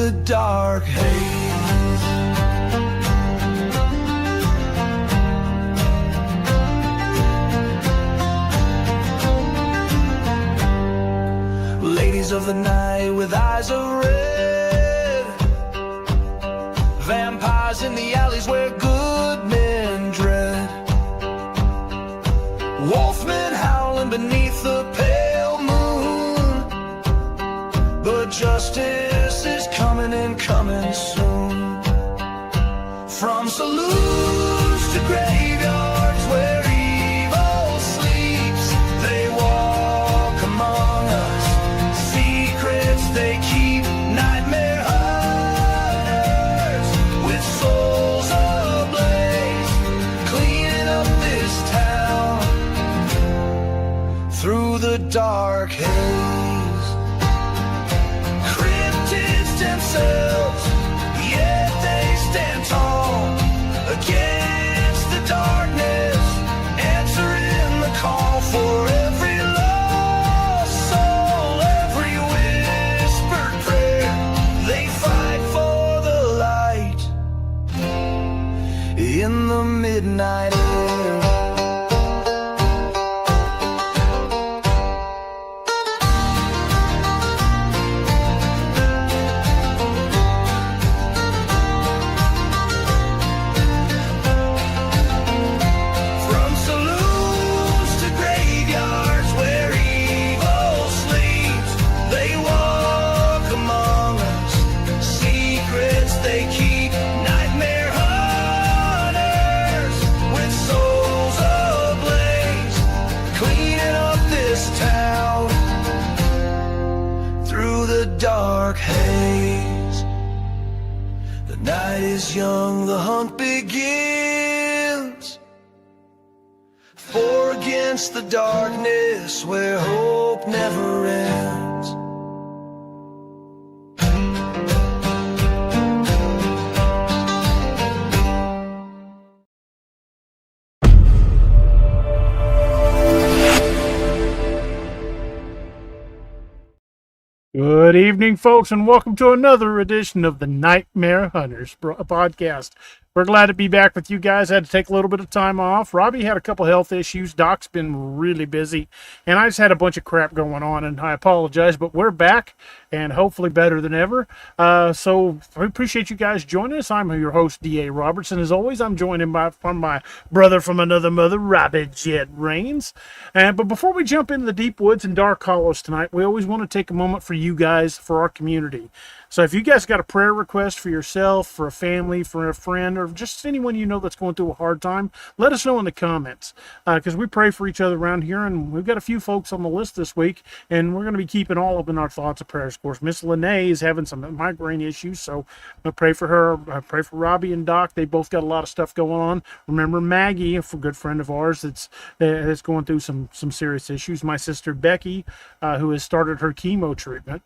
the dark haze. Ladies of the night with eyes of red, vampires in the alleys where good men dread, wolfmen howling beneath the pale moon. But justice is coming and coming soon. From saloons to graveyards where evil sleeps, they walk among us, secrets they keep, nightmare hunters with souls ablaze, cleaning up this town through the dark haze. Cryptids themselves, yet they stand tall against the darkness, answering the call for every lost soul, every whispered prayer. They fight for the light in the midnight air. From saloons to graveyards where evil sleeps, they walk among us, secrets they keep, nightmare hunters with souls ablaze, cleaning up this town through the dark haze. The night is young, the hunt begins. For against the darkness where hope never ends. Good evening, folks, and welcome to another edition of the Nightmare Hunters podcast. We're glad to be back with you guys. I had to take a little bit of time off. Robbie had a couple health issues. Doc's been really busy, and I just had a bunch of crap going on, and I apologize, but we're back, and hopefully better than ever. So I appreciate you guys joining us. I'm your host, D.A. Robertson. As always, I'm joined from my brother from another mother, Robbie Jet Rains. But before we jump into the deep woods and dark hollows tonight, we always want to take a moment for you guys, for our community. So if you guys got a prayer request for yourself, for a family, for a friend, or just anyone you know that's going through a hard time, let us know in the comments, because we pray for each other around here, and we've got a few folks on the list this week, and we're going to be keeping all of in our thoughts and prayers. Of course, Miss Lene is having some migraine issues, so I pray for her. I pray for Robbie and Doc. They both got a lot of stuff going on. Remember Maggie, a good friend of ours that's going through some serious issues. My sister Becky, who has started her chemo treatment.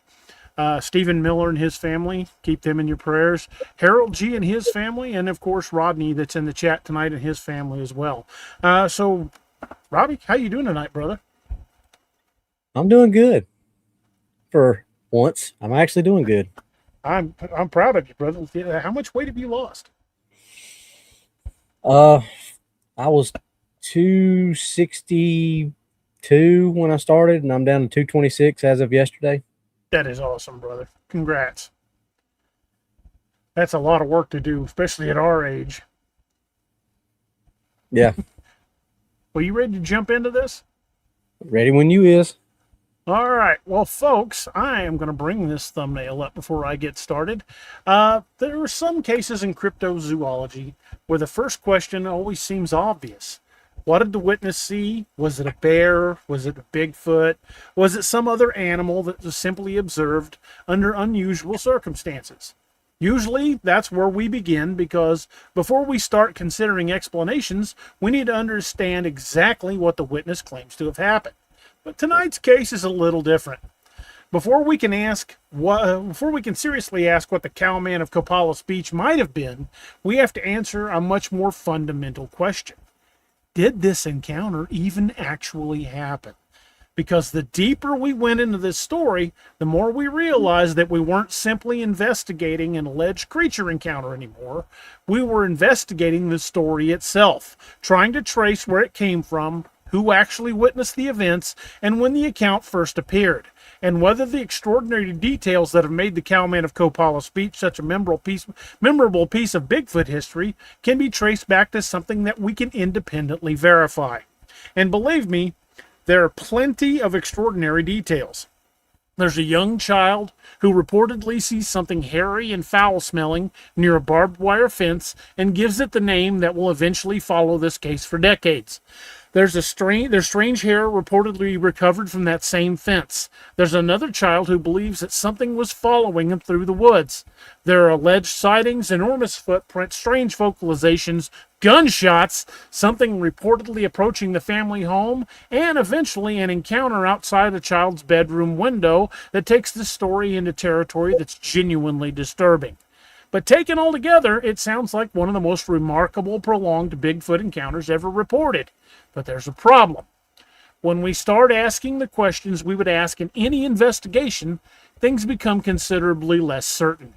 Stephen Miller and his family, keep them in your prayers. Harold G. and his family, and of course Rodney that's in the chat tonight and his family as well. So, Robbie, how you doing tonight, brother? I'm doing good. For once, I'm actually doing good. I'm proud of you, brother. How much weight have you lost? I was 262 when I started, and I'm down to 226 as of yesterday. That is awesome, brother. Congrats. That's a lot of work to do, especially at our age. Yeah. Well, you ready to jump into this? Ready when you is. All right. Well, folks, I am going to bring this thumbnail up before I get started. There are some cases in cryptozoology where the first question always seems obvious. What did the witness see? Was it a bear? Was it a Bigfoot? Was it some other animal that was simply observed under unusual circumstances? Usually, that's where we begin, because before we start considering explanations, we need to understand exactly what the witness claims to have happened. But tonight's case is a little different. Before we can seriously ask what the Cowman of Copalis Beach might have been, we have to answer a much more fundamental question. Did this encounter even actually happen? Because the deeper we went into this story, the more we realized that we weren't simply investigating an alleged creature encounter anymore. We were investigating the story itself, trying to trace where it came from, who actually witnessed the events, and when the account first appeared, and whether the extraordinary details that have made the Cowman of Copalis Beach such a memorable piece of Bigfoot history can be traced back to something that we can independently verify. And believe me, there are plenty of extraordinary details. There's a young child who reportedly sees something hairy and foul-smelling near a barbed wire fence and gives it the name that will eventually follow this case for decades. There's strange hair reportedly recovered from that same fence. There's another child who believes that something was following him through the woods. There are alleged sightings, enormous footprints, strange vocalizations, gunshots, something reportedly approaching the family home, and eventually an encounter outside a child's bedroom window that takes the story into territory that's genuinely disturbing. But taken all together, it sounds like one of the most remarkable prolonged Bigfoot encounters ever reported. But there's a problem. When we start asking the questions we would ask in any investigation, things become considerably less certain.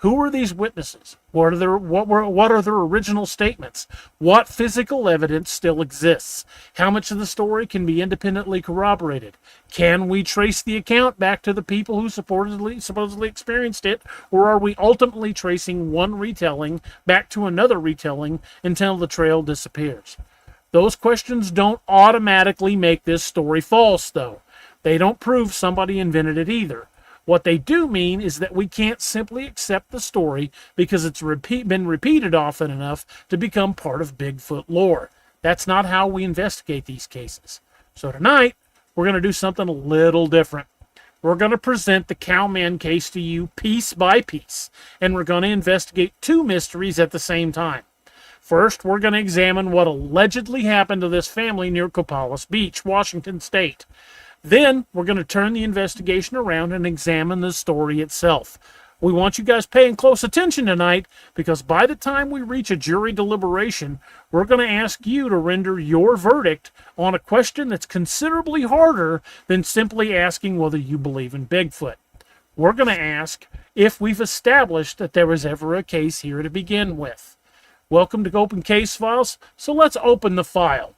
Who are these witnesses? What are their original statements? What physical evidence still exists? How much of the story can be independently corroborated? Can we trace the account back to the people who supposedly experienced it, or are we ultimately tracing one retelling back to another retelling until the trail disappears? Those questions don't automatically make this story false, though. They don't prove somebody invented it either. What they do mean is that we can't simply accept the story because it's been repeated often enough to become part of Bigfoot lore. That's not how we investigate these cases. So tonight, we're going to do something a little different. We're going to present the Cowman case to you piece by piece, and we're going to investigate two mysteries at the same time. First, we're going to examine what allegedly happened to this family near Copalis Beach, Washington State. Then, we're going to turn the investigation around and examine the story itself. We want you guys paying close attention tonight because by the time we reach a jury deliberation, we're going to ask you to render your verdict on a question that's considerably harder than simply asking whether you believe in Bigfoot. We're going to ask if we've established that there was ever a case here to begin with. Welcome to Open Case Files, so let's open the file.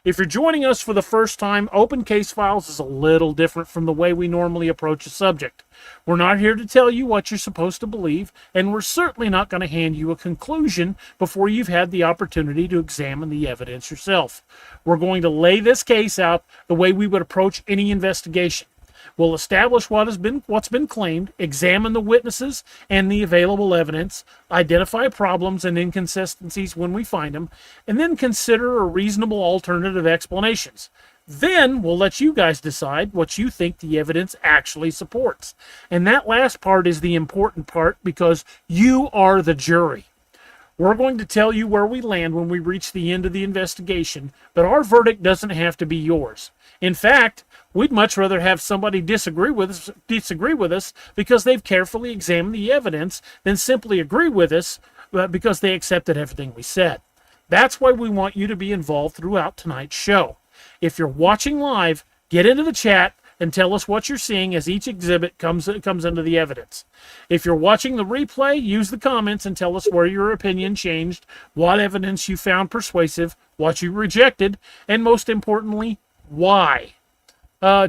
If you're joining us for the first time, Open Case Files is a little different from the way we normally approach a subject. We're not here to tell you what you're supposed to believe, and we're certainly not going to hand you a conclusion before you've had the opportunity to examine the evidence yourself. We're going to lay this case out the way we would approach any investigation. We'll establish what's been claimed, examine the witnesses and the available evidence, identify problems and inconsistencies when we find them, and then consider a reasonable alternative explanations. Then we'll let you guys decide what you think the evidence actually supports. And that last part is the important part because you are the jury. We're going to tell you where we land when we reach the end of the investigation, but our verdict doesn't have to be yours. In fact, we'd much rather have somebody disagree with us because they've carefully examined the evidence than simply agree with us because they accepted everything we said. That's why we want you to be involved throughout tonight's show. If you're watching live, get into the chat and tell us what you're seeing as each exhibit comes into the evidence. If you're watching the replay, use the comments and tell us where your opinion changed, what evidence you found persuasive, what you rejected, and most importantly, why.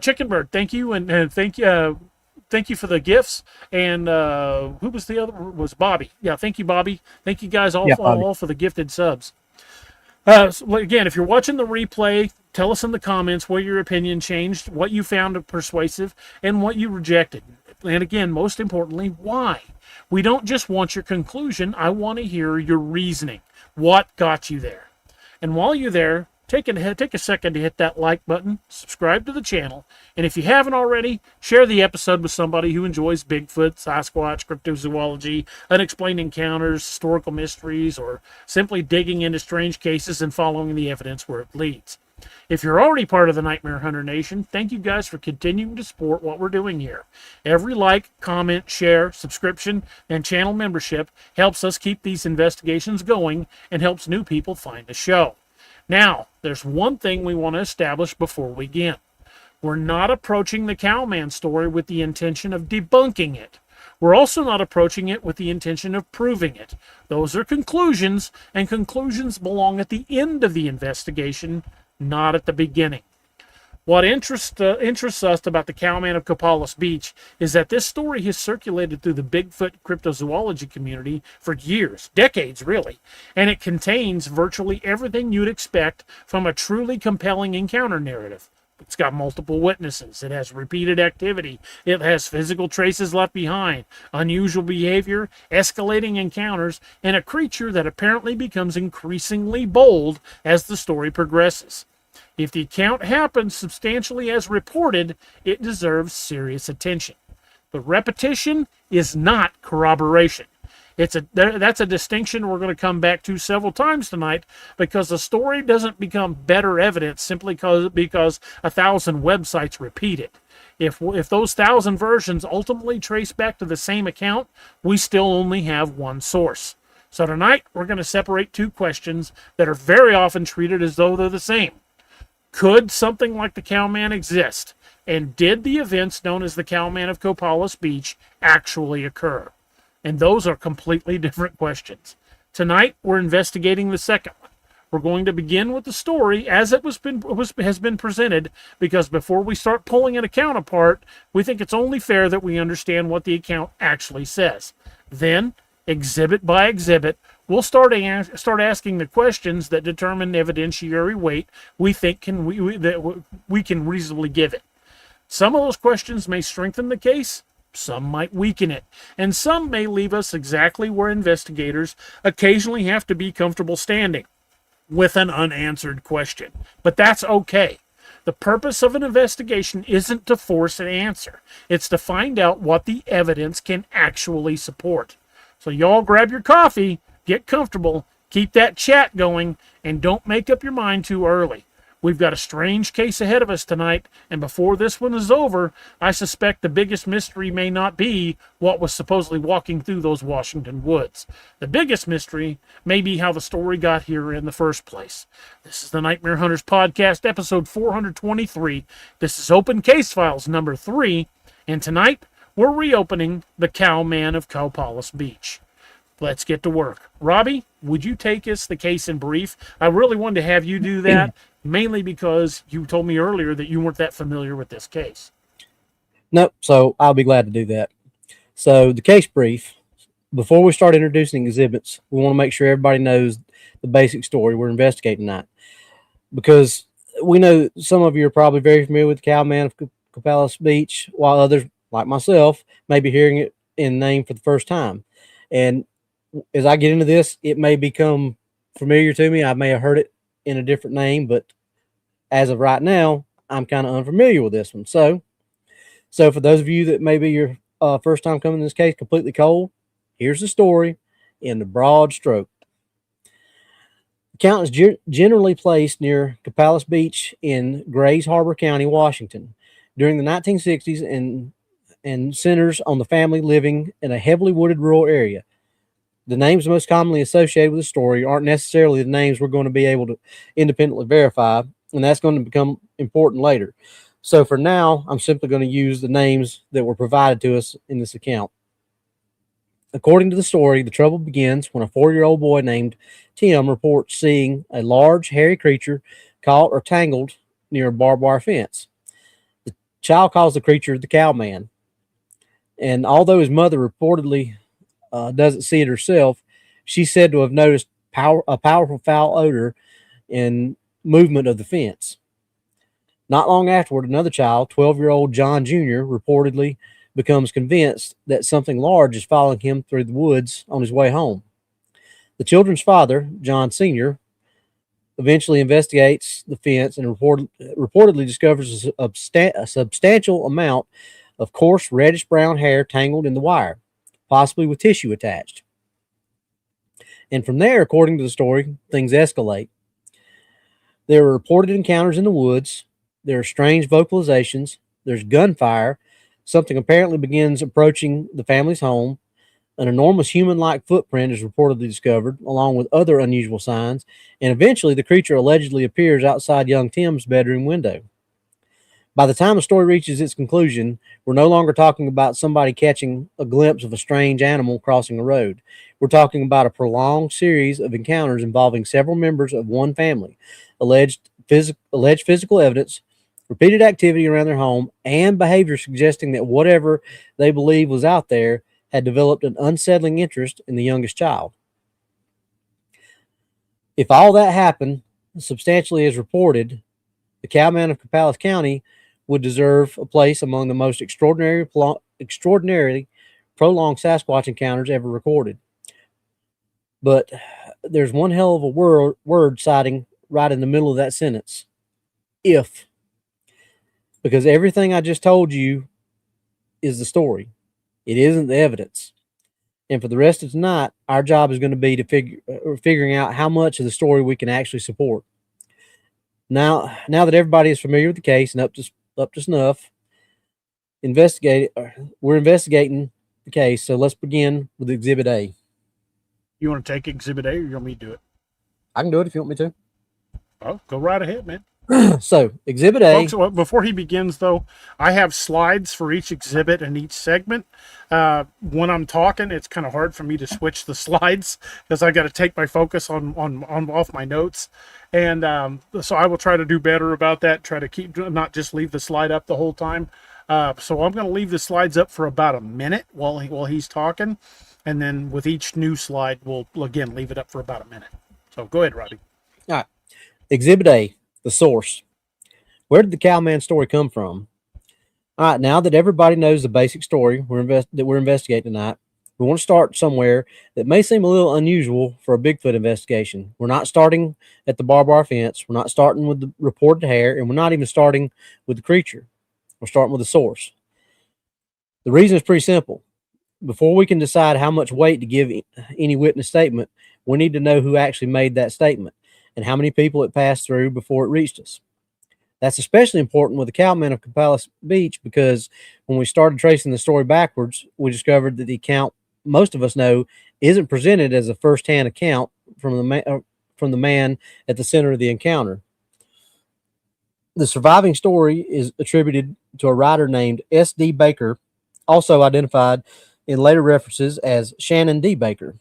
Chicken Bird, thank you, and thank you for the gifts. And who was the other? Was Bobby? Yeah, thank you, Bobby. Thank you guys all for the gifted subs. So again, if you're watching the replay, tell us in the comments where your opinion changed, what you found persuasive, and what you rejected. And again, most importantly, why. We don't just want your conclusion. I want to hear your reasoning. What got you there? And while you're there, take a second to hit that like button, subscribe to the channel, and if you haven't already, share the episode with somebody who enjoys Bigfoot, Sasquatch, cryptozoology, unexplained encounters, historical mysteries, or simply digging into strange cases and following the evidence where it leads. If you're already part of the Nightmare Hunter Nation, thank you guys for continuing to support what we're doing here. Every like, comment, share, subscription, and channel membership helps us keep these investigations going and helps new people find the show. Now, there's one thing we want to establish before we begin. We're not approaching the Cowman story with the intention of debunking it. We're also not approaching it with the intention of proving it. Those are conclusions, and conclusions belong at the end of the investigation, not at the beginning. What interests us about the Cowman of Copalis Beach is that this story has circulated through the Bigfoot cryptozoology community for years, decades really, and it contains virtually everything you'd expect from a truly compelling encounter narrative. It's got multiple witnesses. It has repeated activity. It has physical traces left behind, unusual behavior, escalating encounters, and a creature that apparently becomes increasingly bold as the story progresses. If the account happens substantially as reported, it deserves serious attention. But repetition is not corroboration. That's a distinction we're going to come back to several times tonight, because the story doesn't become better evidence simply because 1,000 websites repeat it. If those 1,000 versions ultimately trace back to the same account, we still only have one source. So tonight we're going to separate two questions that are very often treated as though they're the same. Could something like the Cowman exist? And did the events known as the Cowman of Copalis Beach actually occur? And those are completely different questions. Tonight, we're investigating the second one. We're going to begin with the story as it has been presented, because before we start pulling an account apart, we think it's only fair that we understand what the account actually says. Then, exhibit by exhibit, we'll start asking the questions that determine evidentiary weight we think that we can reasonably give it. Some of those questions may strengthen the case, some might weaken it, and some may leave us exactly where investigators occasionally have to be comfortable standing, with an unanswered question. But that's okay. The purpose of an investigation isn't to force an answer. It's to find out what the evidence can actually support. So y'all grab your coffee, get comfortable, keep that chat going, and don't make up your mind too early. We've got a strange case ahead of us tonight, and before this one is over, I suspect the biggest mystery may not be what was supposedly walking through those Washington woods. The biggest mystery may be how the story got here in the first place. This is the Nightmare Hunters Podcast, episode 423. This is Open Case Files number 3, and tonight we're reopening the Cowman of Copalis Beach. Let's get to work. Robbie, would you take us the case in brief? I really wanted to have you do that, mainly because you told me earlier that you weren't that familiar with this case. Nope, so I'll be glad to do that. So the case brief, before we start introducing exhibits, we want to make sure everybody knows the basic story we're investigating tonight. Because we know some of you are probably very familiar with the Cowman of Copalis Beach, while others, like myself, may be hearing it in name for the first time. And as I get into this, it may become familiar to me. I may have heard it in a different name, but as of right now, I'm kind of unfamiliar with this one. So for those of you that may be your first time coming to this case completely cold, here's the story in the broad stroke. The account is generally placed near Copalis Beach in Grays Harbor County, Washington, during the 1960s, and centers on the family living in a heavily wooded rural area. The names most commonly associated with the story aren't necessarily the names we're going to be able to independently verify, and that's going to become important later. So for now, I'm simply going to use the names that were provided to us in this account. According to the story, the trouble begins when a 4-year-old boy named Tim reports seeing a large, hairy creature caught or tangled near a barbed wire fence. The child calls the creature the Cowman, and although his mother reportedly doesn't see it herself, she's said to have noticed a powerful foul odor and movement of the fence. Not long afterward, another child, 12-year-old John Jr., reportedly becomes convinced that something large is following him through the woods on his way home. The children's father, John Sr., eventually investigates the fence and reportedly discovers a substantial amount of coarse reddish-brown hair tangled in the wire, possibly with tissue attached. And from there, according to the story, things escalate. There are reported encounters in the woods. There are strange vocalizations. There's gunfire. Something apparently begins approaching the family's home. An enormous human-like footprint is reportedly discovered, along with other unusual signs. And eventually, the creature allegedly appears outside young Tim's bedroom window. By the time a story reaches its conclusion, we're no longer talking about somebody catching a glimpse of a strange animal crossing a road. We're talking about a prolonged series of encounters involving several members of one family, alleged physical evidence, repeated activity around their home, and behavior suggesting that whatever they believed was out there had developed an unsettling interest in the youngest child. If all that happened substantially as reported, the Cowman of Copalis County would deserve a place among the most extraordinarily prolonged Sasquatch encounters ever recorded. But there's one hell of a word citing right in the middle of that sentence. If. Because everything I just told you is the story. It isn't the evidence. And for the rest of tonight, our job is going to be to figuring out how much of the story we can actually support. Now that everybody is familiar with the case and up to snuff, we're investigating the case. So let's begin with Exhibit A. You want to take Exhibit A, or you want me to do it? I can do it if you want me to. Oh, go right ahead, man. So, Exhibit A. Folks, before he begins, though, I have slides for each exhibit and each segment. When I'm talking, it's kind of hard for me to switch the slides because I got to take my focus on off my notes. And so I will try to do better about that, try to not just leave the slide up the whole time. So I'm going to leave the slides up for about a minute while he's talking. And then with each new slide, we'll, again, leave it up for about a minute. So go ahead, Robbie. All right. Exhibit A, the source. Where did the Cowman story come from? All right, now that everybody knows the basic story that we're investigating tonight, we want to start somewhere that may seem a little unusual for a Bigfoot investigation. We're not starting at the barbed wire fence. We're not starting with the reported hair, and we're not even starting with the creature. We're starting with the source. The reason is pretty simple. Before we can decide how much weight to give any witness statement, we need to know who actually made that statement and how many people it passed through before it reached us. That's especially important with the Cowman of Copalis Beach because when we started tracing the story backwards, we discovered that the account most of us know isn't presented as a first-hand account from the man at the center of the encounter. The surviving story is attributed to a writer named S.D. Baker, also identified in later references as Shannon D. Baker.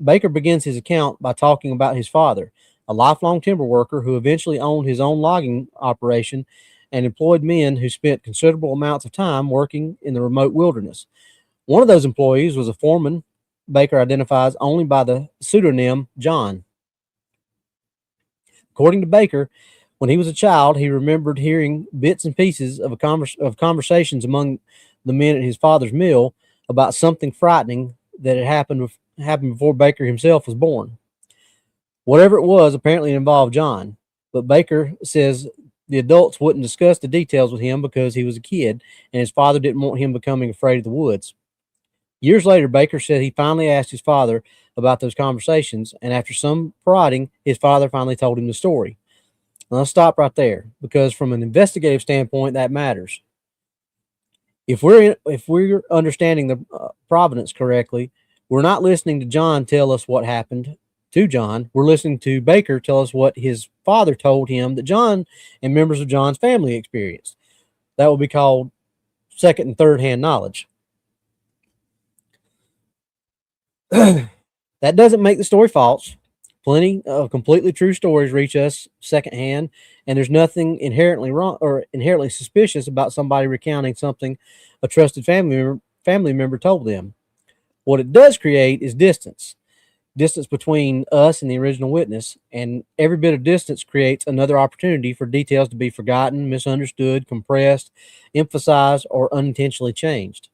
Baker begins his account by talking about his father, a lifelong timber worker who eventually owned his own logging operation and employed men who spent considerable amounts of time working in the remote wilderness. One of those employees was a foreman Baker identifies only by the pseudonym John. According to Baker, when he was a child, he remembered hearing bits and pieces of conversations among the men at his father's mill about something frightening that had happened before Baker himself was born. Whatever it was, apparently it involved John, but Baker says the adults wouldn't discuss the details with him because he was a kid and his father didn't want him becoming afraid of the woods. Years later, Baker said he finally asked his father about those conversations, and after some prodding, his father finally told him the story. Now, let's stop right there, because from an investigative standpoint, that matters. If we're understanding the provenance correctly, we're not listening to John tell us what happened to John. We're listening to Baker tell us what his father told him that John and members of John's family experienced. That would be called second and third hand knowledge. That doesn't make the story false. Plenty of completely true stories reach us secondhand, and there's nothing inherently wrong or inherently suspicious about somebody recounting something a trusted family member told them. What it does create is distance between us and the original witness, and every bit of distance creates another opportunity for details to be forgotten, misunderstood, compressed, emphasized, or unintentionally changed.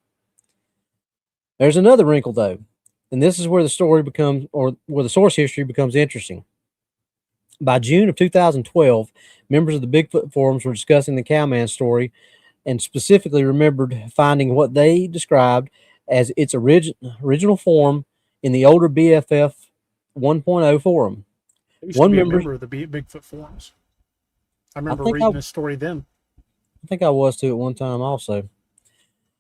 There's another wrinkle, though. And this is where the source history becomes interesting. By June of 2012, members of the Bigfoot forums were discussing the Cowman story and specifically remembered finding what they described as its original form in the older BFF 1.0 forum. I used to be a member of the Bigfoot forums. I remember reading this story then. I think I was too at one time also.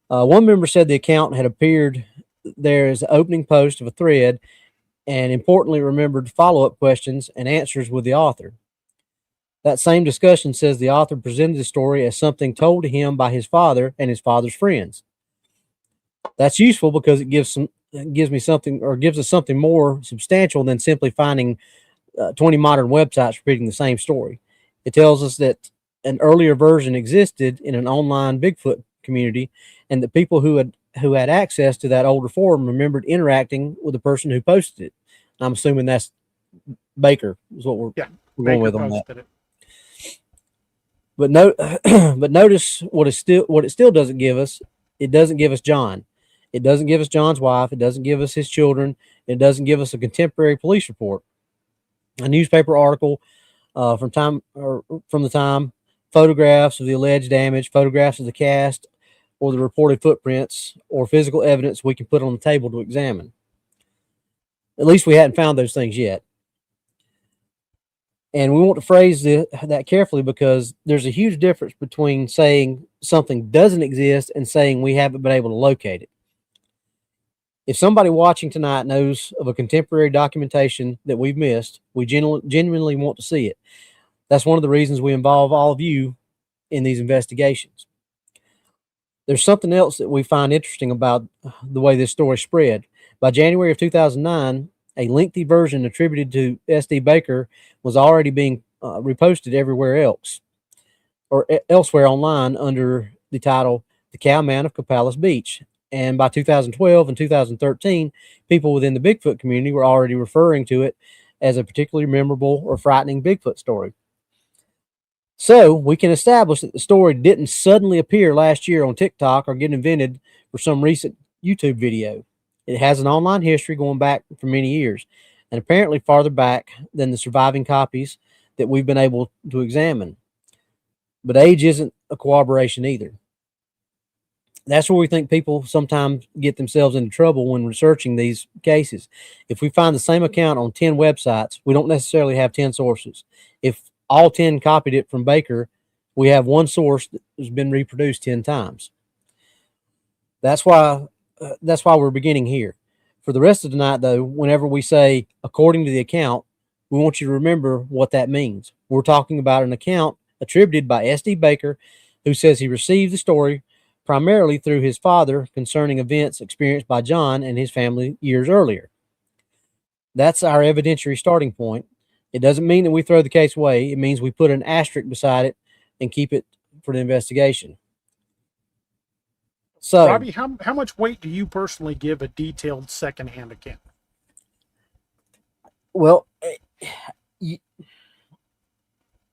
One member said the account had appeared there is an opening post of a thread and importantly remembered follow-up questions and answers with the author. That same discussion says the author presented the story as something told to him by his father and his father's friends. That's useful because it gives us something more substantial than simply finding 20 modern websites repeating the same story. It tells us that an earlier version existed in an online Bigfoot community, and that people who had access to that older forum remembered interacting with the person who posted it. I'm assuming that's Baker is what we're going with on that. It. But but notice what it still doesn't give us. It doesn't give us John. It doesn't give us John's wife. It doesn't give us his children. It doesn't give us a contemporary police report, a newspaper article from the time, photographs of the alleged damage, photographs of the cast, or the reported footprints, or physical evidence we can put on the table to examine. At least we hadn't found those things yet. And we want to phrase that carefully, because there's a huge difference between saying something doesn't exist and saying we haven't been able to locate it. If somebody watching tonight knows of a contemporary documentation that we've missed, we genuinely want to see it. That's one of the reasons we involve all of you in these investigations. There's something else that we find interesting about the way this story spread. By January of 2009, a lengthy version attributed to S.D. Baker was already being reposted everywhere else, or elsewhere online, under the title "The Cowman of Copalis Beach." And by 2012 and 2013, people within the Bigfoot community were already referring to it as a particularly memorable or frightening Bigfoot story. So we can establish that the story didn't suddenly appear last year on TikTok or get invented for some recent YouTube video. It has an online history going back for many years, and apparently farther back than the surviving copies that we've been able to examine. But age isn't a corroboration either. That's where we think people sometimes get themselves into trouble when researching these cases. If we find the same account on 10 websites, we don't necessarily have 10 sources. If all 10 copied it from Baker, we have one source that has been reproduced 10 times. That's why we're beginning here. For the rest of the night, though, whenever we say according to the account, we want you to remember what that means. We're talking about an account attributed by S.D. Baker, who says he received the story primarily through his father concerning events experienced by John and his family years earlier. That's our evidentiary starting point. It doesn't mean that we throw the case away. It means we put an asterisk beside it and keep it for the investigation. So, Robbie, how much weight do you personally give a detailed secondhand account? Well,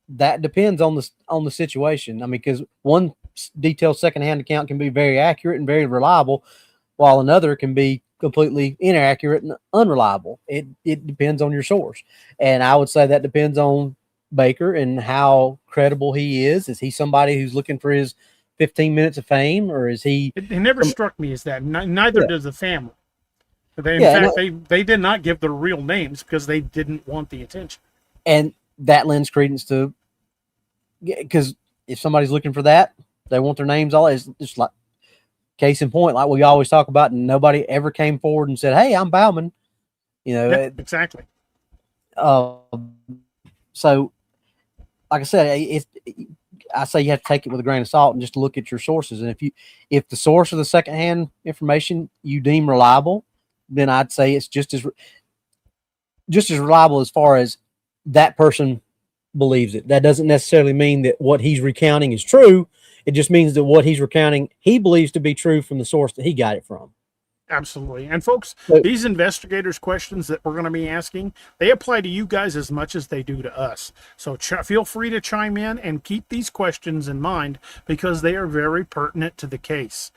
that depends on the situation. I mean, because one detailed secondhand account can be very accurate and very reliable, while another can be completely inaccurate and unreliable. It depends on your source, and I would say that depends on Baker and how credible he is. Is he somebody who's looking for his 15 minutes of fame, or is he? It never struck me as that. Neither does the family. In fact, they did not give their real names because they didn't want the attention. And that lends credence to, because if somebody's looking for that, they want their names all. It's just like case in point, like we always talk about, and nobody ever came forward and said, "Hey, I'm Bauman." You know, exactly. So, like I said, I say you have to take it with a grain of salt and just look at your sources. And if the source of the secondhand information you deem reliable, then I'd say it's just as reliable as far as that person believes it. That doesn't necessarily mean that what he's recounting is true. It just means that what he's recounting, he believes to be true from the source that he got it from. Absolutely. And folks, these investigators' questions that we're going to be asking, they apply to you guys as much as they do to us. So feel free to chime in and keep these questions in mind, because they are very pertinent to the case.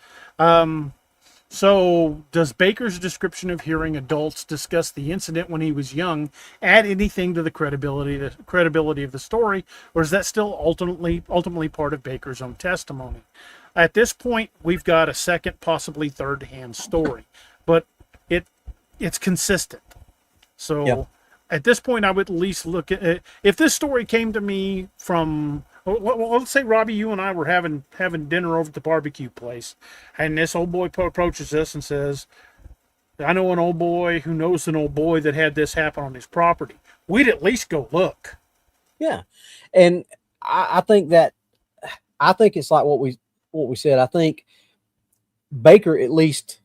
So does Baker's description of hearing adults discuss the incident when he was young add anything to the credibility of the story, or is that still ultimately part of Baker's own testimony? At this point, we've got a second, possibly third-hand story, but it's consistent. So at this point, I would at least look at it. If this story came to me from, well, let's say, Robbie, you and I were having dinner over at the barbecue place, and this old boy approaches us and says, "I know an old boy who knows an old boy that had this happen on his property." We'd at least go look. Yeah, and I think that I think it's like what we said. I think Baker at least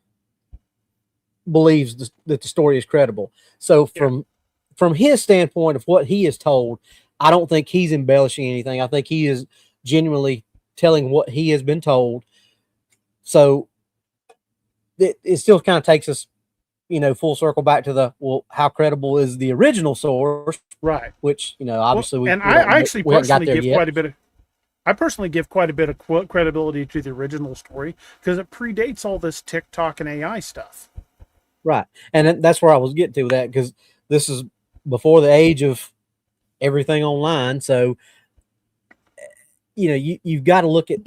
believes that the story is credible. So from his standpoint of what he is told, I don't think he's embellishing anything. I think he is genuinely telling what he has been told. So it still kind of takes us, full circle back to how credible is the original source, Right. which, obviously well, I actually we haven't got personally there give yet. quite a bit of. I personally give quite a bit of credibility to the original story because it predates all this TikTok and AI stuff. Right. And that's where I was getting to with that, because this is before the age of everything online. So, you've got to look at,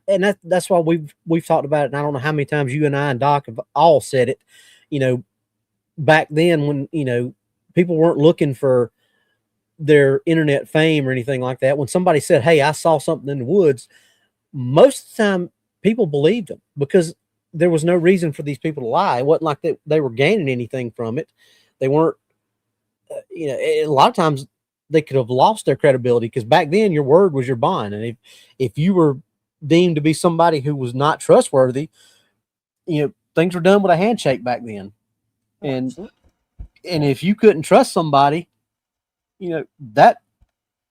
and that's why we've talked about it. And I don't know how many times you and I and Doc have all said it, back then when, people weren't looking for their internet fame or anything like that. When somebody said, "Hey, I saw something in the woods," most of the time people believed them because there was no reason for these people to lie. It wasn't like they were gaining anything from it. They weren't, a lot of times they could have lost their credibility because back then your word was your bond. And if you were deemed to be somebody who was not trustworthy, things were done with a handshake back then. And if you couldn't trust somebody, that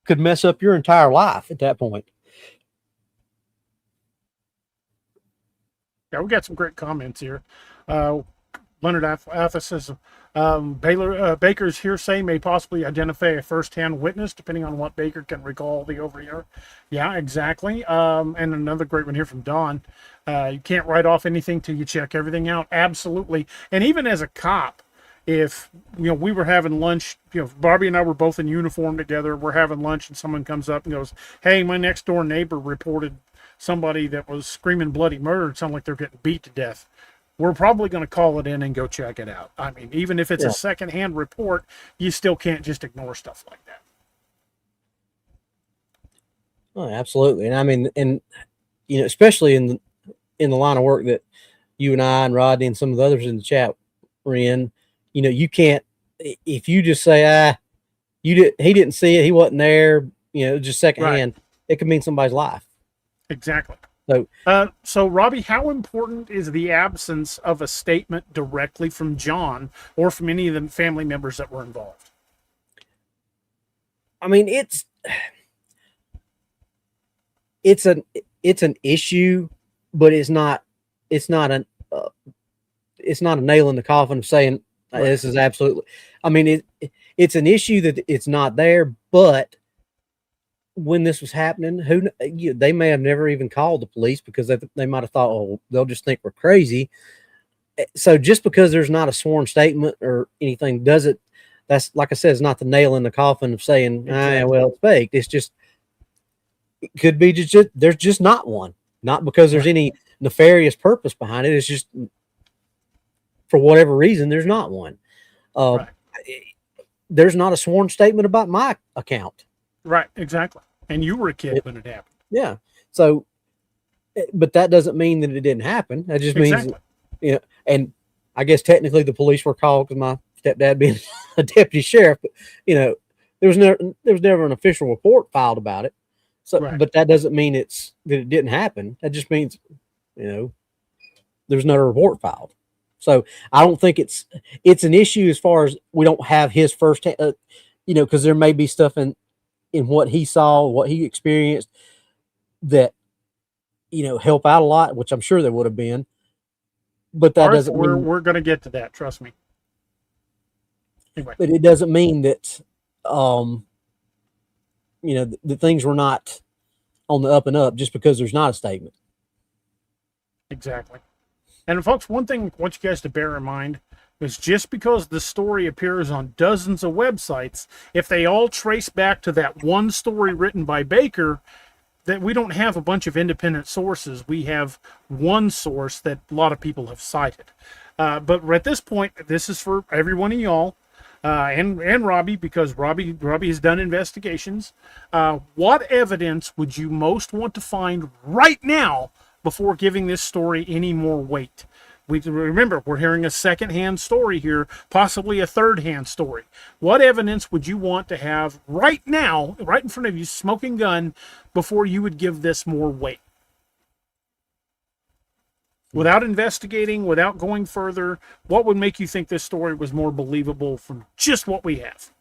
could mess up your entire life at that point. Yeah, we got some great comments here. Leonard Alpha says Baker's hearsay may possibly identify a first-hand witness, depending on what Baker can recall the overhear. Yeah, exactly. And another great one here from Don. You can't write off anything till you check everything out. Absolutely. And even as a cop, if we were having lunch, Barbie and I were both in uniform together, we're having lunch, and someone comes up and goes, "Hey, my next door neighbor reported somebody that was screaming bloody murder. It sounded like they're getting beat to death." We're probably going to call it in and go check it out. I mean, even if it's a secondhand report, you still can't just ignore stuff like that. Oh, absolutely. And I mean, especially in the line of work that you and I and Rodney and some of the others in the chat were in, you can't, if you just say, he didn't see it, he wasn't there, just secondhand, it could mean somebody's life. Exactly. So, Robbie, how important is the absence of a statement directly from John or from any of the family members that were involved? I mean, it's an issue, but it's not a nail in the coffin of saying this is absolutely. I mean, it's an issue that it's not there, but when this was happening, they may have never even called the police because they might have thought, oh, they'll just think we're crazy. So just because there's not a sworn statement or anything that's, like I said, it's not the nail in the coffin of saying, well, it's fake. It's just, it could be just there's just not one. Not because there's any nefarious purpose behind it. It's just for whatever reason, there's not one. There's not a sworn statement about my account. Right, exactly. And you were a kid when it happened. Yeah. So, but that doesn't mean that it didn't happen. That just means, and I guess technically the police were called because my stepdad being a deputy sheriff, but there was never an official report filed about it. So, but that doesn't mean that it didn't happen. That just means, there's not a report filed. So I don't think it's an issue as far as we don't have his first, because there may be stuff in what he saw, what he experienced that, help out a lot, which I'm sure there would have been. But that doesn't mean we're going to get to that. Trust me. Anyway. But it doesn't mean that, the things were not on the up and up just because there's not a statement. Exactly. And folks, one thing I want you guys to bear in mind is just because the story appears on dozens of websites, if they all trace back to that one story written by Baker, that we don't have a bunch of independent sources. We have one source that a lot of people have cited. But at this point, this is for every one of y'all, and Robbie, because Robbie has done investigations. What evidence would you most want to find right now before giving this story any more weight? We remember we're hearing a second-hand story here, possibly a third-hand story. What evidence would you want to have right now, right in front of you, smoking gun, before you would give this more weight? Without investigating, without going further, what would make you think this story was more believable from just what we have?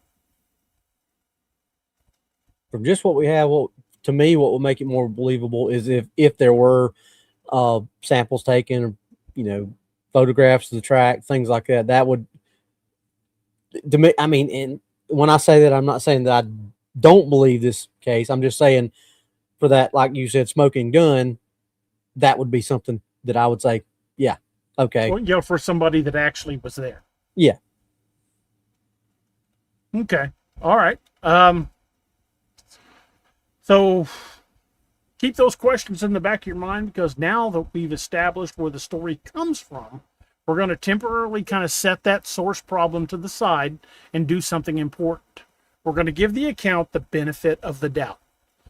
From just what we have, to me, what will make it more believable is if there were samples taken, photographs of the track, things like that. That would, to me, I mean, and when I say that, I'm not saying that I don't believe this case. I'm just saying for that, like you said, smoking gun, that would be something that I would say, yeah, okay. Well, for somebody that actually was there. Yeah. Okay. All right. So keep those questions in the back of your mind, because now that we've established where the story comes from, we're going to temporarily kind of set that source problem to the side and do something important. We're going to give the account the benefit of the doubt.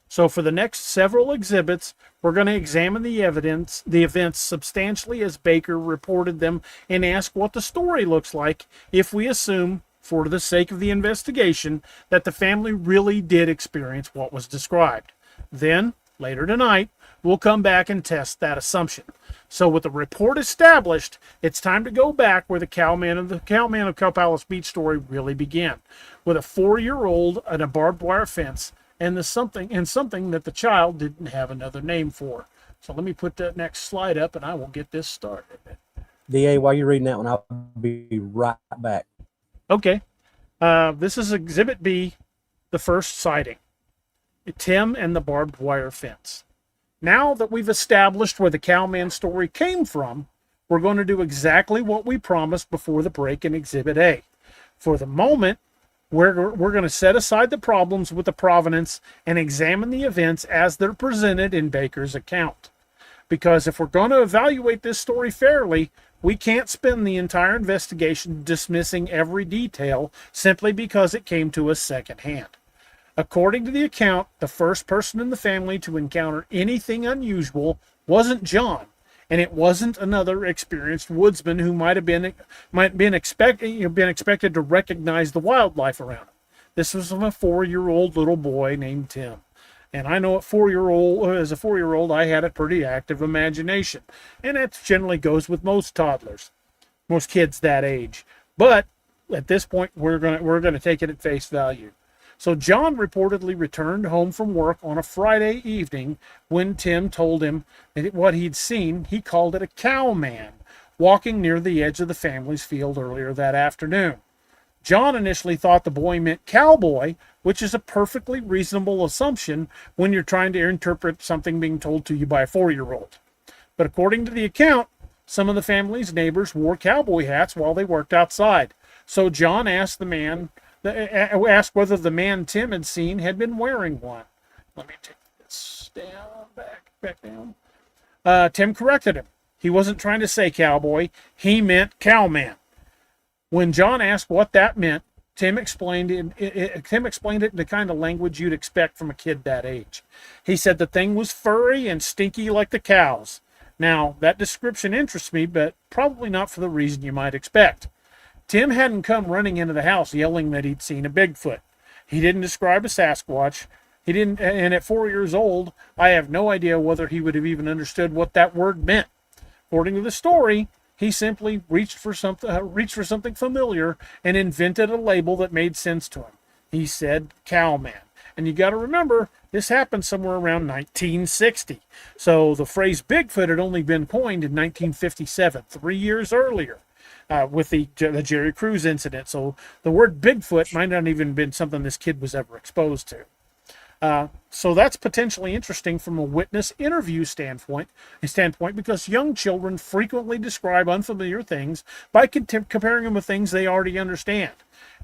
So for the next several exhibits, we're going to examine the events substantially as Baker reported them, and ask what the story looks like if we assume, for the sake of the investigation, that the family really did experience what was described. Then, later tonight, we'll come back and test that assumption. So with the report established, it's time to go back where the Cowman of Copalis Beach story really began, with a 4-year-old and a barbed wire fence, and something that the child didn't have another name for. So let me put that next slide up, and I will get this started. DA, while you're reading that one, I'll be right back. Okay. This is Exhibit B, the first sighting. Tim and the barbed wire fence. Now that we've established where the Cowman story came from, we're going to do exactly what we promised before the break in Exhibit A. For the moment, we're going to set aside the problems with the provenance and examine the events as they're presented in Baker's account. Because if we're going to evaluate this story fairly, we can't spend the entire investigation dismissing every detail simply because it came to us secondhand. According to the account, the first person in the family to encounter anything unusual wasn't John, and it wasn't another experienced woodsman who might have been expected to recognize the wildlife around him. This was a 4-year-old little boy named Tim. And I know as a 4-year-old, I had a pretty active imagination. And that generally goes with most toddlers, most kids that age. But at this point, we're gonna take it at face value. So John reportedly returned home from work on a Friday evening when Tim told him that what he'd seen. He called it a cowman walking near the edge of the family's field earlier that afternoon. John initially thought the boy meant cowboy, which is a perfectly reasonable assumption when you're trying to interpret something being told to you by a 4-year-old. But according to the account, some of the family's neighbors wore cowboy hats while they worked outside. So John asked whether the man Tim had seen had been wearing one. Let me take this down, back down. Tim corrected him. He wasn't trying to say cowboy. He meant cowman. When John asked what that meant, Tim explained it in the kind of language you'd expect from a kid that age. He said the thing was furry and stinky like the cows. Now, that description interests me, but probably not for the reason you might expect. Tim hadn't come running into the house yelling that he'd seen a Bigfoot. He didn't describe a Sasquatch. And at 4 years old, I have no idea whether he would have even understood what that word meant. According to the story, he simply reached for something familiar and invented a label that made sense to him. He said cowman. And you got to remember, this happened somewhere around 1960. So the phrase Bigfoot had only been coined in 1957, 3 years earlier, with the Jerry Crews incident. So the word Bigfoot might not even have been something this kid was ever exposed to. So that's potentially interesting from a witness interview standpoint, because young children frequently describe unfamiliar things by comparing them with things they already understand.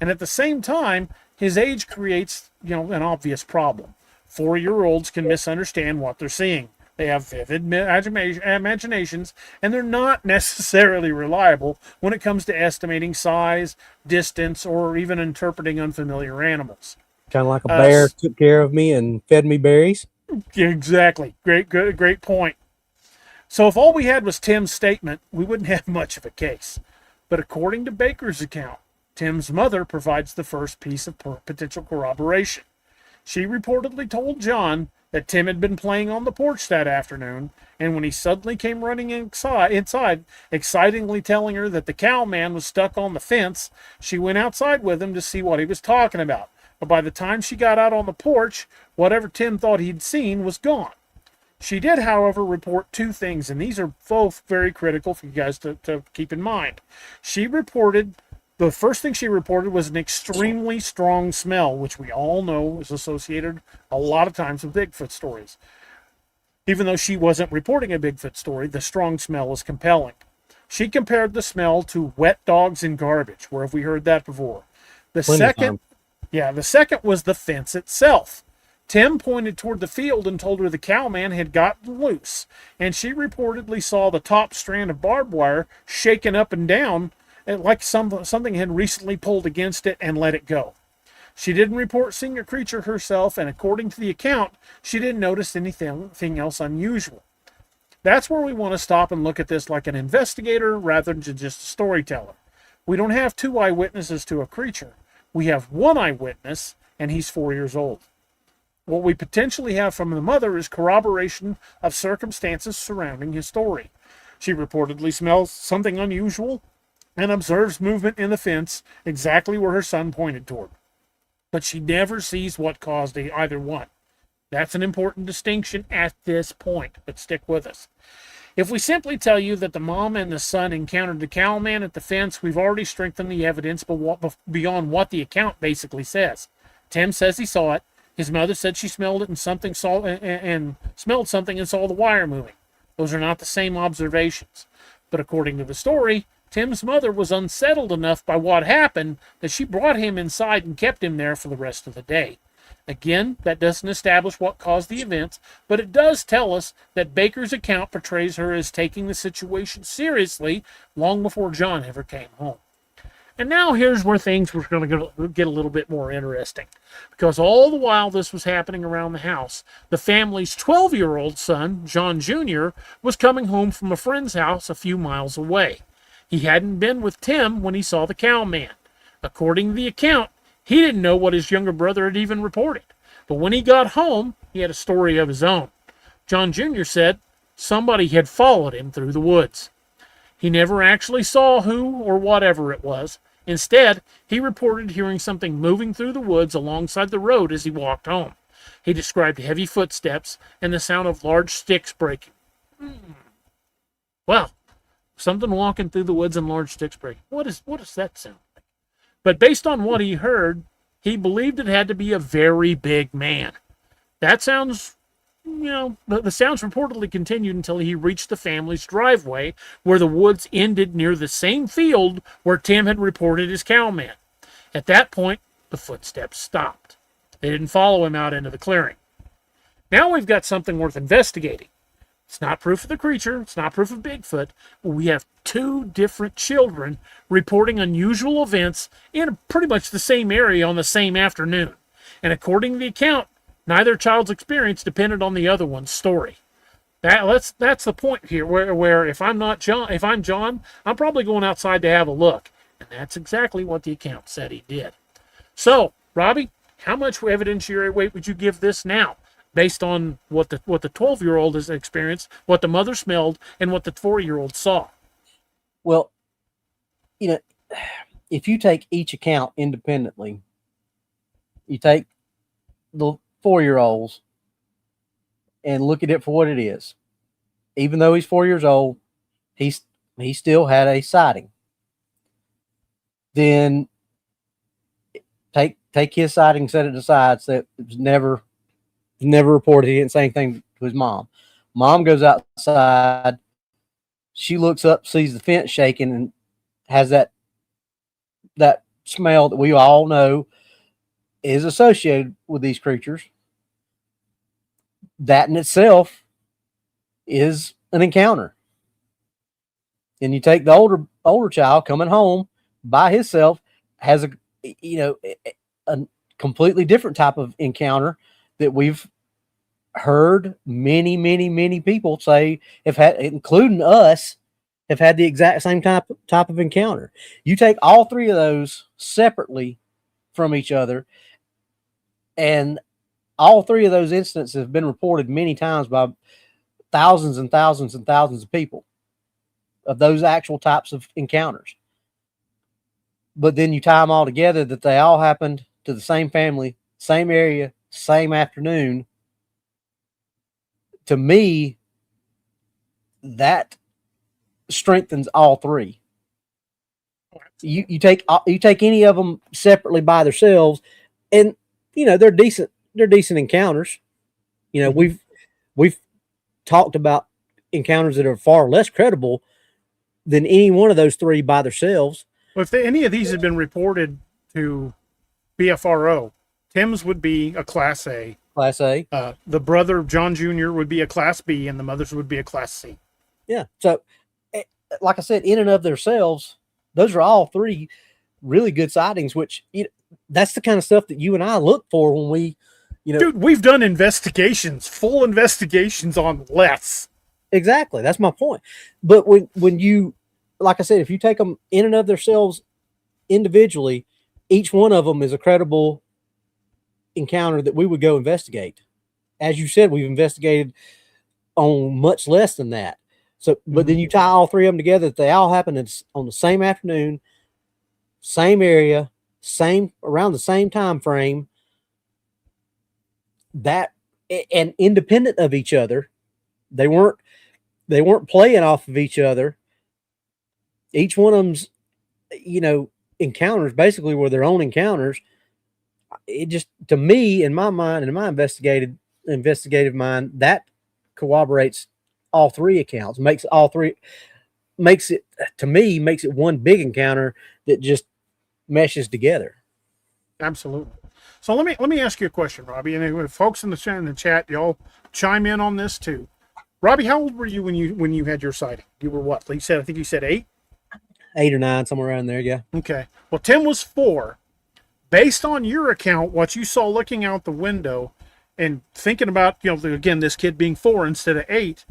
And at the same time, his age creates, an obvious problem. 4-year-olds can misunderstand what they're seeing. They have vivid imaginations, and they're not necessarily reliable when it comes to estimating size, distance, or even interpreting unfamiliar animals. Kind of like a bear took care of me and fed me berries. Exactly. Great point. So if all we had was Tim's statement, we wouldn't have much of a case. But according to Baker's account, Tim's mother provides the first piece of potential corroboration. She reportedly told John that Tim had been playing on the porch that afternoon, and when he suddenly came running inside, excitingly telling her that the cowman was stuck on the fence, she went outside with him to see what he was talking about. But by the time she got out on the porch, whatever Tim thought he'd seen was gone. She did, however, report two things, and these are both very critical for you guys to keep in mind. The first thing she reported was an extremely strong smell, which we all know is associated a lot of times with Bigfoot stories. Even though she wasn't reporting a Bigfoot story, the strong smell was compelling. She compared the smell to wet dogs and garbage. Where have we heard that before? The second was the fence itself. Tim pointed toward the field and told her the cowman had gotten loose, and she reportedly saw the top strand of barbed wire shaken up and down like something had recently pulled against it and let it go. She didn't report seeing a creature herself, and according to the account, she didn't notice anything else unusual. That's where we want to stop and look at this like an investigator rather than just a storyteller. We don't have two eyewitnesses to a creature. We have one eyewitness, and he's 4 years old. What we potentially have from the mother is corroboration of circumstances surrounding his story. She reportedly smells something unusual and observes movement in the fence exactly where her son pointed toward. But she never sees what caused either one. That's an important distinction at this point, but stick with us. If we simply tell you that the mom and the son encountered the cowman at the fence, we've already strengthened the evidence beyond what the account basically says. Tim says he saw it. His mother said she smelled it and smelled something and saw the wire moving. Those are not the same observations. But according to the story, Tim's mother was unsettled enough by what happened that she brought him inside and kept him there for the rest of the day. Again, that doesn't establish what caused the events, but it does tell us that Baker's account portrays her as taking the situation seriously long before John ever came home. And now here's where things were going to get a little bit more interesting. Because all the while this was happening around the house, the family's 12-year-old son, John Jr., was coming home from a friend's house a few miles away. He hadn't been with Tim when he saw the cowman. According to the account, he didn't know what his younger brother had even reported. But when he got home, he had a story of his own. John Jr. said somebody had followed him through the woods. He never actually saw who or whatever it was. Instead, he reported hearing something moving through the woods alongside the road as he walked home. He described heavy footsteps and the sound of large sticks breaking. Well, something walking through the woods and large sticks breaking. What does that sound like? But based on what he heard, he believed it had to be a very big man. That sounds, the sounds reportedly continued until he reached the family's driveway, where the woods ended near the same field where Tim had reported his cowman. At that point, the footsteps stopped. They didn't follow him out into the clearing. Now we've got something worth investigating. It's not proof of the creature. It's not proof of Bigfoot. But we have two different children reporting unusual events in pretty much the same area on the same afternoon. And according to the account, neither child's experience depended on the other one's story. That's the point here. Where if I'm John, I'm probably going outside to have a look. And that's exactly what the account said he did. So, Robbie, how much evidentiary weight would you give this now? Based on what the 12-year-old has experienced, what the mother smelled, and what the 4-year-old saw. Well, if you take each account independently, you take the 4-year-olds and look at it for what it is. Even though he's 4 years old, he still had a sighting. Then take his sighting, set it aside, so it was never reported. He didn't say anything to his mom. Mom goes outside. She looks up, sees the fence shaking, and has that smell that we all know is associated with these creatures. That in itself is an encounter. And you take the older child coming home by himself, has a completely different type of encounter that we've heard many people say, have had, including us, have had the exact same type of encounter. You take all three of those separately from each other, and all three of those incidents have been reported many times by thousands and thousands and thousands of people of those actual types of encounters. But then you tie them all together that they all happened to the same family, same area, same afternoon. To me, that strengthens all three. You take any of them separately by themselves, and they're decent encounters. We've talked about encounters that are far less credible than any one of those three by themselves. Well, if any of these had been reported to BFRO, Tim's would be a Class A. Class A. The brother of John Jr. would be a Class B, and the mother's would be a Class C. Yeah. So, like I said, in and of themselves, those are all three really good sightings, which that's the kind of stuff that you and I look for when we, Dude, we've done full investigations on less. Exactly. That's my point. But when you, like I said, if you take them in and of themselves individually, each one of them is a credible encounter that we would go investigate. As you said, we've investigated on much less than that. So, but then you tie all three of them together, that they all happen on the same afternoon, same area, around the same time frame. That, and independent of each other, they weren't playing off of each other. Each one of them's, encounters basically were their own encounters. It just, to me, in my mind, and in my investigative mind, that corroborates all three accounts, makes it one big encounter that just meshes together. Absolutely. So let me ask you a question, Robbie, and folks in the chat, y'all chime in on this too. Robbie, how old were you when you had your sighting? You were what? I think you said 8? 8 or 9, somewhere around there, yeah. Okay. Well, Tim was 4. Based on your account, what you saw looking out the window and thinking about, again, this kid being 4 instead of 8,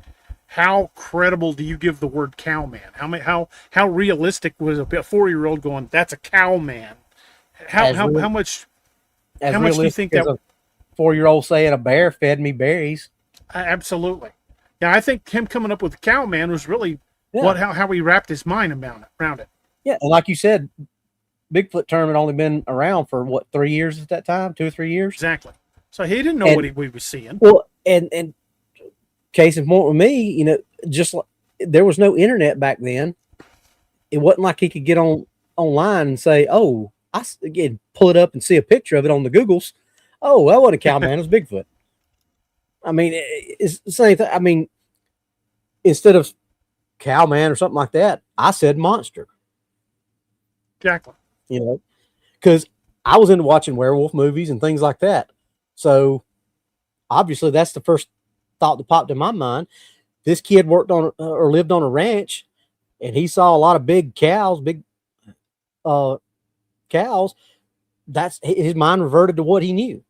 how credible do you give the word cowman? How realistic was a 4-year-old going, that's a cowman? How much do you think that a 4-year-old saying a bear fed me berries? Absolutely. Yeah, I think him coming up with cowman was really how he wrapped his mind around it. Yeah, and like you said, Bigfoot term had only been around for 3 years at that time, 2 or 3 years. Exactly. So he didn't know what we was seeing. Well, and case in point with me, just like there was no internet back then. It wasn't like he could get online and say, "Oh, again, pull it up and see a picture of it on the Googles." Oh, that wasn't a cowman, it was Bigfoot. I mean, it's the same thing. I mean, instead of cowman or something like that, I said monster. Exactly. Because I was into watching werewolf movies and things like that. So obviously that's the first thought that popped in my mind. This kid worked on or lived on a ranch, and he saw a lot of big cows. That's his mind reverted to what he knew.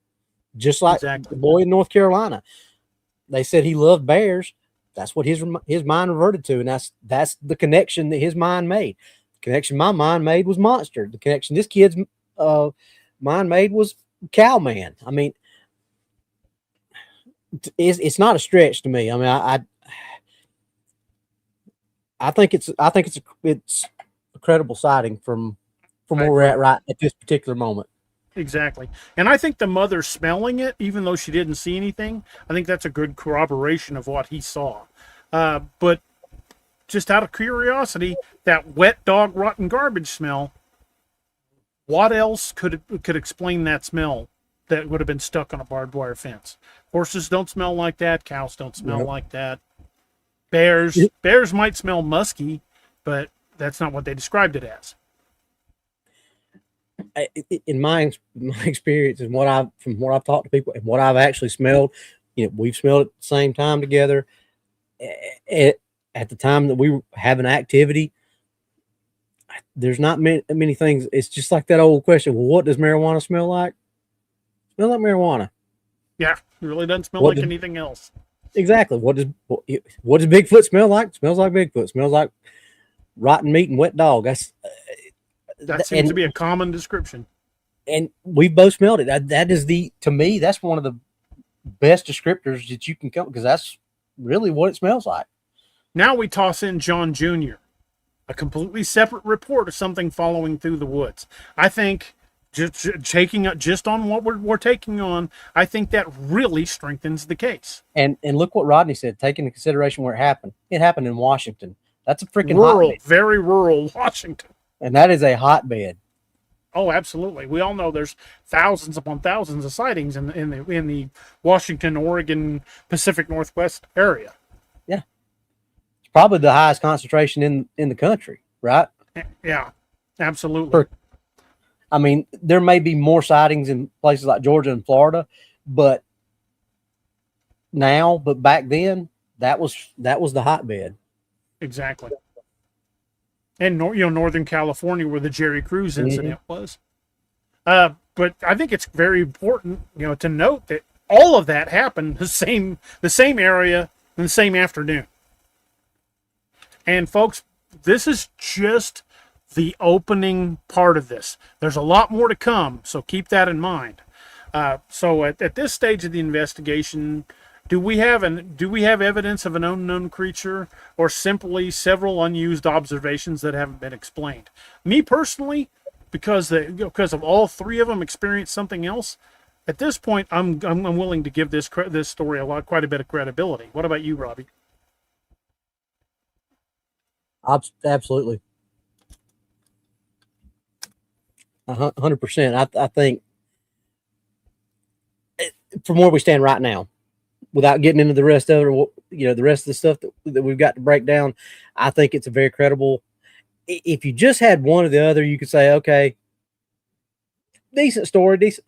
Just like the boy in North Carolina, they said he loved bears. That's what his mind reverted to, and that's the connection that his mind made. The connection my mind made was monster. The connection this kid's mind made was cowman. I mean, it's not a stretch to me. I mean, I think it's a credible sighting from where we're at right at this particular moment. Exactly. And I think the mother smelling it, even though she didn't see anything, I think that's a good corroboration of what he saw. But just out of curiosity, that wet dog rotten garbage smell, what else could explain that smell that would have been stuck on a barbed wire fence? Horses don't smell like that. Cows don't smell like that. Bears might smell musky, but that's not what they described it as. In my experience and from what I've talked to people and what I've actually smelled, we've smelled at the same time together. At the time that we were having activity, there's not many things. It's just like that old question. Well, what does marijuana smell like? Smell like marijuana. Yeah, it really doesn't smell What like does, anything else. exactly. What does Bigfoot smell like? It smells like Bigfoot. It smells like rotten meat and wet dog. That seems to And be a common description. we both smelled it. That is to me, that's one of the best descriptors that you can come, because that's really what it smells like. Now we toss in John Jr., a completely separate report of something following through the woods. I think just on what we're taking on, I think that really strengthens the case. And look what Rodney said, take into consideration where it happened. It happened in Washington. That's a freaking Rural, hotbed. very rural Washington. And that is a hotbed. Oh, absolutely. We all know there's thousands upon thousands of sightings in the Washington, Oregon, Pacific Northwest area. Yeah. It's probably the highest concentration in the country, right? Yeah, absolutely. I mean, there may be more sightings in places like Georgia and Florida, but back then, that was the hotbed. Exactly. And Northern California, where the Jerry Cruz incident was. But I think it's very important, to note that all of that happened the same area in the same afternoon. And folks, this is just the opening part of this. There's a lot more to come, so keep that in mind. So at this stage of the investigation, do we have evidence of an unknown creature, or simply several unused observations that haven't been explained? Me personally, because of all three of them experienced something else, at this point, I'm willing to give this story quite a bit of credibility. What about you, Robbie? Absolutely. 100%. I think from where we stand right now, without getting into the rest of it, the rest of the stuff that we've got to break down, I think it's a very credible. If you just had one or the other, you could say, okay, decent story, decent.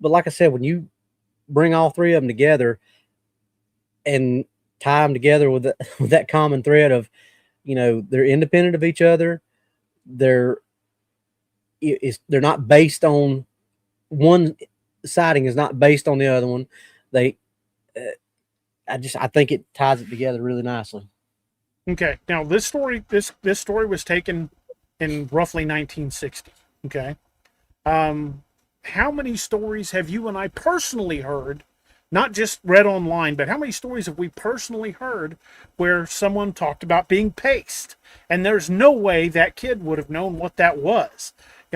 But like I said, when you bring all three of them together and tie them together with that common thread of, they're independent of each other. They're not based on one sighting is not based on the other one. I think it ties it together really nicely. Okay. Now this story was taken in roughly 1960. Okay. How many stories have you and I personally heard, not just read online, but how many stories have we personally heard where someone talked about being paced? And there's no way that kid would have known what that was.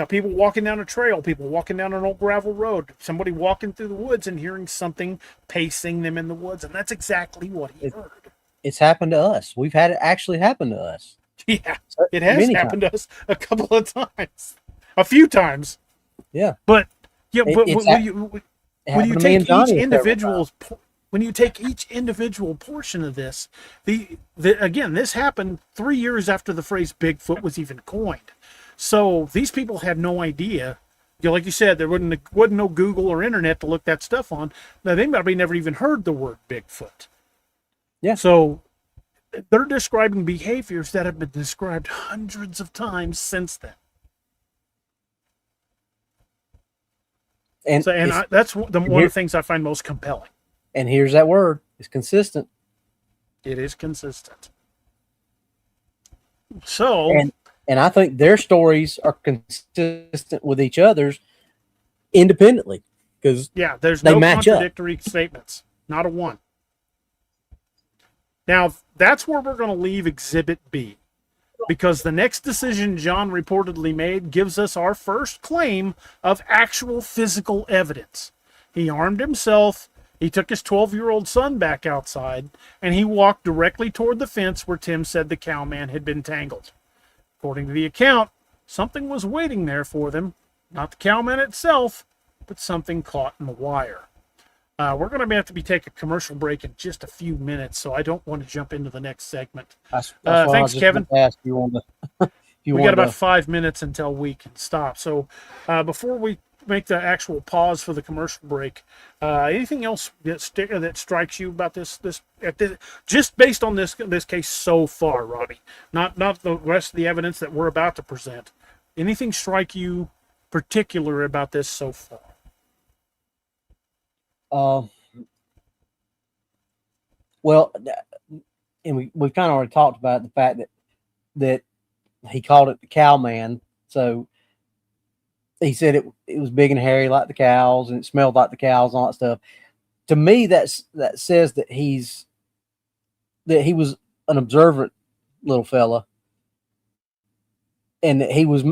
People walking down a trail, people walking down an old gravel road, somebody walking through the woods and hearing something pacing them in the woods. And that's exactly what he heard. It's happened to us. We've had it actually happen to us. Yeah, it has happened to us a couple of times, a few times. Yeah. But when you take each individual portion of this, again, this happened 3 years after the phrase Bigfoot was even coined. So these people had no idea. Like you said, there wasn't no Google or internet to look that stuff on. Now, they probably never even heard the word Bigfoot. Yeah. So they're describing behaviors that have been described hundreds of times since then. That's one of the things I find most compelling. And here's that word. It's consistent. It is consistent. So... And I think their stories are consistent with each other's independently, because there's no contradictory statements, not a one. Now that's where we're going to leave Exhibit B, because the next decision John reportedly made gives us our first claim of actual physical evidence. He armed himself. He took his 12-year-old son back outside, and he walked directly toward the fence where Tim said the cowman had been tangled. According to the account, something was waiting there for them. Not the cowman itself, but something caught in the wire. We're going to have to taking a commercial break in just a few minutes, so I don't want to jump into the next segment. Thanks, Kevin. We got about 5 minutes until we can stop. So before we make the actual pause for the commercial break, anything else that strikes you about this just based on this case so far, Robbie, not the rest of the evidence that we're about to present? Anything strike you particular about this so far? Well, and we kind of already talked about the fact that he called it the Cowman. So he said it was big and hairy like the cows, and it smelled like the cows and all that stuff. To me, that says that he was an observant little fella, and that he was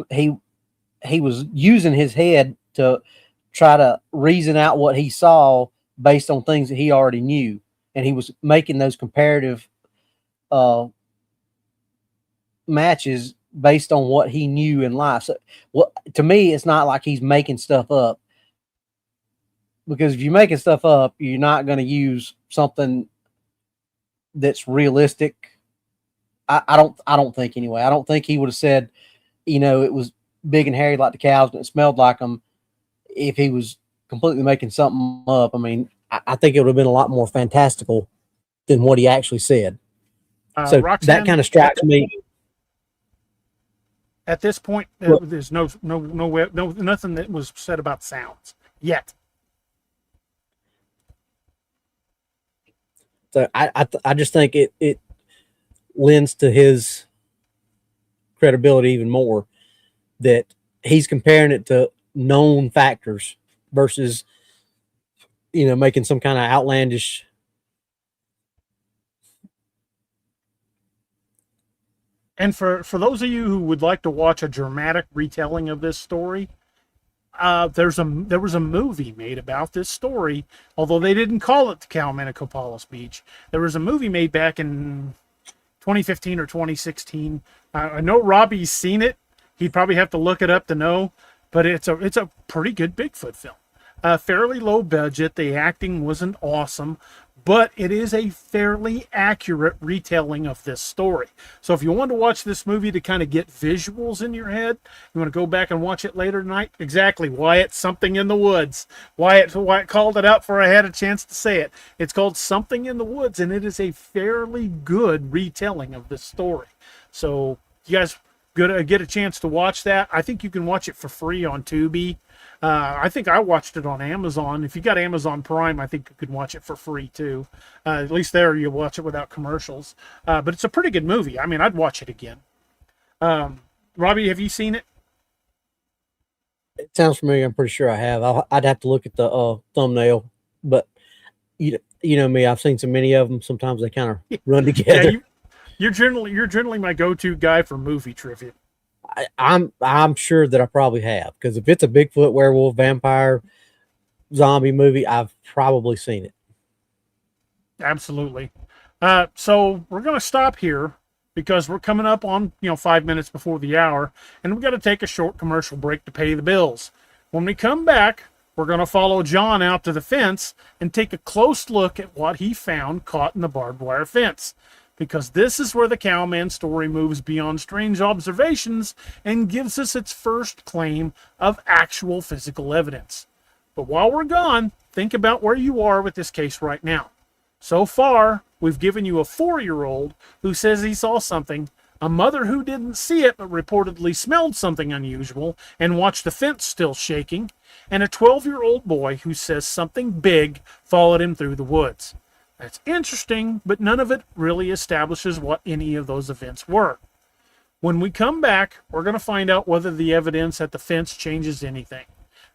using his head to try to reason out what he saw based on things that he already knew, and he was making those comparative matches based on what he knew in life. So, to me, it's not like he's making stuff up, because if you're making stuff up, you're not going to use something that's realistic. I don't think anyway. I don't think he would have said, it was big and hairy like the cows and it smelled like them, if he was completely making something up. I mean, I think it would have been a lot more fantastical than what he actually said. So Roxanne, that kind of strikes me. At this point, there's no nothing that was said about sounds yet. So I just think it lends to his credibility even more that he's comparing it to known factors versus making some kind of outlandish. And for those of you who would like to watch a dramatic retelling of this story, there was a movie made about this story, although they didn't call it the Cowman of Copalis Beach. There was a movie made back in 2015 or 2016. I know Robbie's seen it. He'd probably have to look it up to know, but it's a pretty good Bigfoot film. Fairly low budget. The acting wasn't awesome, but it is a fairly accurate retelling of this story. So if you want to watch this movie to kind of get visuals in your head, you want to go back and watch it later tonight, exactly why it's Something in the Woods. Why it called it out before I had a chance to say it. It's called Something in the Woods, and it is a fairly good retelling of this story. So you guys get a chance to watch that. I think you can watch it for free on Tubi. I think I watched it on Amazon. If you got Amazon Prime, I think you could watch it for free too. At least there you'll watch it without commercials. But it's a pretty good movie. I mean, I'd watch it again. Robbie, have you seen it? It sounds familiar. I'm pretty sure I have. I'd have to look at the thumbnail, but you know me. I've seen so many of them. Sometimes they kind of run together. Yeah, you're generally my go-to guy for movie trivia. I'm sure that I probably have, because if it's a Bigfoot, werewolf, vampire, zombie movie, I've probably seen it. Absolutely. So we're going to stop here because we're coming up on 5 minutes before the hour, and we've got to take a short commercial break to pay the bills. When we come back, we're going to follow John out to the fence and take a close look at what he found caught in the barbed wire fence. Because this is where the Cowman story moves beyond strange observations and gives us its first claim of actual physical evidence. But while we're gone, think about where you are with this case right now. So far, we've given you a 4-year-old who says he saw something, a mother who didn't see it but reportedly smelled something unusual and watched the fence still shaking, and a 12-year-old boy who says something big followed him through the woods. That's interesting, but none of it really establishes what any of those events were. When we come back, we're going to find out whether the evidence at the fence changes anything.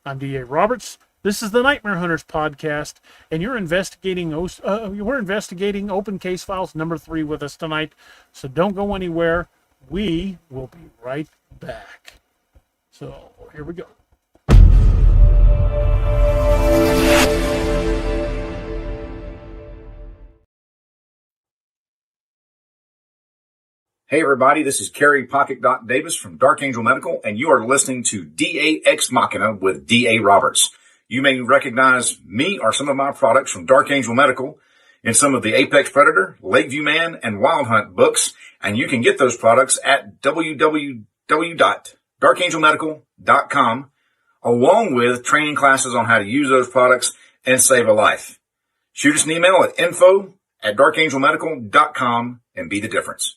I'm D.A. Roberts. This is the Nightmare Hunters podcast, and we're investigating Open Case Files number 3 with us tonight. So don't go anywhere. We will be right back. So here we go. Hey everybody, this is Kerry Pocket Doc Davis from Dark Angel Medical, and you are listening to DA Ex Machina with DA Roberts. You may recognize me or some of my products from Dark Angel Medical in some of the Apex Predator, Lakeview Man, and Wild Hunt books, and you can get those products at www.darkangelmedical.com, along with training classes on how to use those products and save a life. Shoot us an email at info@darkangelmedical.com and be the difference.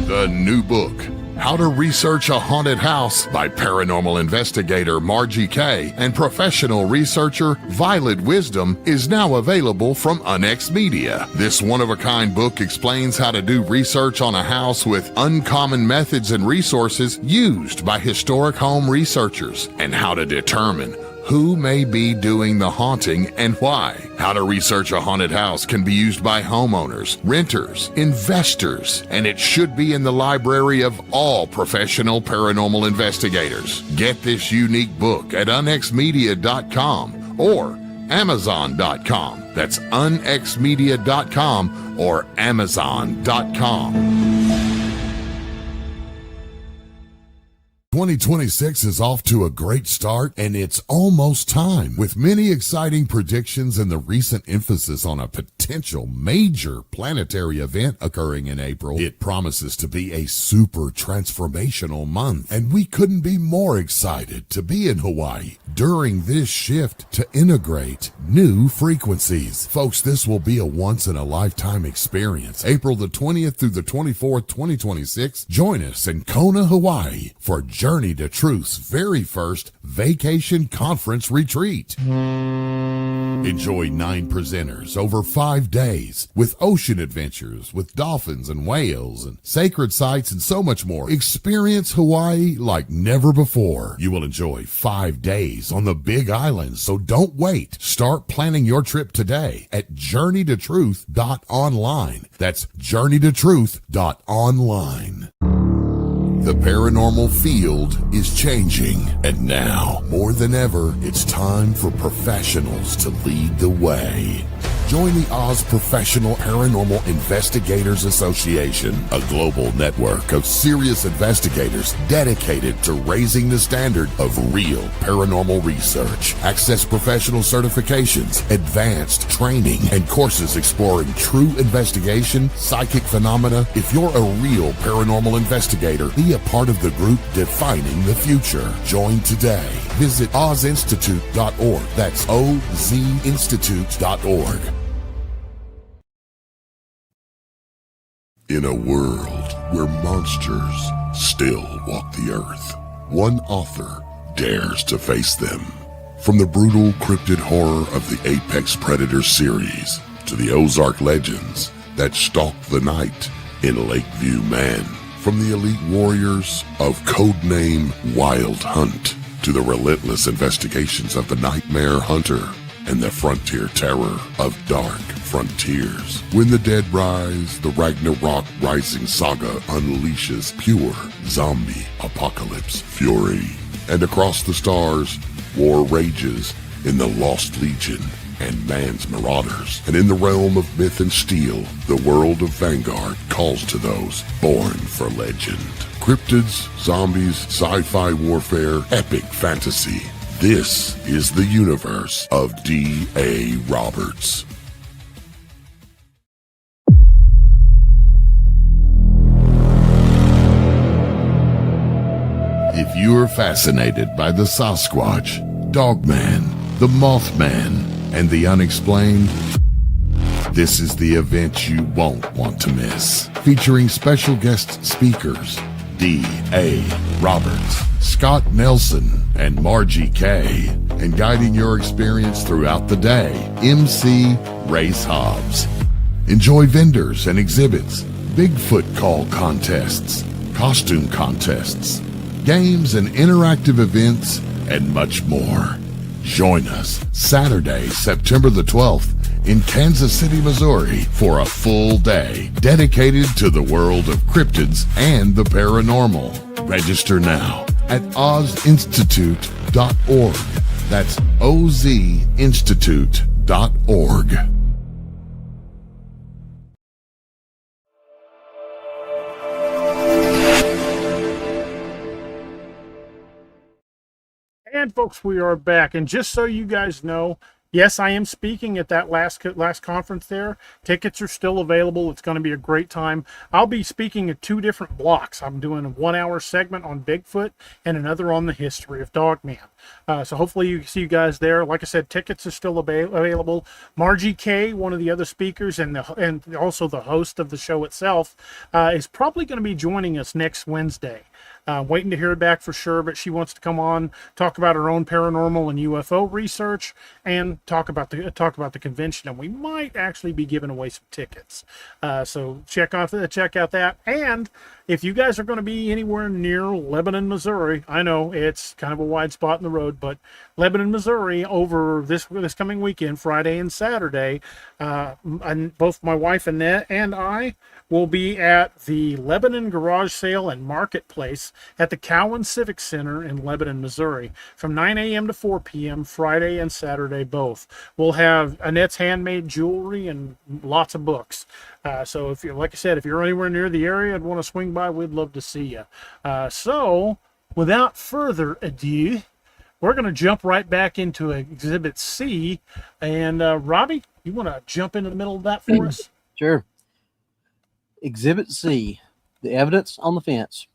The new book, How to Research a Haunted House by paranormal investigator Margie Kay and professional researcher Violet Wisdom is now available from Unex Media. This one-of-a-kind book explains how to do research on a house with uncommon methods and resources used by historic home researchers, and how to determine who may be doing the haunting and why. How to Research a Haunted House can be used by homeowners, renters, investors, and it should be in the library of all professional paranormal investigators. Get this unique book at unexmedia.com or amazon.com. That's unexmedia.com or amazon.com. 2026 is off to a great start, and it's almost time. With many exciting predictions and the recent emphasis on a potential major planetary event occurring in April, it promises to be a super transformational month. And we couldn't be more excited to be in Hawaii during this shift to integrate new frequencies. Folks, this will be a once-in-a-lifetime experience. April the 20th through the 24th, 2026, join us in Kona, Hawaii for Journey to Truth's very first vacation conference retreat. Enjoy 9 presenters over 5 days with ocean adventures with dolphins and whales and sacred sites and so much more. Experience Hawaii like never before. You will enjoy 5 days on the Big Island, so don't wait. Start planning your trip today at journeytotruth.online. That's journeytotruth.online. The paranormal field is changing, and now, more than ever, it's time for professionals to lead the way. Join the Oz Professional Paranormal Investigators Association, a global network of serious investigators dedicated to raising the standard of real paranormal research. Access professional certifications, advanced training, and courses exploring true investigation, psychic phenomena. If you're a real paranormal investigator, be a part of the group defining the future. Join today. Visit ozinstitute.org. That's ozinstitute.org. In a world where monsters still walk the earth, one author dares to face them. From the brutal cryptid horror of the Apex Predator series to the Ozark legends that stalk the night in Lakeview, Man. From the elite warriors of codename Wild Hunt to the relentless investigations of the Nightmare Hunter and the frontier terror of Dark Frontiers. When the Dead Rise, the Ragnarok Rising saga unleashes pure zombie apocalypse fury. And across the stars, war rages in the Lost Legion and Man's Marauders. And in the realm of myth and steel, the world of Vanguard calls to those born for legend. Cryptids, zombies, sci-fi warfare, epic fantasy. This is the universe of D.A. Roberts. If you are fascinated by the Sasquatch, Dogman, the Mothman, and the unexplained, this is the event you won't want to miss. Featuring special guest speakers D.A. Roberts, Scott Nelson, and Margie Kay, and guiding your experience throughout the day, MC Race Hobbs. Enjoy vendors and exhibits, Bigfoot call contests, costume contests, games and interactive events, and much more. Join us Saturday, September the 12th in Kansas City, Missouri for a full day dedicated to the world of cryptids and the paranormal. Register now at ozinstitute.org. That's ozinstitute.org. And folks, we are back. And just so you guys know, Yes, I am speaking at that last conference there. Tickets are still available. It's going to be a great time. I'll be speaking at 2 different blocks. I'm doing a 1-hour segment on Bigfoot and another on the history of Dogman. So hopefully you see you guys there. Like I said, tickets are still available. Margie K, one of the other speakers and also the host of the show itself, is probably going to be joining us next Wednesday. Waiting to hear back for sure, but she wants to come on, talk about her own paranormal and UFO research, and talk about the convention. And we might actually be giving away some tickets. So check out that. And if you guys are going to be anywhere near Lebanon, Missouri, I know it's kind of a wide spot in the road, but Lebanon, Missouri, over this coming weekend, Friday and Saturday, and both my wife Annette and I will be at the Lebanon Garage Sale and Marketplace at the Cowman Civic Center in Lebanon, Missouri, from 9 a.m. to 4 p.m. Friday and Saturday both. We'll have Annette's handmade jewelry and lots of books. So if you're, like I said, if you're anywhere near the area and want to swing by, we'd love to see you. So without further ado, we're going to jump right back into Exhibit C. And Robbie, you want to jump into the middle of that for us? Sure. Exhibit C, the evidence on the fence,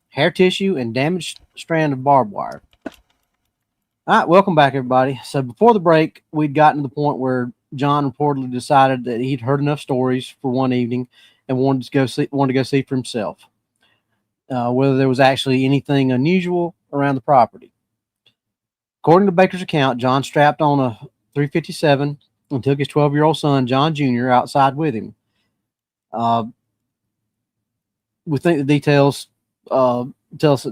hair tissue and damaged strand of barbed wire. All right, welcome back, everybody. So before the break, we'd gotten to the point where John reportedly decided that he'd heard enough stories for one evening and wanted to go see for himself whether there was actually anything unusual around the property. According to Baker's account, John strapped on a 357 and took his 12-year-old son, John Jr., outside with him. We think the details tell us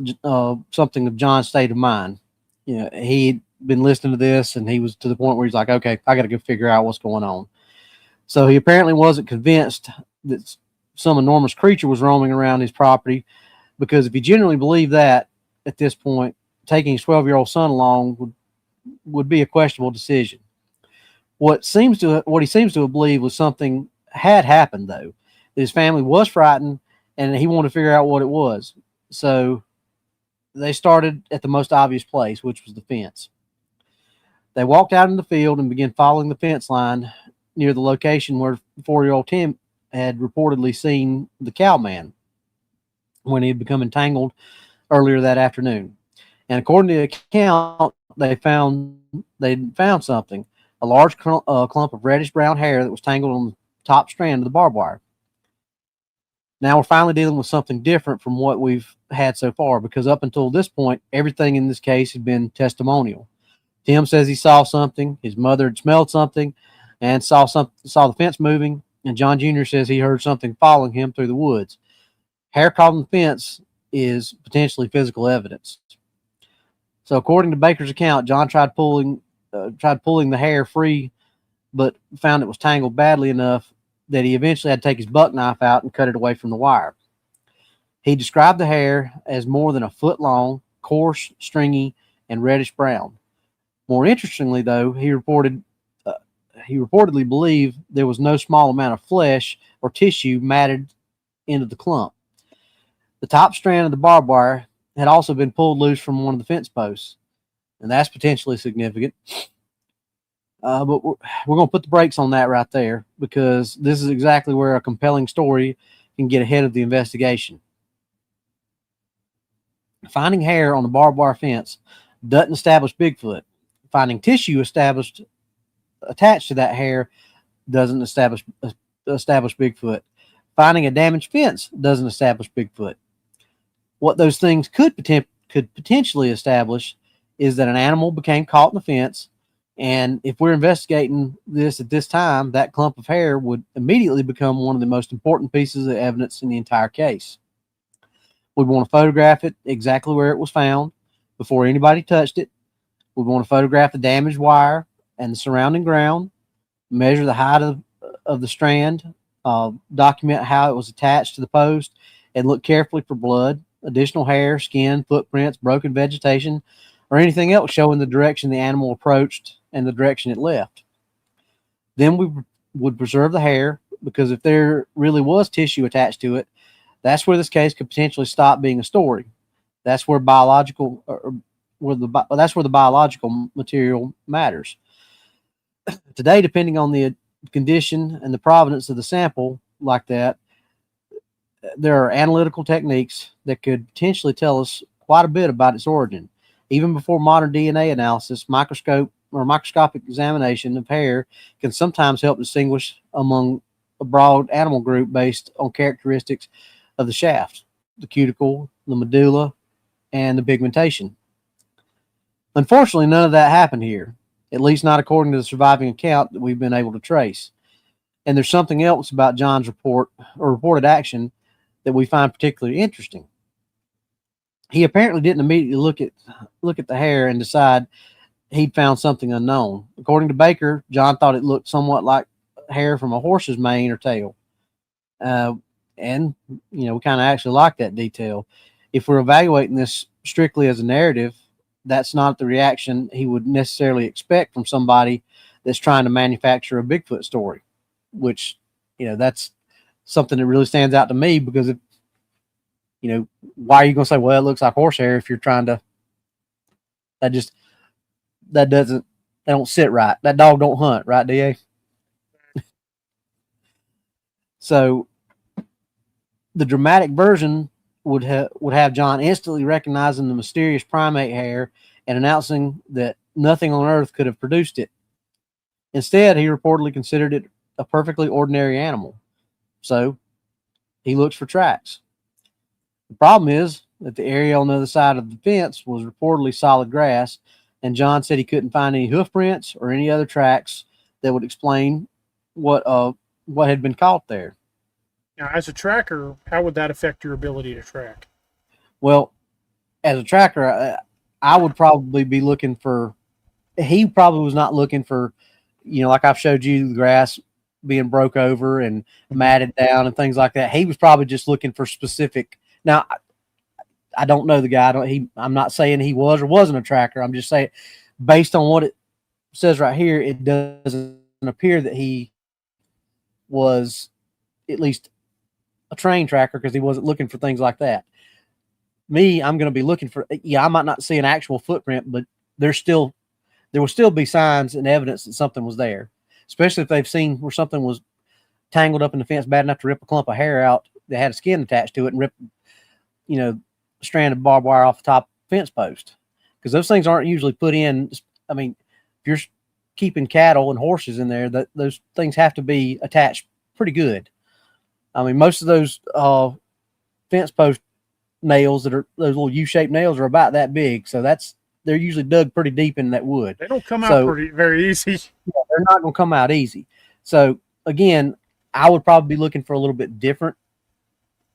something of John's state of mind. You know, he'd been listening to this, and he was to the point where he's like, okay, I got to go figure out what's going on. So he apparently wasn't convinced that some enormous creature was roaming around his property, because if he genuinely believed that at this point, taking his 12-year-old son along would be a questionable decision. What he seems to have believed was something had happened, though. His family was frightened, and he wanted to figure out what it was. So they started at the most obvious place, which was the fence. They walked out in the field and began following the fence line near the location where 4-year-old Tim had reportedly seen the Cowman when he had become entangled earlier that afternoon. And according to the account, they found something, a large clump of reddish brown hair that was tangled on the top strand of the barbed wire. Now we're finally dealing with something different from what we've had so far, because up until this point, everything in this case had been testimonial. Tim says he saw something, his mother had smelled something, and saw the fence moving, and John Jr. says he heard something following him through the woods. Hair caught on the fence is potentially physical evidence. So according to Baker's account, John tried pulling the hair free, but found it was tangled badly enough that he eventually had to take his buck knife out and cut it away from the wire. He described the hair as more than a foot long, coarse, stringy, and reddish brown. More interestingly, though, he reportedly believed there was no small amount of flesh or tissue matted into the clump. The top strand of the barbed wire had also been pulled loose from one of the fence posts, and that's potentially significant. But we're going to put the brakes on that right there, because this is exactly where a compelling story can get ahead of the investigation. Finding hair on the barbed wire fence doesn't establish Bigfoot. Finding tissue attached to that hair doesn't establish Bigfoot. Finding a damaged fence doesn't establish Bigfoot. What those things could potentially establish is that an animal became caught in the fence. And if we're investigating this at this time, that clump of hair would immediately become one of the most important pieces of evidence in the entire case. We'd want to photograph it exactly where it was found before anybody touched it. We'd want to photograph the damaged wire and the surrounding ground, measure the height of the strand, document how it was attached to the post, and look carefully for blood, additional hair, skin, footprints, broken vegetation, or anything else showing the direction the animal approached and the direction it left. Then we would preserve the hair, because if there really was tissue attached to it, that's where this case could potentially stop being a story. That's where the biological material matters. today, depending on the condition and the provenance of the sample, like that, there are analytical techniques that could potentially tell us quite a bit about its origin. Even before modern DNA analysis, microscopic examination of hair can sometimes help distinguish among a broad animal group based on characteristics of the shaft, the cuticle, the medulla, and the pigmentation. Unfortunately, none of that happened here, at least not according to the surviving account that we've been able to trace. And there's something else about John's report or reported action that we find particularly interesting. He apparently didn't immediately look at the hair and decide he'd found something unknown. According to Baker, John thought it looked somewhat like hair from a horse's mane or tail. And, we kind of actually like that detail. If we're evaluating this strictly as a narrative, that's not the reaction he would necessarily expect from somebody that's trying to manufacture a Bigfoot story, which, that's something that really stands out to me because, why are you going to say, well, it looks like horsehair if you're trying to, that don't sit right. That dog don't hunt, right, DA? So the dramatic version would have John instantly recognizing the mysterious primate hair and announcing that nothing on earth could have produced it. Instead, he reportedly considered it a perfectly ordinary animal. So he looks for tracks. The problem is that the area on the other side of the fence was reportedly solid grass, and John said he couldn't find any hoof prints or any other tracks that would explain what had been caught there. Now, as a tracker, how would that affect your ability to track? Well, as a tracker, I would probably be looking for. He probably was not looking for, like I've showed you, the grass being broke over and matted down and things like that. He was probably just looking for specific. Now, I don't know the guy. I'm not saying he was or wasn't a tracker. I'm just saying, based on what it says right here, it doesn't appear that he was at least a trained tracker because he wasn't looking for things like that. Me, I'm going to be looking for. I might not see an actual footprint, but there will still be signs and evidence that something was there, especially if they've seen where something was tangled up in the fence bad enough to rip a clump of hair out that had a skin attached to it and rip, a strand of barbed wire off the top fence post. Because those things aren't usually put in. I mean, if you're keeping cattle and horses in there, those things have to be attached pretty good. I mean, most of those fence post nails that are those little U-shaped nails are about that big. So they're usually dug pretty deep in that wood. They don't come out very easy. Yeah, they're not going to come out easy. So again, I would probably be looking for a little bit different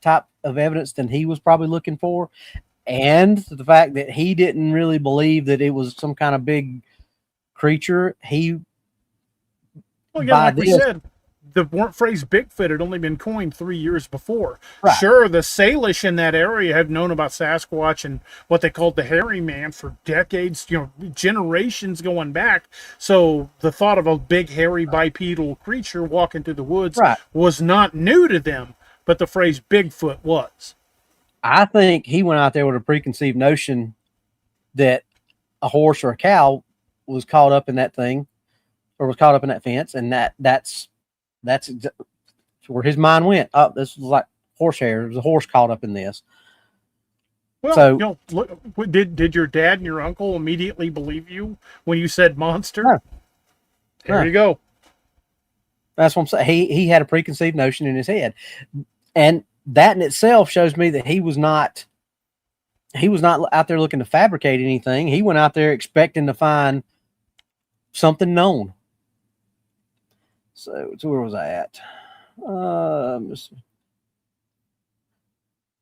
type of evidence than he was probably looking for. And the fact that he didn't really believe that it was some kind of big creature. Like we said, the phrase Bigfoot had only been coined 3 years before. Right. Sure, the Salish in that area had known about Sasquatch and what they called the hairy man for decades, generations going back. So the thought of a big, hairy, bipedal creature walking through the woods was not new to them, but the phrase Bigfoot was. I think he went out there with a preconceived notion that a horse or a cow was caught up in that thing or was caught up in that fence, and that's where his mind went. Oh, this was like horsehair. There was a horse caught up in this. Well, so, look, did your dad and your uncle immediately believe you when you said monster? No. There you go. That's what I'm saying. He had a preconceived notion in his head, and that in itself shows me that he was not out there looking to fabricate anything. He went out there expecting to find something known. So where was I at?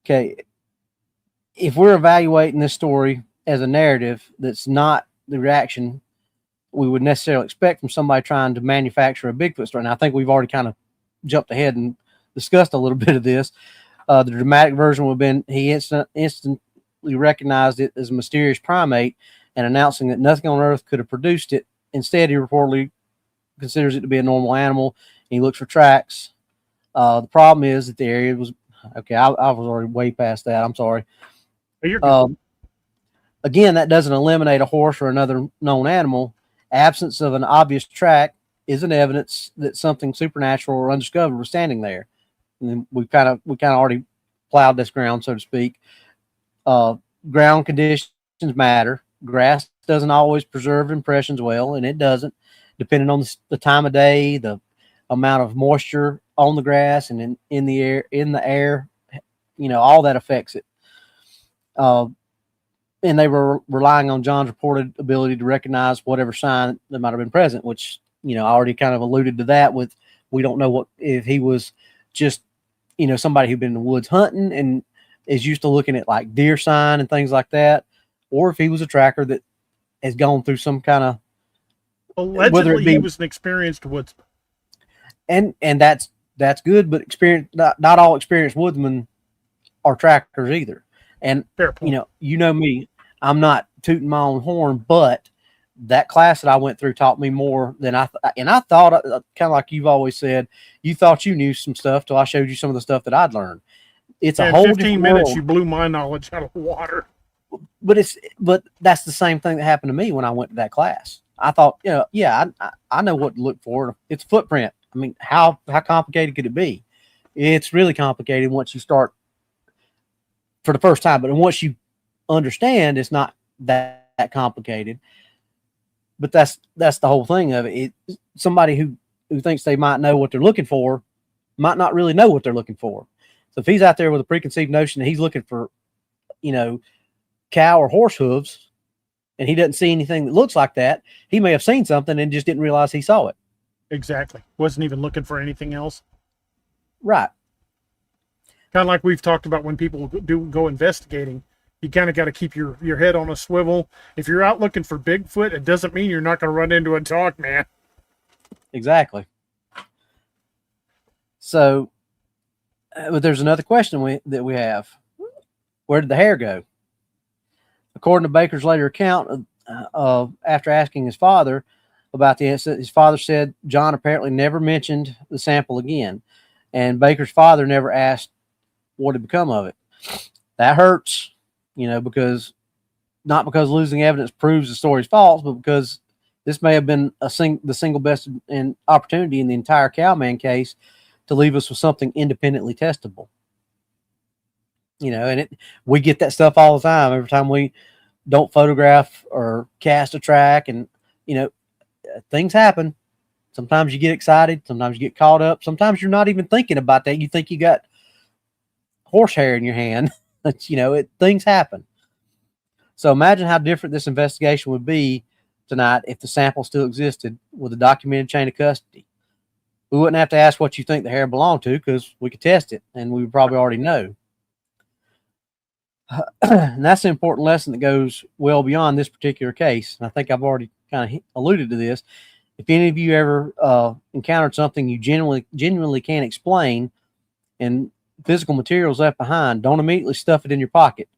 Okay. If we're evaluating this story as a narrative that's not the reaction we would necessarily expect from somebody trying to manufacture a Bigfoot story. And I think we've already kind of jumped ahead and discussed a little bit of this. The dramatic version would have been he instantly recognized it as a mysterious primate and announcing that nothing on earth could have produced it. Instead, he reportedly considers it to be a normal animal, and he looks for tracks. The problem is that the area was okay. I was already way past that. I'm sorry. You're good. Again, that doesn't eliminate a horse or another known animal. Absence of an obvious track is an evidence that something supernatural or undiscovered was standing there. And then we kind of already plowed this ground, so to speak. Ground conditions matter. Grass doesn't always preserve impressions well, and it doesn't, depending on the time of day, the amount of moisture on the grass and in the air, all that affects it. And they were relying on John's reported ability to recognize whatever sign that might have been present, which, I already kind of alluded to that with, we don't know if he was just, somebody who'd been in the woods hunting and is used to looking at like deer sign and things like that, or if he was a tracker that has gone through some kind of, allegedly he was an experienced woodsman. And that's good, but not all experienced woodsmen are trackers either. And fair point. You know me, I'm not tooting my own horn, but that class that I went through taught me more than I thought, kind of like you've always said, you thought you knew some stuff till I showed you some of the stuff that I'd learned. It's a whole 15 minutes world. You blew my knowledge out of the water. But that's the same thing that happened to me when I went to that class. I thought, I know what to look for. It's footprint. I mean, how complicated could it be? It's really complicated once you start for the first time, but once you understand, it's not that complicated. But that's the whole thing of it. Somebody who thinks they might know what they're looking for might not really know what they're looking for. So if he's out there with a preconceived notion that he's looking for, cow or horse hooves, and he doesn't see anything that looks like that, he may have seen something and just didn't realize he saw it. Exactly. Wasn't even looking for anything else. Right. Kind of like we've talked about when people go investigating. You kind of got to keep your head on a swivel. If you're out looking for Bigfoot, it doesn't mean you're not going to run into a dog, man. Exactly. So, but there's another question that we have. Where did the hair go? According to Baker's later account, after asking his father about the incident, his father said John apparently never mentioned the sample again, and Baker's father never asked what had become of it. That hurts, because not because losing evidence proves the story's false, but because this may have been the single best opportunity in the entire Cowman case to leave us with something independently testable. And we get that stuff all the time. Every time we don't photograph or cast a track, and things happen. Sometimes you get excited. Sometimes you get caught up. Sometimes you're not even thinking about that. You think you got horsehair in your hand. Things happen. So imagine how different this investigation would be tonight if the sample still existed with a documented chain of custody. We wouldn't have to ask what you think the hair belonged to, because we could test it, and we would probably already know. And that's an important lesson that goes well beyond this particular case. And I think I've already kind of alluded to this. If any of you ever encountered something you genuinely can't explain and physical materials left behind, don't immediately stuff it in your pocket.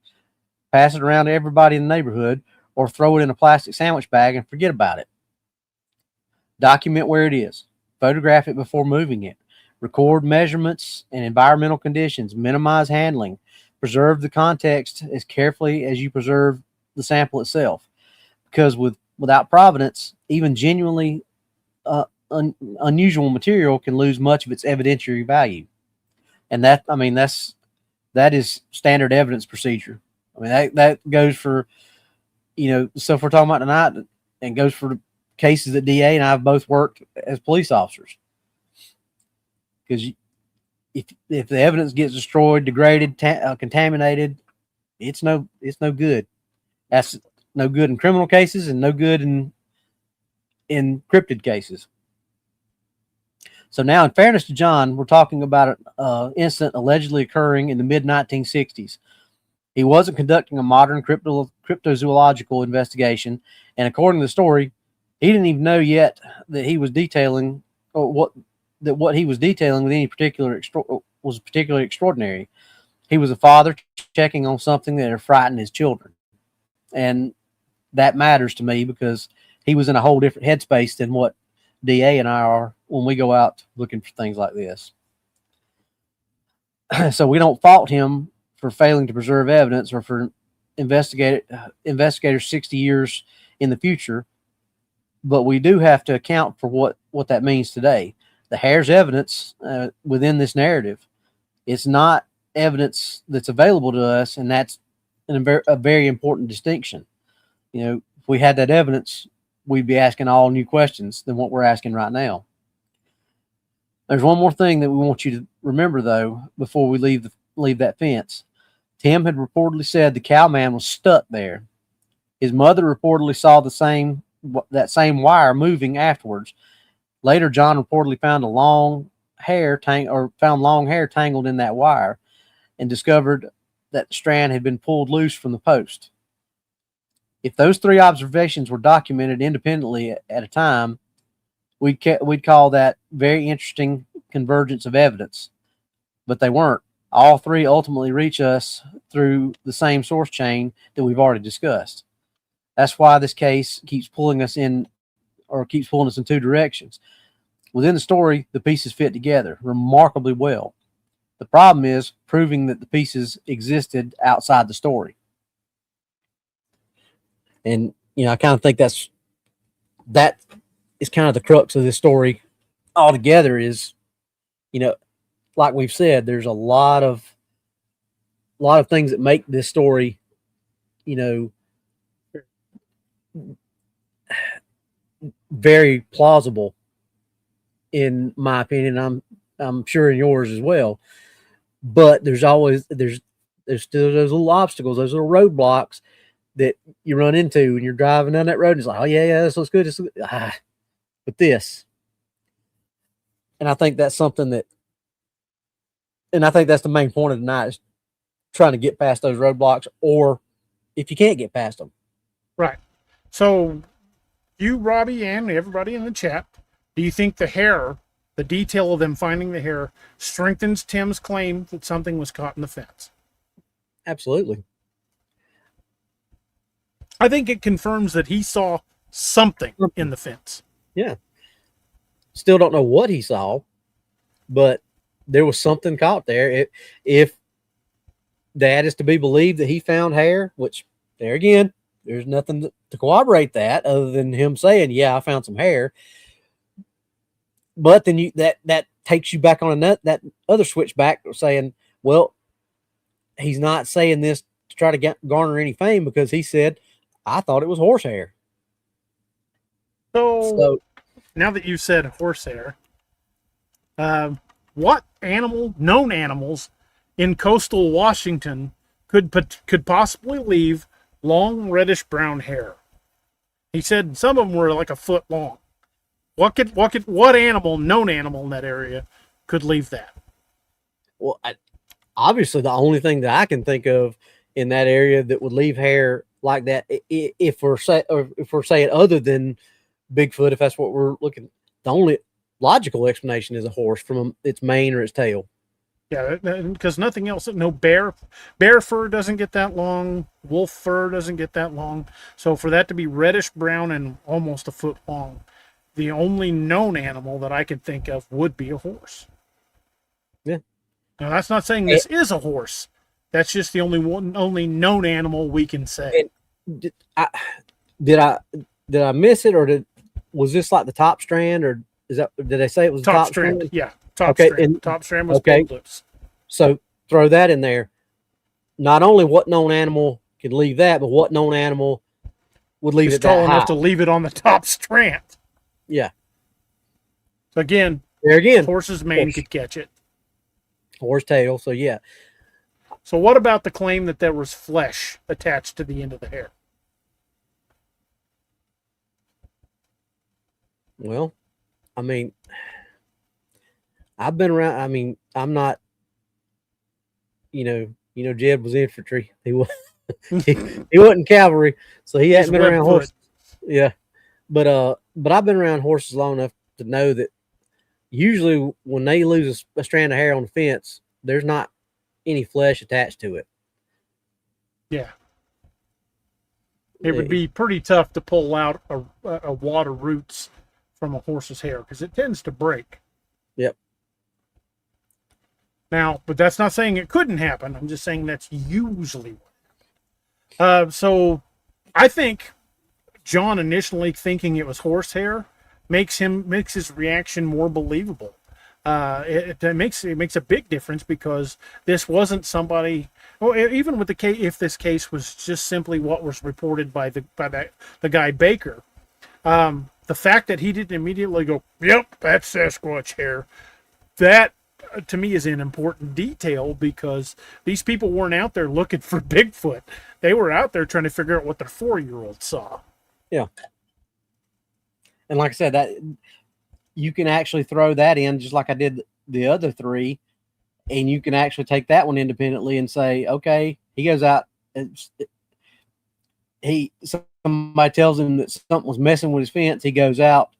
Pass it around to everybody in the neighborhood, or throw it in a plastic sandwich bag and forget about it. Document where it is. Photograph it before moving it. Record measurements and environmental conditions. Minimize handling. Preserve the context as carefully as you preserve the sample itself. Because without provenance, even genuinely unusual material can lose much of its evidentiary value. And that is standard evidence procedure. I mean, that goes for, stuff we're talking about tonight, and goes for the cases that DA and I have both worked as police officers. Because if the evidence gets destroyed, degraded, contaminated, it's no good. That's no good in criminal cases and no good in cryptid cases. So now, in fairness to John, we're talking about an incident allegedly occurring in the mid-1960s. He wasn't conducting a modern cryptozoological investigation, and according to the story, he didn't even know yet that he was detailing, or what he was detailing with any was particularly extraordinary. He was a father checking on something that had frightened his children, and that matters to me because he was in a whole different headspace than what DA and I are when we go out looking for things like this. So we don't fault him for failing to preserve evidence, or for investigators 60 years in the future, but we do have to account for what what that means today. The hair's evidence within this narrative. It's not evidence that's available to us, and that's a very important distinction. If we had that evidence, we'd be asking all new questions than what we're asking right now. There's one more thing that we want you to remember, though, before we leave that fence. Tim had reportedly said the cowman was stuck there. His mother reportedly saw that same wire moving afterwards. Later, John reportedly found long hair tangled in that wire, and discovered that the strand had been pulled loose from the post. If those three observations were documented independently at a time, we'd call that very interesting convergence of evidence. But they weren't. All three ultimately reach us through the same source chain that we've already discussed. That's why this case keeps pulling us in two directions. Within the story, the pieces fit together remarkably well. The problem is proving that the pieces existed outside the story. And, I kind of think that is kind of the crux of this story altogether is, like we've said, there's a lot of things that make this story, very plausible, in my opinion. I'm sure in yours as well. But there's still those little obstacles, those little roadblocks that you run into when you're driving down that road. And it's like, oh yeah, this looks good. But this, and I think that's the main point of tonight is trying to get past those roadblocks, or if you can't get past them. Right. So you, Robbie, and everybody in the chat, do you think the detail of them finding the hair strengthens Tim's claim that something was caught in the fence? Absolutely. I think it confirms that he saw something in the fence. Yeah. Still don't know what he saw, but there was something caught there. If that is to be believed that he found hair, which there again, there's nothing to corroborate that other than him saying, yeah, I found some hair. But then that takes you back on that other switchback saying, well, he's not saying this to try to garner any fame, because he said, I thought it was horsehair. So now that you said horsehair, what known animals in coastal Washington could possibly leave long reddish brown hair? He said some of them were like a foot long. What known animal in that area could leave that? Well, obviously the only thing that I can think of in that area that would leave hair like that, if we're saying other than Bigfoot, if that's what we're looking, the only logical explanation is a horse from its mane or its tail. Yeah, because nothing else. No bear fur doesn't get that long. Wolf fur doesn't get that long. So for that to be reddish brown and almost a foot long, the only known animal that I could think of would be a horse. Yeah. Now that's not saying this is a horse. That's just the only known animal we can say. Did I miss it, or was this like the top strand, or did they say it was top the top strand? Yeah, top okay, strand. Top strand was okay. pulled loose. So throw that in there. Not only what known animal could leave that, but what known animal would leave it that high? Tall enough to leave it on the top strand. Yeah. So again, horse's mane could catch it. Horse tail. So yeah. So what about the claim that there was flesh attached to the end of the hair? Well, I mean, I've been around. I mean, I'm not, Jed was infantry. He was, he wasn't cavalry, so he hadn't been around horses. Yeah. But I've been around horses long enough to know that usually when they lose a strand of hair on the fence, there's not any flesh attached to it. Yeah. It would be pretty tough to pull out a wad of roots from a horse's hair because it tends to break. Yep. Now, but that's not saying it couldn't happen. I'm just saying that's usually what happens. So I think John initially thinking it was horsehair makes his reaction more believable. It makes a big difference, because this wasn't somebody. Well, even with the case, if this case was just simply what was reported by the guy Baker, the fact that he didn't immediately go, "Yep, that's Sasquatch hair," that to me is an important detail, because these people weren't out there looking for Bigfoot. They were out there trying to figure out what their 4-year-old saw. Yeah. And like I said, that you can actually throw that in just like I did the other 3, and you can actually take that one independently and say, okay, he goes out and somebody tells him that something was messing with his fence. He goes out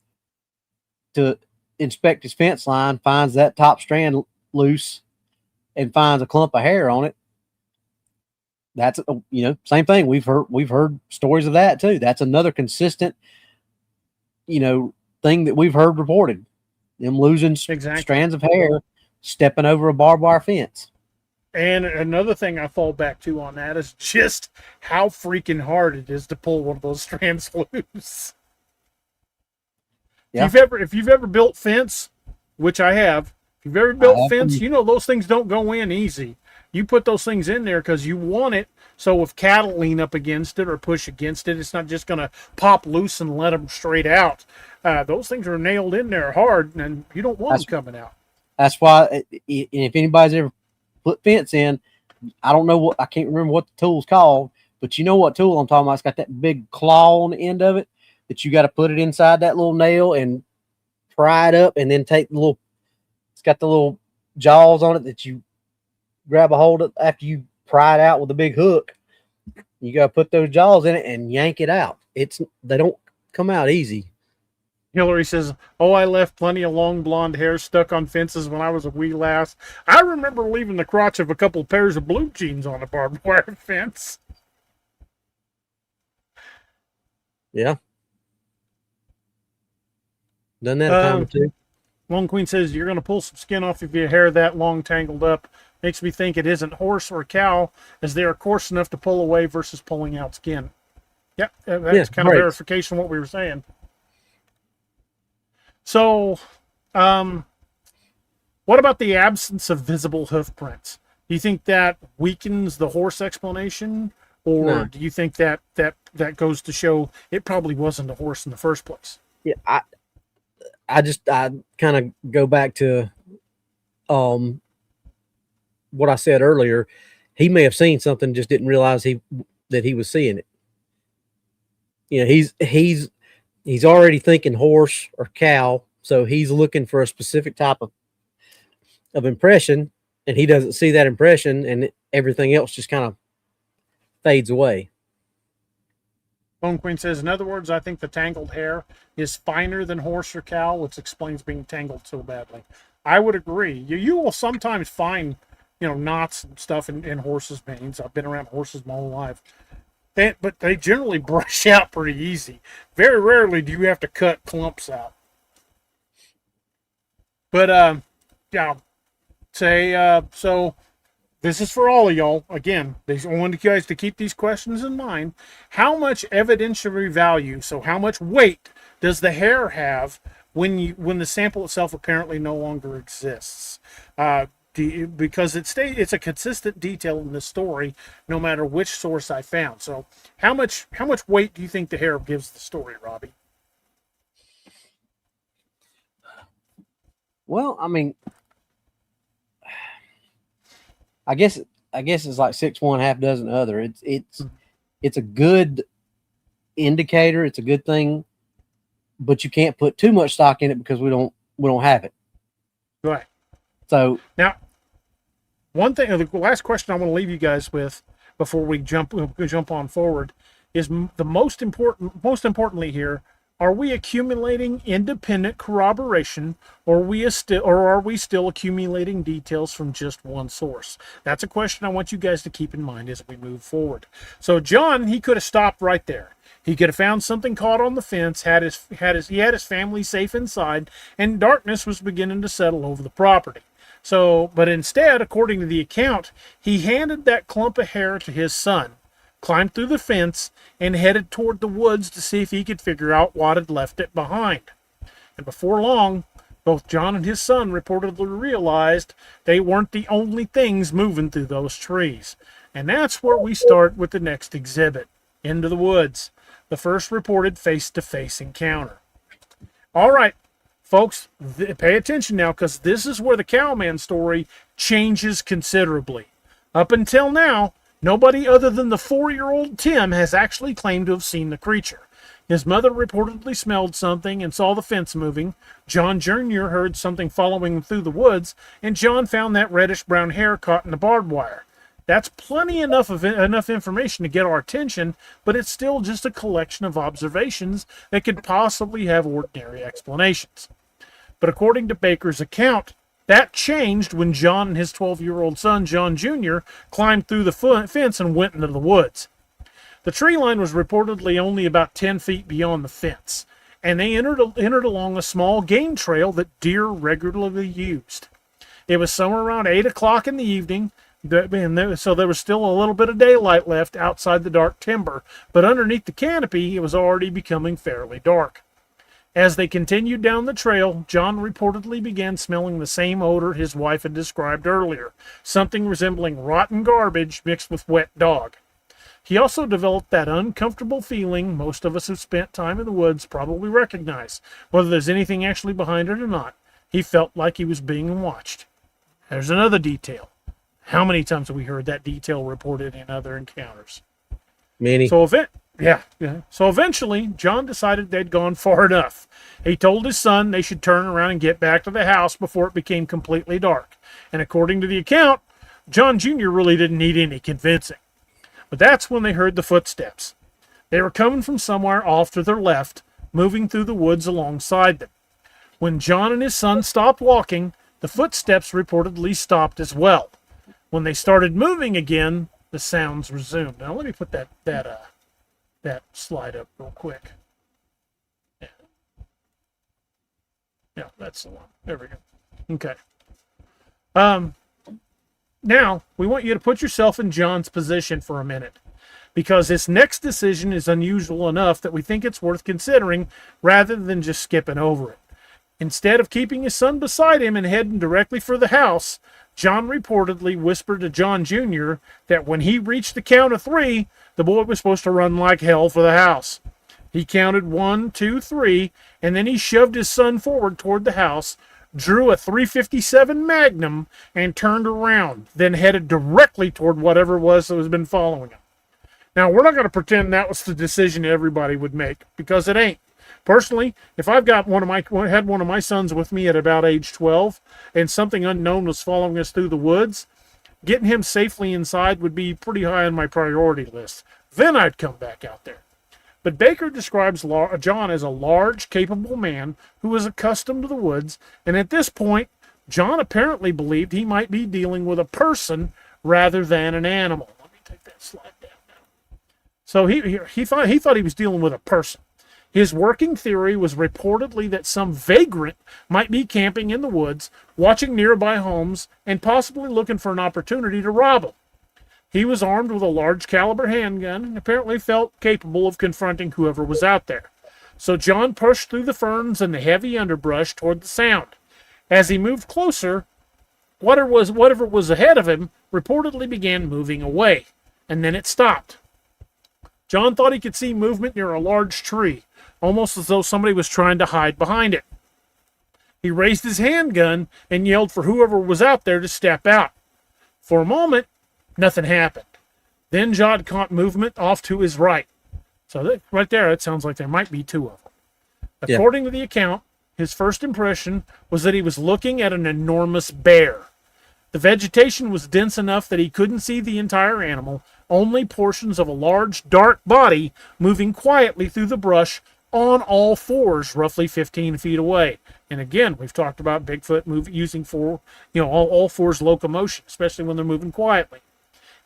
to inspect his fence line, finds that top strand loose, and finds a clump of hair on it. That's, same thing. We've heard stories of that too. That's another consistent, thing that we've heard reported, them losing strands of hair, stepping over a barbed wire fence. And another thing I fall back to on that is just how freaking hard it is to pull one of those strands loose. Yeah. If you've ever built fence, which I have, if you've ever built fence, those things don't go in easy. You put those things in there because you want it, so if cattle lean up against it or push against it, it's not just going to pop loose and let them straight out. Those things are nailed in there hard, and you don't want them coming out. That's why, if anybody's ever put fence in, I can't remember what the tool's called, but you know what tool I'm talking about. It's got that big claw on the end of it that you got to put it inside that little nail and pry it up, and then take it's got the little jaws on it that you grab a hold of after you pry it out with a big hook. You got to put those jaws in it and yank it out. They don't come out easy. Hillary says, "Oh, I left plenty of long blonde hair stuck on fences when I was a wee lass. I remember leaving the crotch of a couple pairs of blue jeans on a barbed wire fence." Yeah. Done that a time or two. Lone Queen says, "You're going to pull some skin off of your hair that long tangled up. Makes me think it isn't horse or cow, as they are coarse enough to pull away versus pulling out skin." Yep, that's kind of verification of what we were saying. So, what about the absence of visible hoof prints? Do you think that weakens the horse explanation, or do you think that goes to show it probably wasn't a horse in the first place? Yeah, I kind of go back to what I said earlier. He may have seen something, just didn't realize that he was seeing it. He's already thinking horse or cow, so he's looking for a specific type of impression, and he doesn't see that impression, and everything else just kind of fades away. Bone Queen says, "In other words, I think the tangled hair is finer than horse or cow, which explains being tangled so badly." I would agree. You will sometimes find, knots and stuff in horses' manes. I've been around horses my whole life. But they generally brush out pretty easy. Very rarely do you have to cut clumps out. But, so this is for all of y'all. Again, I want you guys to keep these questions in mind. How much evidentiary value, so how much weight does the hair have when the sample itself apparently no longer exists? Because it's a consistent detail in the story, no matter which source I found. So how much weight do you think the hair gives the story, Robbie? Well, I mean, I guess it's like 6 1, half dozen other. It's a good indicator. It's a good thing, but you can't put too much stock in it because we don't have it. Right. So now, one thing, the last question I want to leave you guys with before we jump on forward is most importantly here: are we accumulating independent corroboration, or are we still accumulating details from just one source? That's a question I want you guys to keep in mind as we move forward. So John, he could have stopped right there. He could have found something caught on the fence, he had his family safe inside, and darkness was beginning to settle over the property. So, but instead, according to the account, he handed that clump of hair to his son, climbed through the fence, and headed toward the woods to see if he could figure out what had left it behind. And before long, both John and his son reportedly realized they weren't the only things moving through those trees. And that's where we start with the next exhibit, Into the Woods, the first reported face-to-face encounter. All right, folks, pay attention now, because this is where the Cowman story changes considerably. Up until now, nobody other than the 4-year-old Tim has actually claimed to have seen the creature. His mother reportedly smelled something and saw the fence moving. John Jr. heard something following him through the woods, and John found that reddish-brown hair caught in the barbed wire. That's plenty enough information to get our attention, but it's still just a collection of observations that could possibly have ordinary explanations. But according to Baker's account, that changed when John and his 12-year-old son, John Jr., climbed through the fence and went into the woods. The tree line was reportedly only about 10 feet beyond the fence, and they entered along a small game trail that deer regularly used. It was somewhere around 8 o'clock in the evening, so there was still a little bit of daylight left outside the dark timber, but underneath the canopy, it was already becoming fairly dark. As they continued down the trail, John reportedly began smelling the same odor his wife had described earlier, something resembling rotten garbage mixed with wet dog. He also developed that uncomfortable feeling most of us who spent time in the woods probably recognize, whether there's anything actually behind it or not. He felt like he was being watched. There's another detail. How many times have we heard that detail reported in other encounters? Many. So eventually, John decided they'd gone far enough. He told his son they should turn around and get back to the house before it became completely dark. And according to the account, John Jr. really didn't need any convincing. But that's when they heard the footsteps. They were coming from somewhere off to their left, moving through the woods alongside them. When John and his son stopped walking, the footsteps reportedly stopped as well. When they started moving again, the sounds resumed. Now let me put that slide up real quick. Yeah, that's the one. There we go. Okay. Now, we want you to put yourself in John's position for a minute, because this next decision is unusual enough that we think it's worth considering rather than just skipping over it. Instead of keeping his son beside him and heading directly for the house, John reportedly whispered to John Jr. that when he reached the count of 3, the boy was supposed to run like hell for the house. He counted 1, 2, 3, and then he shoved his son forward toward the house, drew a .357 Magnum, and turned around, then headed directly toward whatever it was that was been following him. Now, we're not going to pretend that was the decision everybody would make, because it ain't. Personally, if I've got one of my sons with me at about age 12, and something unknown was following us through the woods, getting him safely inside would be pretty high on my priority list. Then I'd come back out there. But Baker describes John as a large, capable man who was accustomed to the woods, and at this point, John apparently believed he might be dealing with a person rather than an animal. Let me take that slide down now. So he thought he was dealing with a person. His working theory was reportedly that some vagrant might be camping in the woods, watching nearby homes, and possibly looking for an opportunity to rob them. He was armed with a large caliber handgun and apparently felt capable of confronting whoever was out there. So John pushed through the ferns and the heavy underbrush toward the sound. As he moved closer, whatever was ahead of him reportedly began moving away, and then it stopped. John thought he could see movement near a large tree, almost as though somebody was trying to hide behind it. He raised his handgun and yelled for whoever was out there to step out. For a moment, nothing happened. Then John caught movement off to his right. So right there, it sounds like there might be 2 of them. Yeah. According to the account, his first impression was that he was looking at an enormous bear. The vegetation was dense enough that he couldn't see the entire animal, only portions of a large, dark body moving quietly through the brush on all 4s, roughly 15 feet away. And again, we've talked about Bigfoot using all 4s locomotion, especially when they're moving quietly.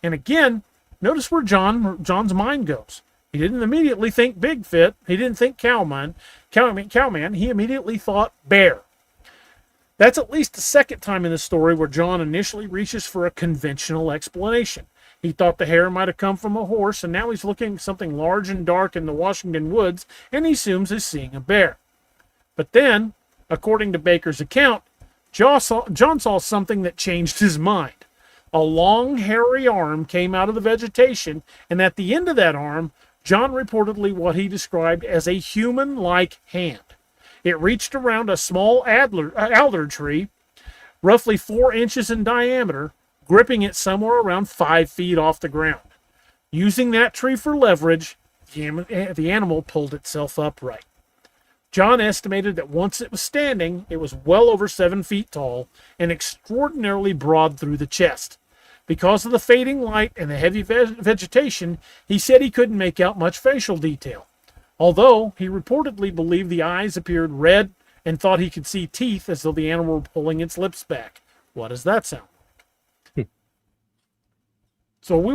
And again, notice where John's mind goes. He didn't immediately think Bigfoot. He didn't think Cowman. He immediately thought bear. That's at least the second time in the story where John initially reaches for a conventional explanation. He thought the hair might have come from a horse, and now he's looking at something large and dark in the Washington woods, and he assumes he's seeing a bear. But then, According to Baker's account, John saw something that changed his mind. A long, hairy arm came out of the vegetation, and at the end of that arm, John reportedly what he described as a human-like hand. It reached around a small alder tree, roughly 4 inches in diameter, gripping it somewhere around 5 feet off the ground. Using that tree for leverage, the animal pulled itself upright. John estimated that once it was standing, it was well over 7 feet tall and extraordinarily broad through the chest. Because of the fading light and the heavy vegetation, he said he couldn't make out much facial detail. Although he reportedly believed the eyes appeared red and thought he could see teeth as though the animal were pulling its lips back. What does that sound like? So I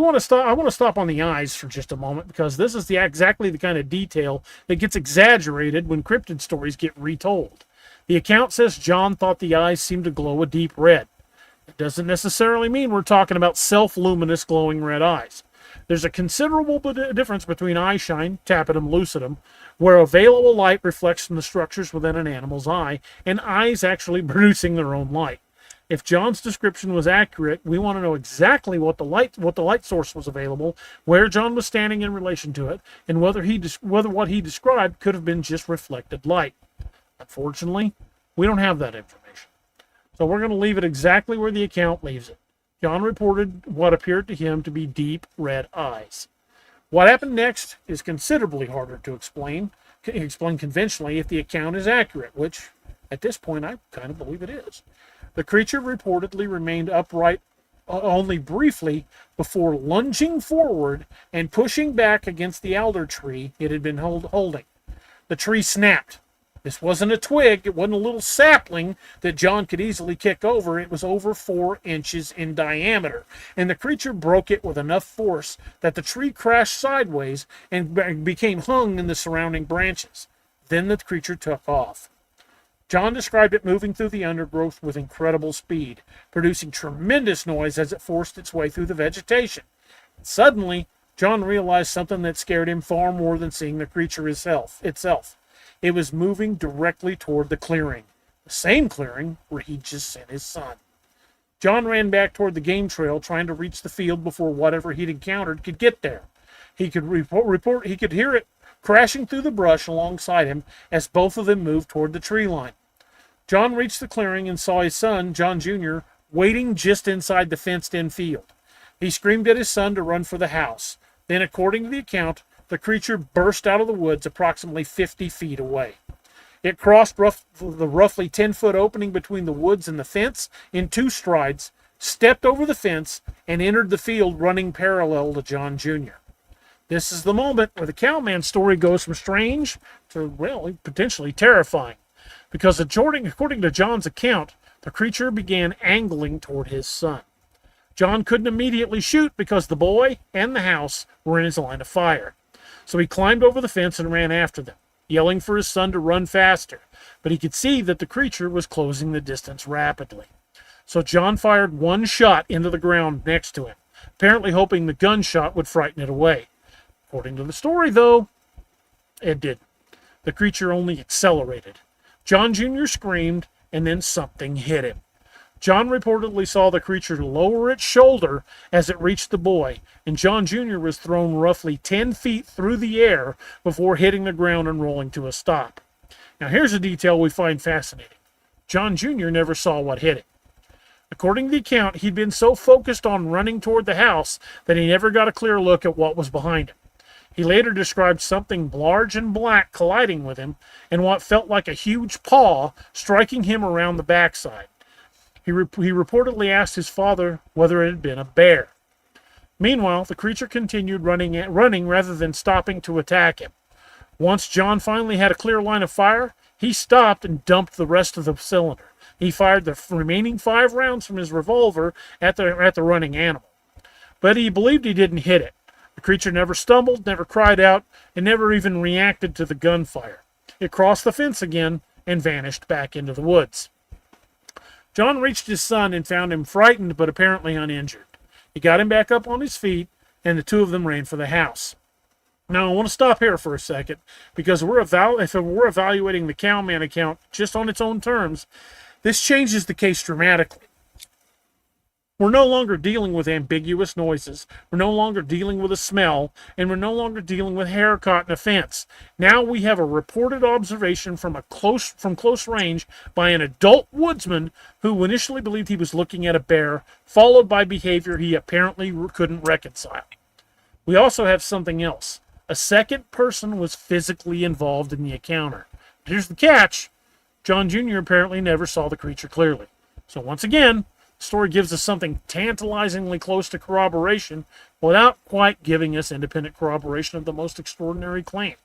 want to stop on the eyes for just a moment, because this is exactly the kind of detail that gets exaggerated when cryptid stories get retold. The account says John thought the eyes seemed to glow a deep red. It doesn't necessarily mean we're talking about self-luminous glowing red eyes. There's a considerable difference between eye shine, tapetum lucidum, where available light reflects from the structures within an animal's eye, and eyes actually producing their own light. If John's description was accurate, we want to know exactly what the light source was available, where John was standing in relation to it, and whether what he described could have been just reflected light. Unfortunately, we don't have that information. So we're going to leave it exactly where the account leaves it. John reported what appeared to him to be deep red eyes. What happened next is considerably harder to explain conventionally if the account is accurate, which at this point I kind of believe it is. The creature reportedly remained upright only briefly before lunging forward and pushing back against the alder tree it had been holding. The tree snapped. This wasn't a twig. It wasn't a little sapling that John could easily kick over. It was over 4 inches in diameter, and the creature broke it with enough force that the tree crashed sideways and became hung in the surrounding branches. Then the creature took off. John described it moving through the undergrowth with incredible speed, producing tremendous noise as it forced its way through the vegetation. Suddenly, John realized something that scared him far more than seeing the creature itself. It was moving directly toward the clearing, the same clearing where he'd just sent his son. John ran back toward the game trail, trying to reach the field before whatever he'd encountered could get there. He could hear it crashing through the brush alongside him as both of them moved toward the tree line. John reached the clearing and saw his son, John Jr., waiting just inside the fenced-in field. He screamed at his son to run for the house. Then, according to the account, the creature burst out of the woods approximately 50 feet away. It crossed the roughly 10-foot opening between the woods and the fence in 2 strides, stepped over the fence, and entered the field running parallel to John Jr. This is the moment where the Cowman story goes from strange to, well, potentially terrifying. Because according to John's account, the creature began angling toward his son. John couldn't immediately shoot because the boy and the house were in his line of fire. So he climbed over the fence and ran after them, yelling for his son to run faster. But he could see that the creature was closing the distance rapidly. So John fired 1 shot into the ground next to him, apparently hoping the gunshot would frighten it away. According to the story, though, it didn't. The creature only accelerated. John Jr. screamed, and then something hit him. John reportedly saw the creature lower its shoulder as it reached the boy, and John Jr. was thrown roughly 10 feet through the air before hitting the ground and rolling to a stop. Now here's a detail we find fascinating. John Jr. never saw what hit him. According to the account, he'd been so focused on running toward the house that he never got a clear look at what was behind him. He later described something large and black colliding with him and what felt like a huge paw striking him around the backside. He reportedly asked his father whether it had been a bear. Meanwhile, the creature continued running rather than stopping to attack him. Once John finally had a clear line of fire, he stopped and dumped the rest of the cylinder. He fired the remaining 5 rounds from his revolver at the running animal. But he believed he didn't hit it. The creature never stumbled, never cried out, and never even reacted to the gunfire. It crossed the fence again and vanished back into the woods. John reached his son and found him frightened but apparently uninjured. He got him back up on his feet, and the 2 of them ran for the house. Now, I want to stop here for a second because if we're evaluating the Cowman account just on its own terms, this changes the case dramatically. We're no longer dealing with ambiguous noises. We're no longer dealing with a smell, and we're no longer dealing with hair caught in a fence. Now we have a reported observation from close range by an adult woodsman who initially believed he was looking at a bear, followed by behavior he apparently couldn't reconcile. We also have something else. A second person was physically involved in the encounter. Here's the catch. John Jr. apparently never saw the creature clearly. So once again, the story gives us something tantalizingly close to corroboration without quite giving us independent corroboration of the most extraordinary claim.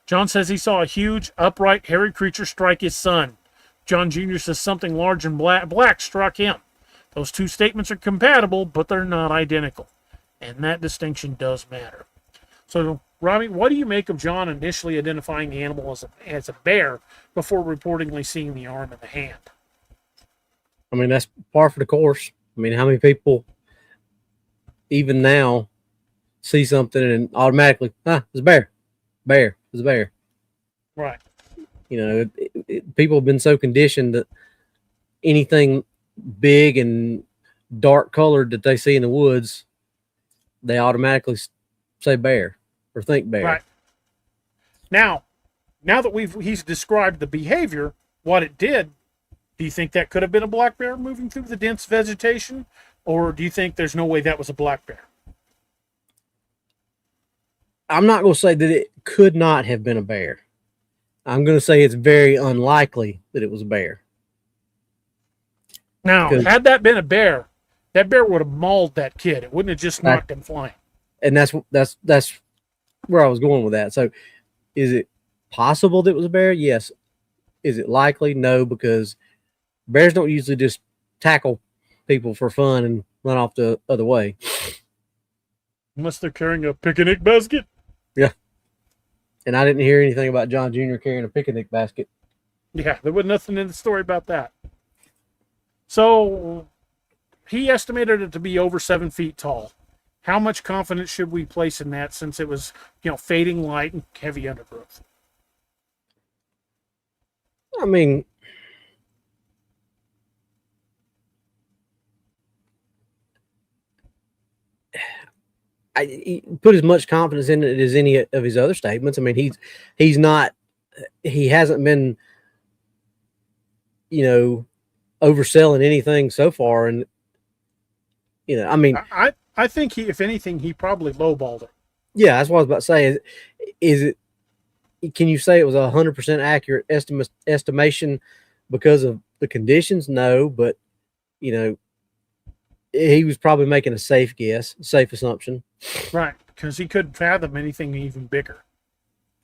John says he saw a huge, upright, hairy creature strike his son. John Jr. says something large and black struck him. Those two statements are compatible, but they're not identical. And that distinction does matter. So, Robbie, what do you make of John initially identifying the animal as a bear before reportedly seeing the arm and the hand? I mean, that's par for the course. I mean, how many people, even now, see something and automatically, it's a bear. It's a bear. Right. You know, people have been so conditioned that anything big and dark colored that they see in the woods, they automatically say bear or think bear. Right. Now that he's described the behavior, what it did, do you think that could have been a black bear moving through the dense vegetation? Or do you think there's no way that was a black bear? I'm not going to say that it could not have been a bear. I'm going to say it's very unlikely that it was a bear. Now, had that been a bear, that bear would have mauled that kid. It wouldn't have just knocked him flying. And that's where I was going with that. So is it possible that it was a bear? Yes. Is it likely? No, because bears don't usually just tackle people for fun and run off the other way. Unless they're carrying a picnic basket. Yeah. And I didn't hear anything about John Jr. carrying a picnic basket. Yeah, there was nothing in the story about that. So he estimated it to be over 7 feet tall. How much confidence should we place in that since it was, fading light and heavy undergrowth? I mean, he put as much confidence in it as any of his other statements. I mean, he hasn't been, overselling anything so far. And, I mean, I think if anything, he probably lowballed it. Yeah, that's what I was about to say. Is it, can you say it was 100% accurate estimation because of the conditions? No, but, he was probably making a safe guess, safe assumption. Right, because he couldn't fathom anything even bigger.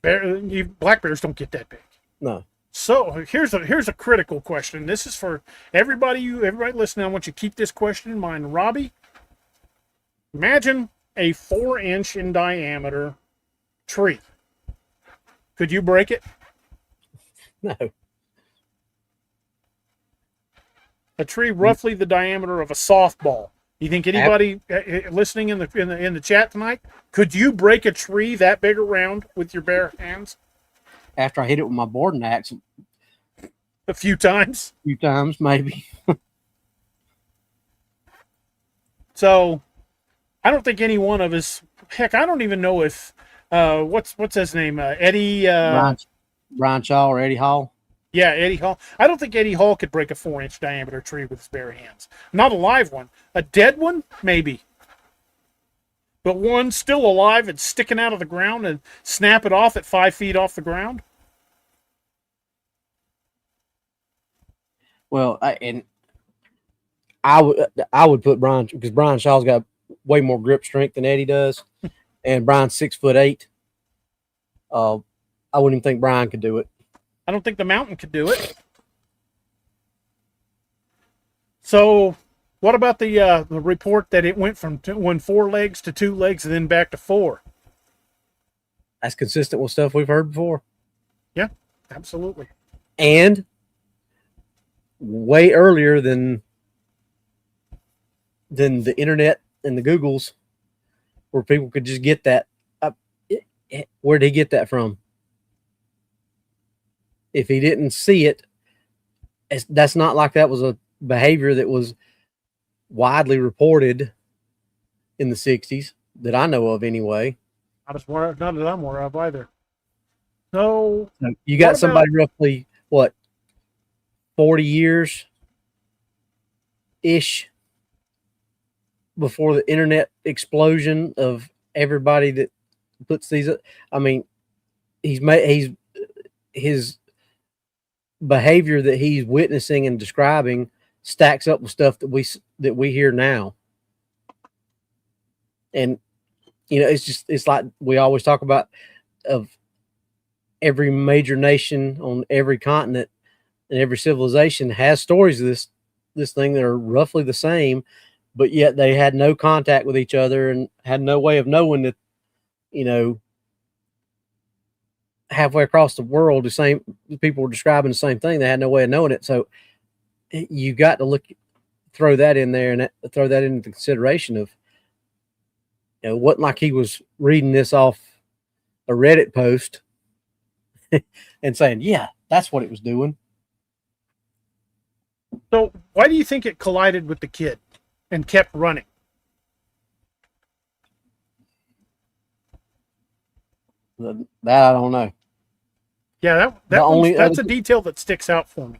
Black bears don't get that big. No. So here's a critical question. This is for everybody listening. I want you to keep this question in mind. Robbie, imagine a 4-inch in diameter tree. Could you break it? No. A tree roughly the diameter of a softball. You think anybody listening in the chat tonight, could you break a tree that big around with your bare hands? After I hit it with my boarding axe a few times, maybe. So I don't think any one of us, heck, I don't even know if what's his name? Eddie Brian Shaw or Eddie Hall. Yeah, Eddie Hall. I don't think Eddie Hall could break a 4-inch diameter tree with his bare hands. Not a live one. A dead one, maybe. But one still alive and sticking out of the ground and snap it off at 5 feet off the ground. Well, I would put Brian, because Brian Shaw's got way more grip strength than Eddie does, and Brian's 6'8". I wouldn't even think Brian could do it. I don't think the mountain could do it. So, what about the report that it went from 4 legs to 2 legs and then back to 4? That's consistent with stuff we've heard before. Yeah, absolutely. And way earlier than the internet and the Googles, where people could just get that. where did he get that from? If he didn't see it, that's not like that was a behavior that was widely reported in the 60s that I know of anyway. Not that I'm aware of either. So you got somebody roughly, what, 40 years ish before the internet explosion of everybody that puts these. I mean, his behavior that he's witnessing and describing stacks up with stuff that we hear now. And you know, it's like we always talk about, of every major nation on every continent and every civilization has stories of this thing that are roughly the same, but yet they had no contact with each other and had no way of knowing that, you know, halfway across the world, the same people were describing the same thing. They had no way of knowing it. So you got to throw that in there and throw that into consideration of, you know, it wasn't like he was reading this off a Reddit post and saying, yeah, that's what it was doing. So why do you think it collided with the kid and kept running? That I don't know. Yeah, that's a detail that sticks out for me.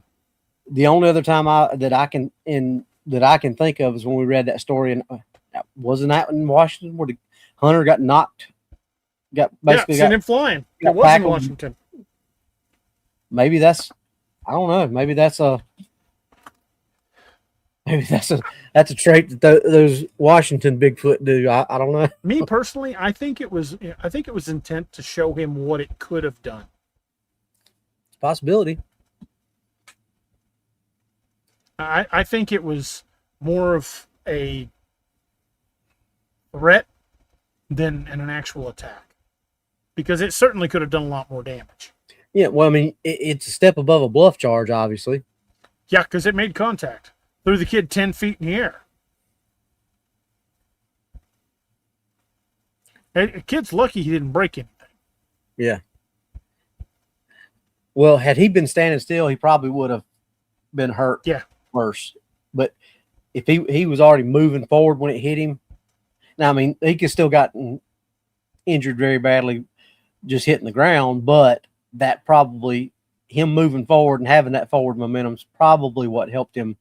The only other time that I can think of is when we read that story, and wasn't that in Washington where the hunter got sent him flying. It was in Washington. Maybe that's, I don't know. Maybe that's a trait that those Washington Bigfoot do. I don't know. Me personally, I think it was intent to show him what it could have done. It's a possibility. I think it was more of a threat than an actual attack, because it certainly could have done a lot more damage. Yeah, well, I mean, it's a step above a bluff charge, obviously. Yeah, because it made contact. Threw the kid 10 feet in the air. The kid's lucky he didn't break anything. Yeah. Well, had he been standing still, he probably would have been hurt worse. But if he was already moving forward when it hit him, now, I mean, he could still gotten injured very badly just hitting the ground, but that probably, him moving forward and having that forward momentum is probably what helped him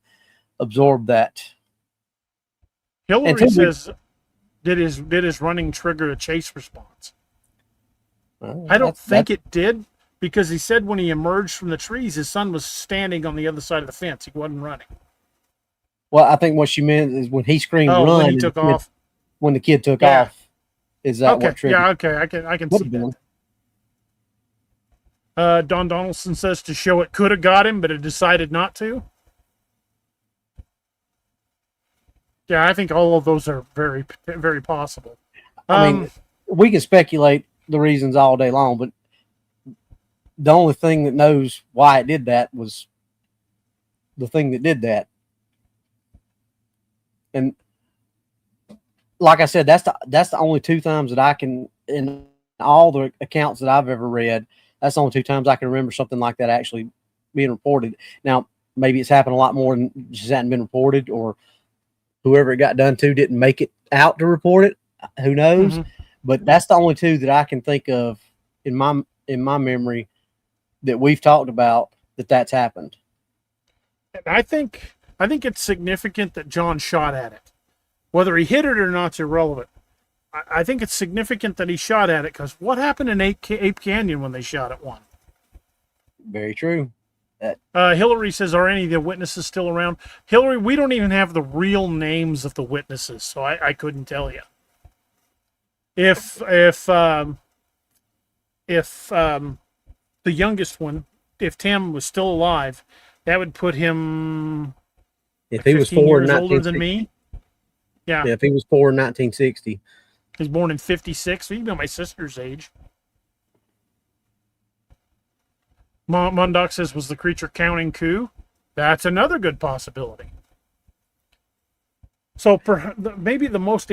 absorb that. Hillary says, did his running trigger a chase response? I don't think it did, because he said when he emerged from the trees, his son was standing on the other side of the fence. He wasn't running. Well, I think what she meant is when he screamed run, when he took off. When the kid took off, is that what triggered? Yeah, okay, I can see that. Don Donaldson says to show it could have got him, but it decided not to. Yeah, I think all of those are very, very possible. I mean, we can speculate the reasons all day long, but the only thing that knows why it did that was the thing that did that. And like I said, that's the only two times that I can, in all the accounts that I've ever read, that's the only two times I can remember something like that actually being reported. Now, maybe it's happened a lot more and just hadn't been reported, or whoever it got done to didn't make it out to report it. Who knows? Mm-hmm. But that's the only two that I can think of in my memory that we've talked about that's happened. I think it's significant that John shot at it. Whether he hit it or not is irrelevant. I think it's significant that he shot at it, because what happened in Ape Canyon when they shot at one? Very true. Hillary says, are any of the witnesses still around? Hillary, we don't even have the real names of the witnesses, so I couldn't tell you. If the youngest one, if Tim was still alive, that would put him, if he was 4 years older than me. Yeah, if he was 4 in 1960. He's born in 56, so he'd be my sister's age. Mundock says, was the creature counting coup? That's another good possibility. So maybe the most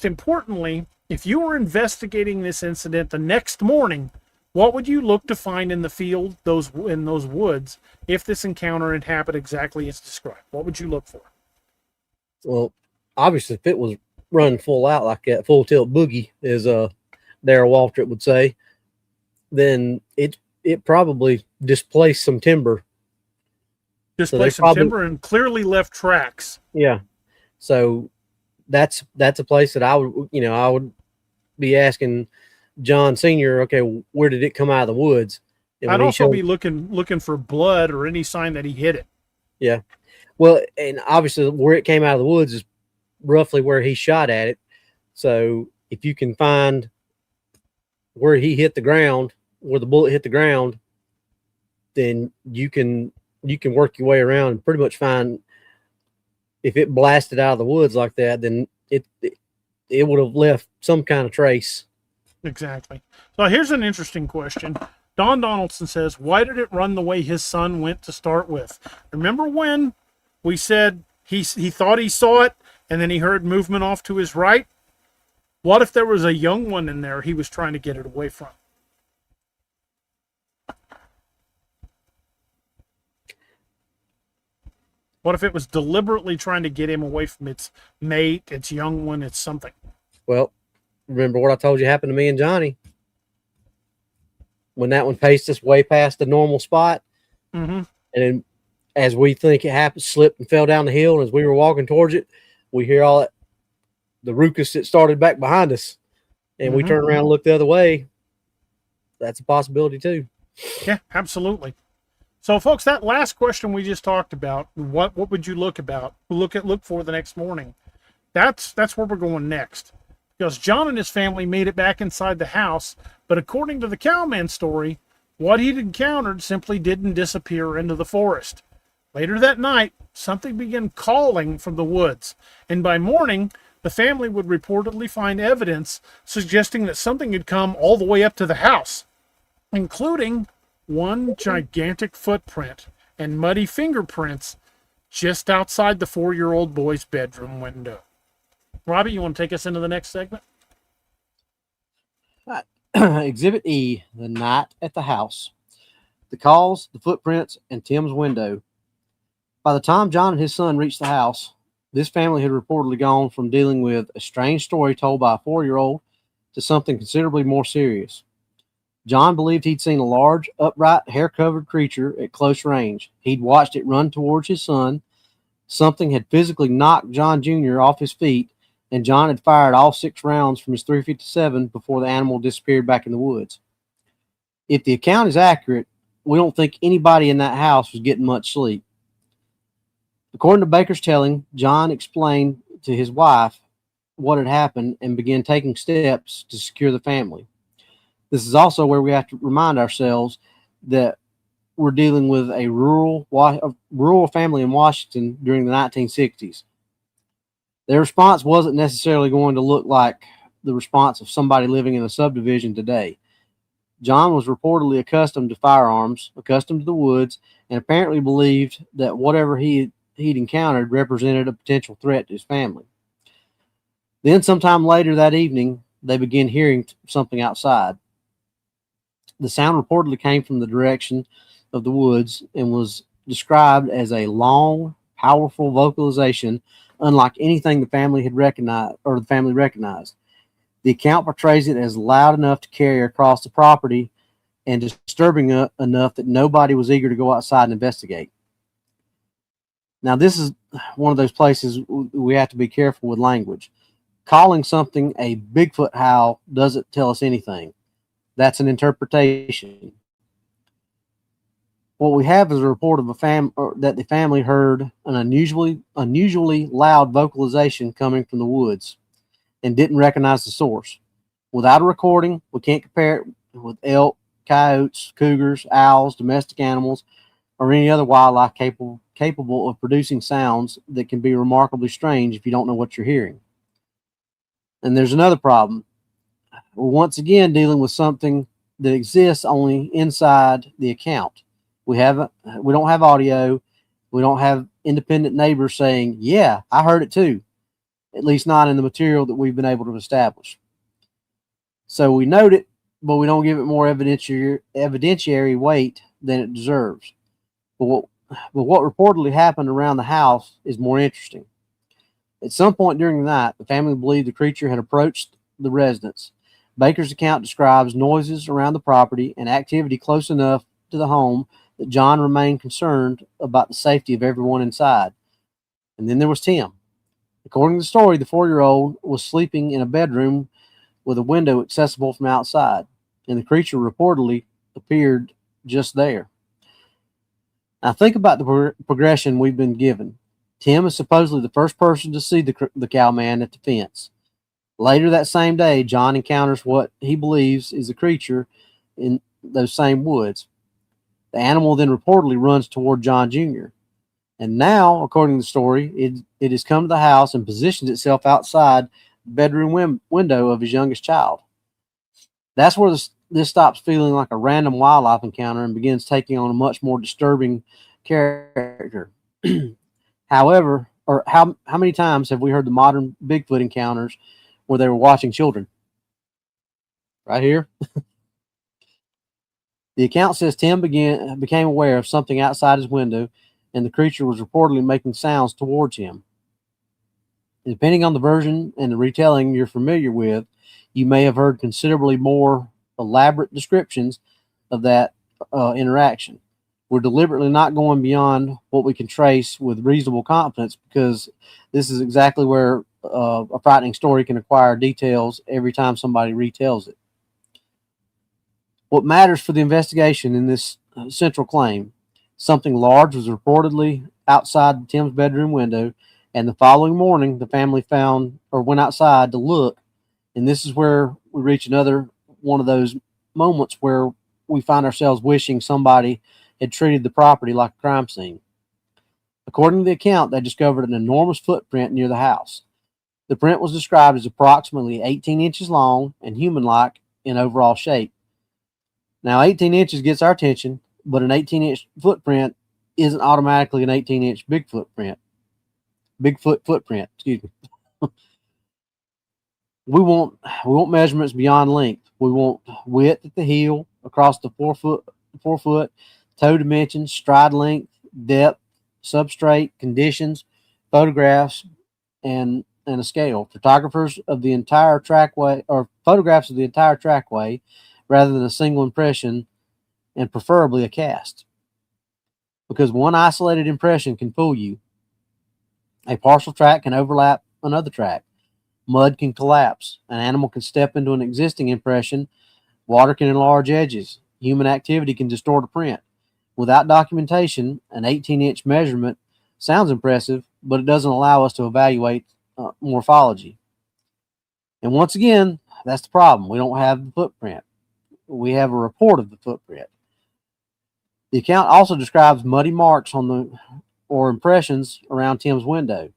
importantly, If you were investigating this incident the next morning, what would you look to find in the field, in those woods, if this encounter had happened exactly as described? What would you look for? Well, obviously, if it was running full out like that, full tilt boogie, as Darrell Waltrip would say, then it probably displaced some timber. Displaced some timber and clearly left tracks. Yeah. So that's a place that I would be asking John Sr., okay, where did it come out of the woods? And I'd also be looking for blood or any sign that he hit it. Yeah. Well, and obviously where it came out of the woods is roughly where he shot at it. So if you can find where he hit the ground, where the bullet hit the ground, then you can work your way around and pretty much find if it blasted out of the woods like that, then it would have left some kind of trace. Exactly. So here's an interesting question. Don Donaldson says, why did it run the way his son went to start with? Remember when we said he thought he saw it and then he heard movement off to his right? What if there was a young one in there he was trying to get it away from? What if it was deliberately trying to get him away from its mate, its young one, its something? Well, remember what I told you happened to me and Johnny? When that one paced us way past the normal spot. Mm-hmm. And then as we think it happened, slipped and fell down the hill. And as we were walking towards it, we hear all that, the ruckus that started back behind us. And we turn around and look the other way. That's a possibility too. Yeah, absolutely. So, folks, that last question we just talked about, what would you look for the next morning? That's where we're going next. Because John and his family made it back inside the house, but according to the Cowman story, what he'd encountered simply didn't disappear into the forest. Later that night, something began calling from the woods, and by morning, the family would reportedly find evidence suggesting that something had come all the way up to the house, including one gigantic footprint and muddy fingerprints just outside the 4-year-old boy's bedroom window. Robbie, you want to take us into the next segment? Exhibit E, the night at the house. The calls, the footprints, and Tim's window. By the time John and his son reached the house, this family had reportedly gone from dealing with a strange story told by a 4-year-old to something considerably more serious. John believed he'd seen a large, upright, hair-covered creature at close range. He'd watched it run towards his son. Something had physically knocked John Jr. off his feet, and John had fired all 6 rounds from his .357 before the animal disappeared back in the woods. If the account is accurate, we don't think anybody in that house was getting much sleep. According to Baker's telling, John explained to his wife what had happened and began taking steps to secure the family. This is also where we have to remind ourselves that we're dealing with a rural family in Washington during the 1960s. Their response wasn't necessarily going to look like the response of somebody living in a subdivision today. John was reportedly accustomed to firearms, accustomed to the woods, and apparently believed that whatever he'd encountered represented a potential threat to his family. Then sometime later that evening, they began hearing something outside. The sound reportedly came from the direction of the woods and was described as a long, powerful vocalization unlike anything the family had recognized. The account portrays it as loud enough to carry across the property and disturbing enough that nobody was eager to go outside and investigate. Now, this is one of those places we have to be careful with language. Calling something a Bigfoot howl doesn't tell us anything. That's an interpretation. What we have is a report of that the family heard an unusually loud vocalization coming from the woods and didn't recognize the source. Without a recording, we can't compare it with elk, coyotes, cougars, owls, domestic animals, or any other wildlife capable of producing sounds that can be remarkably strange if you don't know what you're hearing. And there's another problem. We're once again dealing with something that exists only inside the account. We don't have audio. We don't have independent neighbors saying, yeah, I heard it too. At least not in the material that we've been able to establish. So we note it, but we don't give it more evidentiary weight than it deserves. But what reportedly happened around the house is more interesting. At some point during the night, the family believed the creature had approached the residence. Baker's account describes noises around the property and activity close enough to the home that John remained concerned about the safety of everyone inside. And then there was Tim. According to the story, the 4-year-old was sleeping in a bedroom with a window accessible from outside, and the creature reportedly appeared just there. Now, think about the progression we've been given. Tim is supposedly the first person to see the cowman at the fence. Later that same day, John encounters what he believes is a creature in those same woods. The animal then reportedly runs toward John Jr. And now, according to the story, it has come to the house and positions itself outside the bedroom window of his youngest child. That's where this stops feeling like a random wildlife encounter and begins taking on a much more disturbing character. However, or how many times have we heard the modern Bigfoot encounters where they were watching children? Right here. The account says Tim became aware of something outside his window, and the creature was reportedly making sounds towards him. Depending on the version and the retelling you're familiar with, you may have heard considerably more elaborate descriptions of that interaction. We're deliberately not going beyond what we can trace with reasonable confidence, because this is exactly where a frightening story can acquire details every time somebody retells it. What matters for the investigation in this central claim: something large was reportedly outside Tim's bedroom window, and the following morning the family went outside to look, and this is where we reach another one of those moments where we find ourselves wishing somebody had treated the property like a crime scene. According to the account, they discovered an enormous footprint near the house. The print was described as approximately 18 inches long and human-like in overall shape. Now, 18 inches gets our attention, but an 18-inch footprint isn't automatically an 18-inch Bigfoot footprint. Excuse me. We want measurements beyond length. We want width at the heel, across the 4 foot, toe dimensions, stride length, depth, substrate, conditions, photographs, and a scale. Photographs of the entire trackway rather than a single impression, and preferably a cast. Because one isolated impression can fool you. A partial track can overlap another track. Mud can collapse. An animal can step into an existing impression. Water can enlarge edges. Human activity can distort a print. Without documentation, an 18-inch measurement sounds impressive, but it doesn't allow us to evaluate morphology. And once again, that's the problem. We don't have the footprint. We have a report of the footprint. The account also describes muddy marks or impressions around Tim's window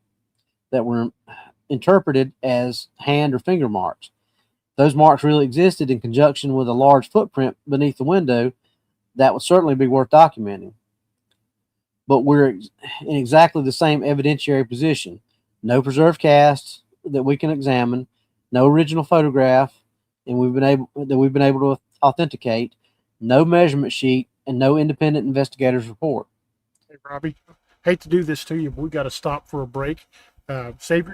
that were interpreted as hand or finger marks. Those marks really existed in conjunction with a large footprint beneath the window. That would certainly be worth documenting. But we're in exactly the same evidentiary position. No preserved casts that we can examine, no original photograph, and we've been able to authenticate, no measurement sheet, and no independent investigator's report. Hey, Robbie, hate to do this to you, but we got to stop for a break. Save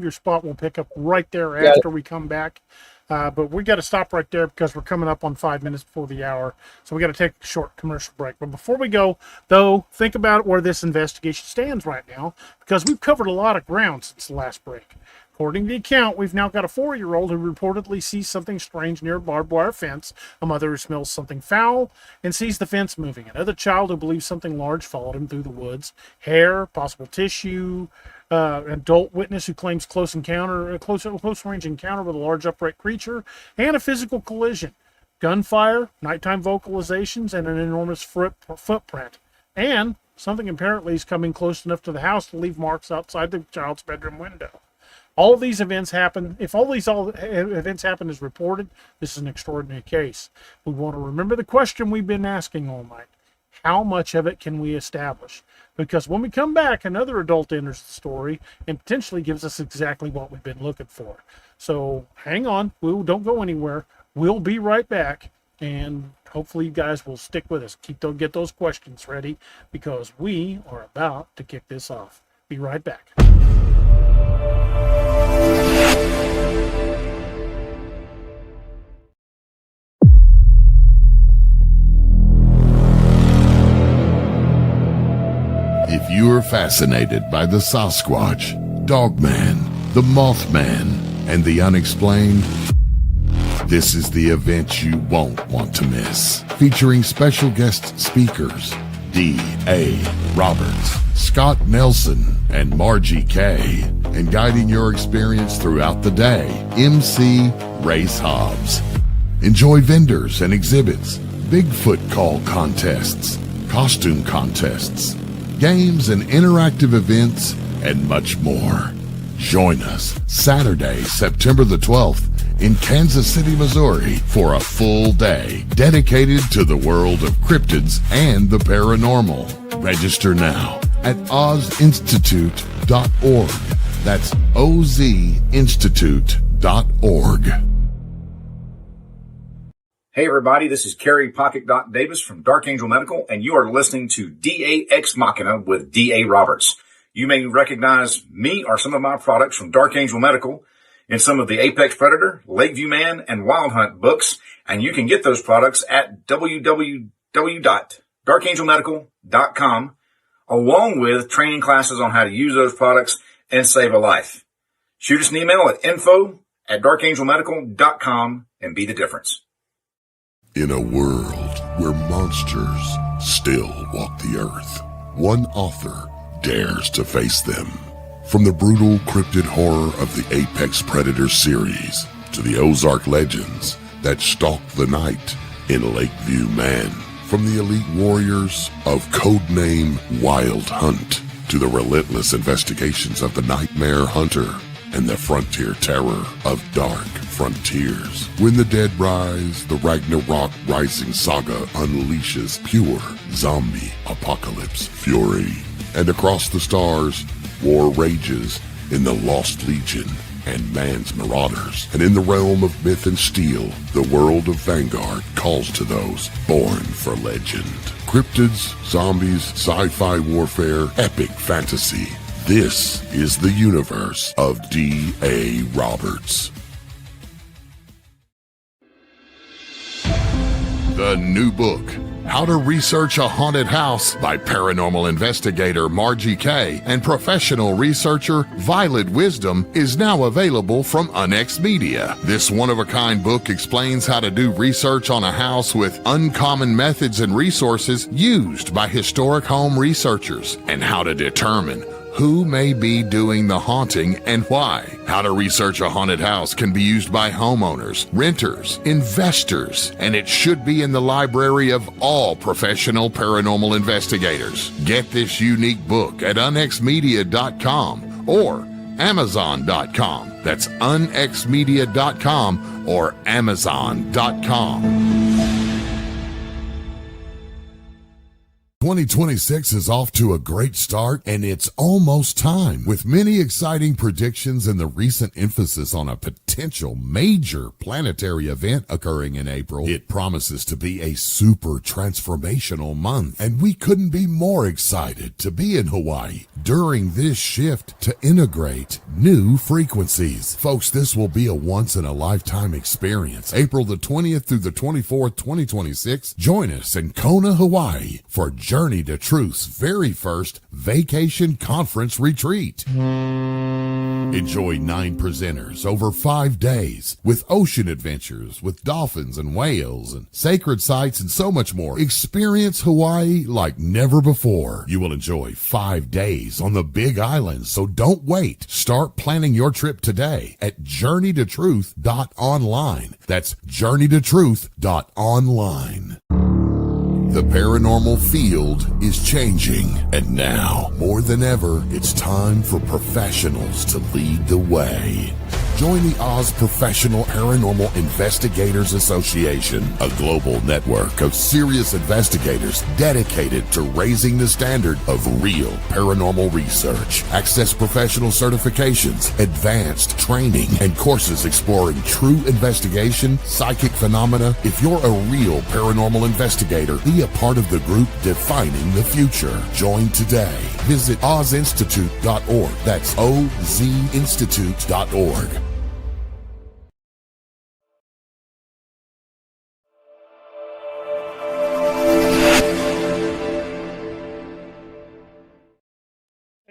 your spot. We'll pick up right there after we come back. But we got to stop right there because we're coming up on 5 minutes before the hour. So we got to take a short commercial break. But before we go, though, think about where this investigation stands right now, because we've covered a lot of ground since the last break. According to the account, we've now got a 4-year-old who reportedly sees something strange near a barbed wire fence, a mother who smells something foul and sees the fence moving, another child who believes something large followed him through the woods, hair, possible tissue, an adult witness who claims close range encounter with a large upright creature, and a physical collision, gunfire, nighttime vocalizations, and an enormous footprint. And something apparently is coming close enough to the house to leave marks outside the child's bedroom window. All of these events happen. If all these events happen as reported, this is an extraordinary case. We want to remember the question we've been asking all night. How much of it can we establish? Because when we come back, another adult enters the story and potentially gives us exactly what we've been looking for. So hang on. Don't go anywhere. We'll be right back, and hopefully you guys will stick with us. Get those questions ready, because we are about to kick this off. Be right back. If you are fascinated by the Sasquatch, Dogman, the Mothman, and the unexplained, this is the event you won't want to miss. Featuring special guest speakers D.A. Roberts, Scott Nelson, and Margie K. And guiding your experience throughout the day, MC Race Hobbs. Enjoy vendors and exhibits, Bigfoot call contests, costume contests, games and interactive events, and much more. Join us Saturday, September the 12th in Kansas City, Missouri for a full day dedicated to the world of cryptids and the paranormal. Register now at ozinstitute.org. That's ozinstitute.org. Hey everybody, this is Kerry Pocket Doc Davis from Dark Angel Medical, and you are listening to DA Ex Machina with D.A. Roberts. You may recognize me or some of my products from Dark Angel Medical in some of the Apex Predator, Lakeview Man, and Wild Hunt books, and you can get those products at www.darkangelmedical.com, along with training classes on how to use those products and save a life. Shoot us an email at info@darkangelmedical.com and be the difference. In a world where monsters still walk the earth, one author dares to face them. From the brutal cryptid horror of the Apex Predator series to the Ozark legends that stalk the night in Lakeview Man. From the elite warriors of codename Wild Hunt to the relentless investigations of the Nightmare Hunter and the frontier terror of Dark Frontiers. When the dead rise, the Ragnarok Rising saga unleashes pure zombie apocalypse fury. And across the stars, war rages in the Lost Legion and Man's Marauders. And in the realm of myth and steel, the world of Vanguard calls to those born for legend. Cryptids, zombies, sci-fi warfare, epic fantasy. This is the universe of D.A. Roberts. The new book, How to Research a Haunted House by paranormal investigator Margie K. and professional researcher Violet Wisdom, is now available from Unex Media. This one-of-a-kind book explains how to do research on a house with uncommon methods and resources used by historic home researchers, and how to determine who may be doing the haunting and why. How to Research a Haunted House can be used by homeowners, renters, investors, and it should be in the library of all professional paranormal investigators. Get this unique book at unexmedia.com or amazon.com. That's unexmedia.com or amazon.com. 2026 is off to a great start, and it's almost time. With many exciting predictions and the recent emphasis on a potential major planetary event occurring in April, it promises to be a super transformational month. And we couldn't be more excited to be in Hawaii during this shift to integrate new frequencies. Folks, this will be a once-in-a-lifetime experience. April the 20th through the 24th, 2026. Join us in Kona, Hawaii for Journey to Truth's very first vacation conference retreat. Enjoy 9 presenters over 5 days with ocean adventures with dolphins and whales and sacred sites and so much more. Experience Hawaii like never before. You will enjoy 5 days on the Big Island, so don't wait. Start planning your trip today at journeytotruth.online. That's journeytotruth.online. The paranormal field is changing, and now, more than ever, it's time for professionals to lead the way. Join the Oz Professional Paranormal Investigators Association, a global network of serious investigators dedicated to raising the standard of real paranormal research. Access professional certifications, advanced training, and courses exploring true investigation, psychic phenomena. If you're a real paranormal investigator, be a part of the group defining the future. Join today. Visit ozinstitute.org. That's ozinstitute.org.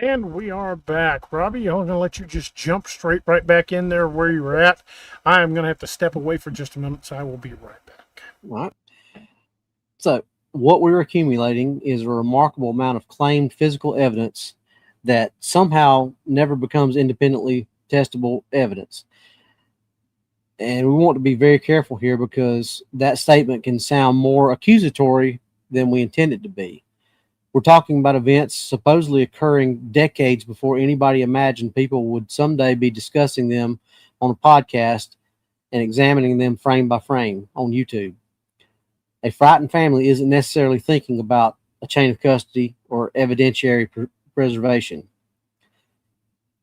And we are back. Robbie, I'm going to let you just jump straight right back in there where you were at. I am going to have to step away for just a minute, so I will be right back. All right. So what we're accumulating is a remarkable amount of claimed physical evidence that somehow never becomes independently testable evidence. And we want to be very careful here because that statement can sound more accusatory than we intend it to be. We're talking about events supposedly occurring decades before anybody imagined people would someday be discussing them on a podcast and examining them frame by frame on YouTube. A frightened family isn't necessarily thinking about a chain of custody or evidentiary preservation.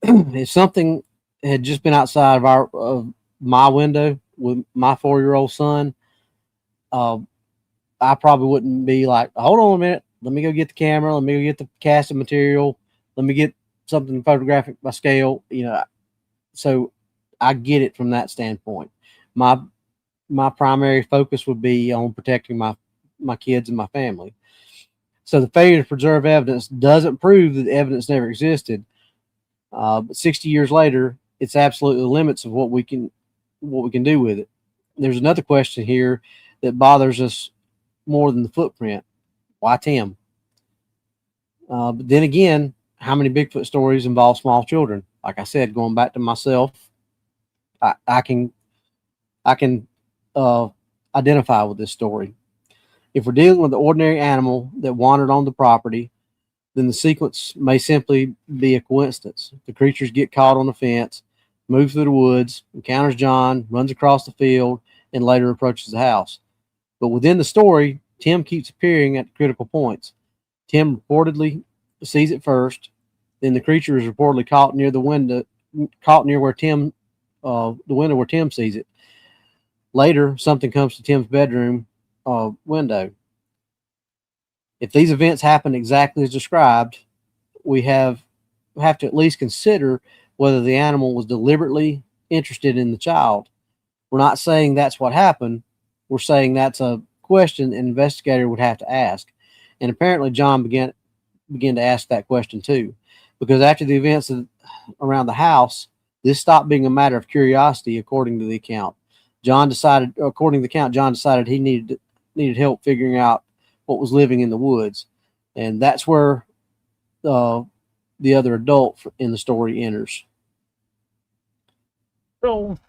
If something had just been outside of my window with my 4-year-old son, I probably wouldn't be like, hold on a minute. Let me go get the camera. Let me go get the casting material. Let me get something photographic by scale. So I get it from that standpoint. My primary focus would be on protecting my kids and my family. So the failure to preserve evidence doesn't prove that the evidence never existed. But 60 years later, it's absolutely the limits of what we can do with it. There's another question here that bothers us more than the footprint. Why Tim? But then again, how many Bigfoot stories involve small children? Like I said, going back to myself, I can identify with this story. If we're dealing with an ordinary animal that wandered on the property, then the sequence may simply be a coincidence. The creatures get caught on the fence, move through the woods, encounters John, runs across the field, and later approaches the house. But within the story, Tim keeps appearing at critical points. Tim reportedly sees it first, then the creature is reportedly caught near the window where Tim sees it. Later, something comes to Tim's bedroom window. If these events happen exactly as described, we have to at least consider whether the animal was deliberately interested in the child. We're not saying that's what happened. We're saying that's a question an investigator would have to ask. And apparently John began to ask that question too, because after the events around the house, this stopped being a matter of curiosity. According to the account, John decided he needed help figuring out what was living in the woods. And that's where the other adult in the story enters. So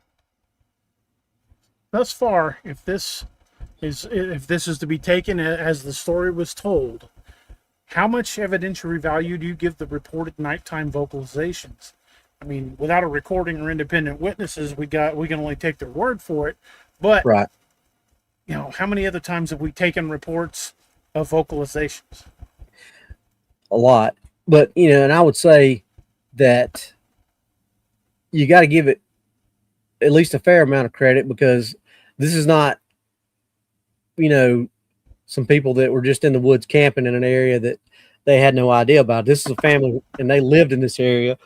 thus far, if this is to be taken as the story was told, how much evidentiary value do you give the reported nighttime vocalizations? I mean, without a recording or independent witnesses, we can only take their word for it. But right, how many other times have we taken reports of vocalizations? A lot. But and I would say that you got to give it at least a fair amount of credit, because this is not some people that were just in the woods camping in an area that they had no idea about. This is a family, and they lived in this area,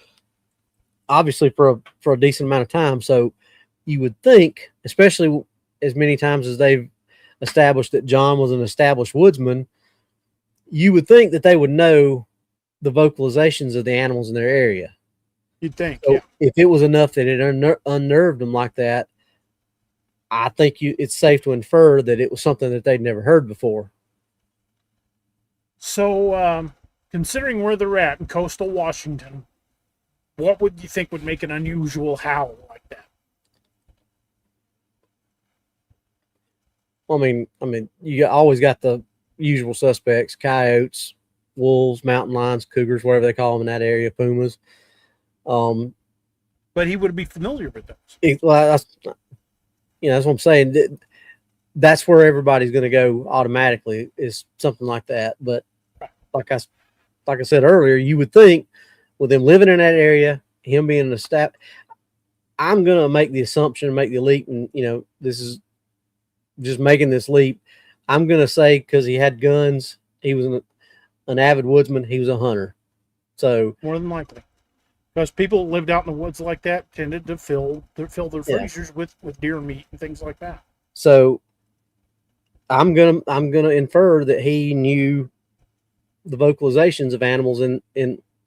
obviously for a decent amount of time. So you would think, especially as many times as they've established that John was an established woodsman, you would think that they would know the vocalizations of the animals in their area. You'd think, so yeah. If it was enough that it unnerved them like that, I think it's safe to infer that it was something that they'd never heard before. So, considering where they're at in coastal Washington, what would you think would make an unusual howl like that? I mean, you always got the usual suspects: coyotes, wolves, mountain lions, cougars, whatever they call them in that area, pumas. but he would be familiar with those. Well, that's what I'm saying. That's where everybody's going to go automatically, is something like that. But like I said earlier, you would think with them living in that area, him being a staff, I'm going to make the assumption, make the leap, and this is just making this leap. I'm going to say because he had guns, he was an avid woodsman, he was a hunter. So more than likely, because people that lived out in the woods like that tended to fill their freezers with deer meat and things like that. So I'm gonna infer that he knew the vocalizations of animals in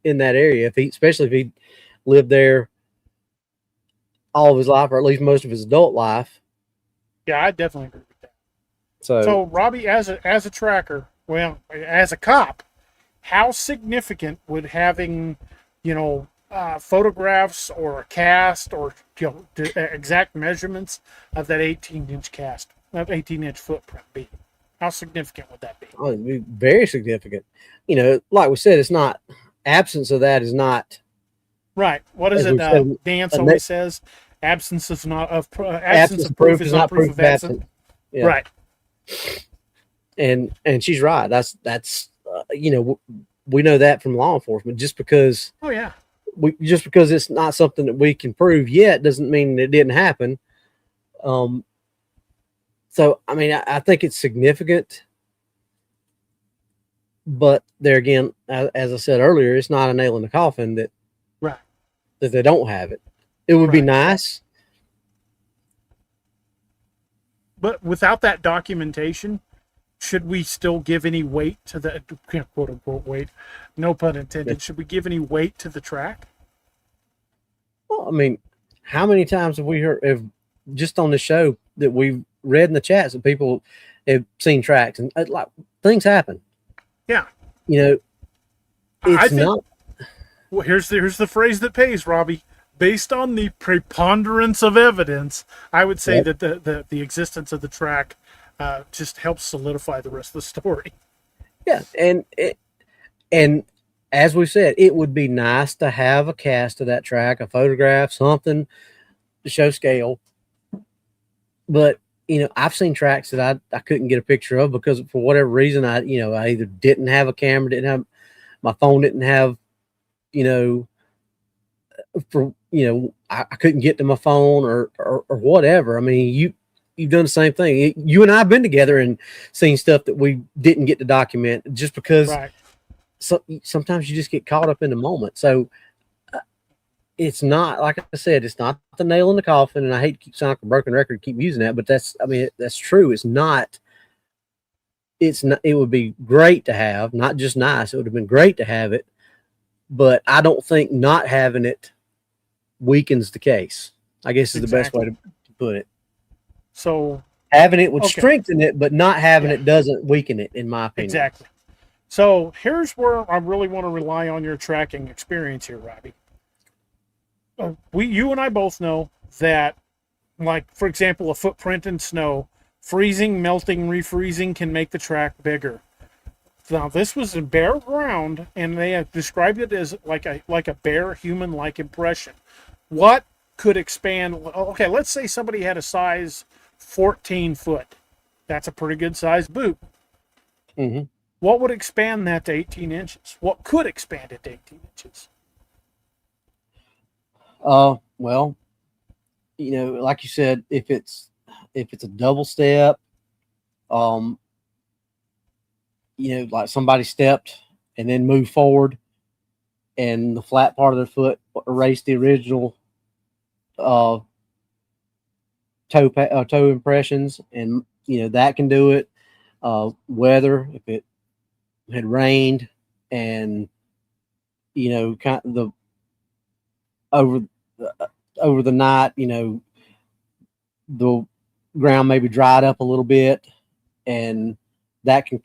that area. Especially if he lived there all of his life, or at least most of his adult life. Yeah, I definitely agree with that. So Robbie, as a tracker, well, as a cop, how significant would having, photographs or a cast or exact measurements of that 18-inch cast, that 18-inch footprint be? How significant would that be? Oh, it'd be very significant. Like we said, it's not, absence of that is not right. What is it? Dance always says, absence of proof is not proof of absence. Yeah. Right. And she's right. That's we know that from law enforcement. Just because it's not something that we can prove yet doesn't mean it didn't happen. So I mean, I think it's significant, but there again, as I said earlier, it's not a nail in the coffin that they don't have it. It would be nice, but without that documentation, should we still give any weight to the quote unquote weight? No pun intended. Should we give any weight to the track? Well, I mean, how many times have we heard just on the show that we've read in the chats that people have seen tracks and like things happen? Yeah. It's not. Well, here's the phrase that pays, Robbie. Based on the preponderance of evidence, I would say that the existence of the track just helps solidify the rest of the story. Yeah, and as we said, it would be nice to have a cast of that track, a photograph, something to show scale. But I've seen tracks that I couldn't get a picture of because for whatever reason I either didn't have a camera, didn't have my phone, didn't have I couldn't get to my phone or whatever. I mean, you've done the same thing. You and I have been together and seen stuff that we didn't get to document just because sometimes you just get caught up in the moment. So it's not, like I said, it's not the nail in the coffin. And I hate to keep sounding like a broken record, keep using that, but that's true. It's not, it would be great to have, not just nice. It would have been great to have it, but I don't think not having it weakens the case, I guess is the best way to put it. So having it would strengthen it, but not having it doesn't weaken it, in my opinion. Exactly. So here's where I really want to rely on your tracking experience here, Robbie. You and I both know that, like, for example, a footprint in snow, freezing, melting, refreezing can make the track bigger. Now, this was in bare ground, and they have described it as like a bare human-like impression. What could expand? Okay, let's say somebody had a size 14 foot. That's a pretty good size boot. Mm-hmm. What would expand that to 18 inches? What could expand it to 18 inches? Well, like you said, if it's a double step, like somebody stepped and then moved forward and the flat part of their foot erased the original toe impressions, and that can do it. Weather, if it had rained and kind of the over the night, the ground maybe dried up a little bit, and that can,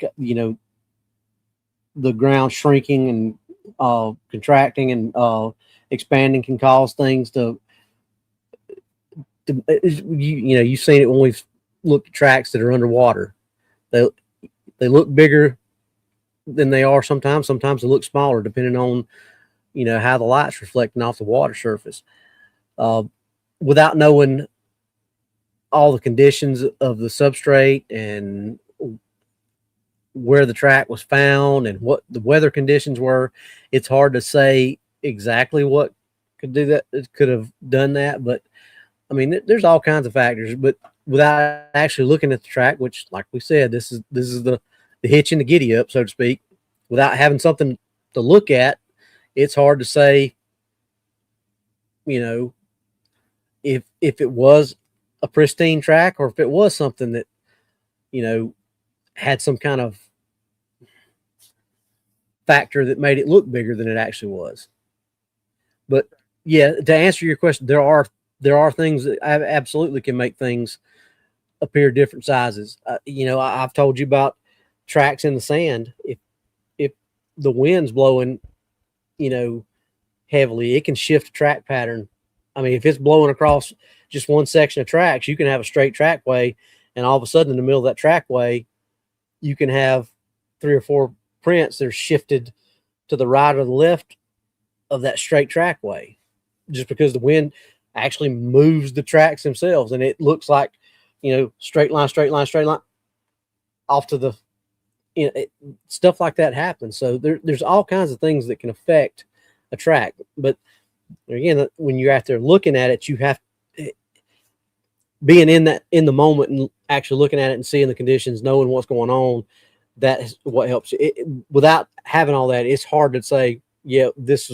the ground shrinking and contracting and expanding can cause things to you've seen it when we've looked at tracks that are underwater. They look bigger than they are sometimes. Sometimes they look smaller depending on how the light's reflecting off the water surface. without knowing all the conditions of the substrate and where the track was found and what the weather conditions were, it's hard to say exactly what could do that. It could have done that, but I mean, there's all kinds of factors. But without actually looking at the track, which, like we said, this is the hitch and the giddy up, so to speak. Without having something to look at, it's hard to say, if it was a pristine track or if it was something that, had some kind of factor that made it look bigger than it actually was. But yeah, to answer your question, there are things that absolutely can make things appear different sizes. I've told you about tracks in the sand. If the wind's blowing, heavily, it can shift track pattern. I mean, if it's blowing across just one section of tracks, you can have a straight trackway, and all of a sudden in the middle of that trackway, you can have 3 or 4 prints that are shifted to the right or the left of that straight trackway, just because the wind actually moves the tracks themselves, and it looks like, straight line off to the, stuff like that happens. So there's all kinds of things that can affect a track. But again, when you're out there looking at it, you have being in the moment and actually looking at it and seeing the conditions, knowing what's going on. That is what helps you. Without having all that, it's hard to say, yeah, this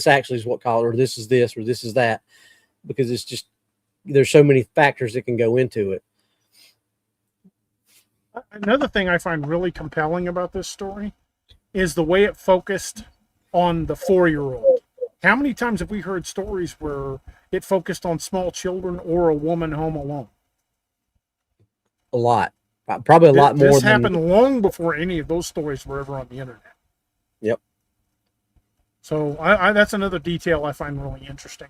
actually is what caused, or this is this, or this is that, because it's just, there's so many factors that can go into it. Another thing I find really compelling about this story is the way it focused on the 4-year-old. How many times have we heard stories where it focused on small children or a woman home alone? A lot. Probably a lot more. This happened long before any of those stories were ever on the internet. Yep. So that's another detail I find really interesting.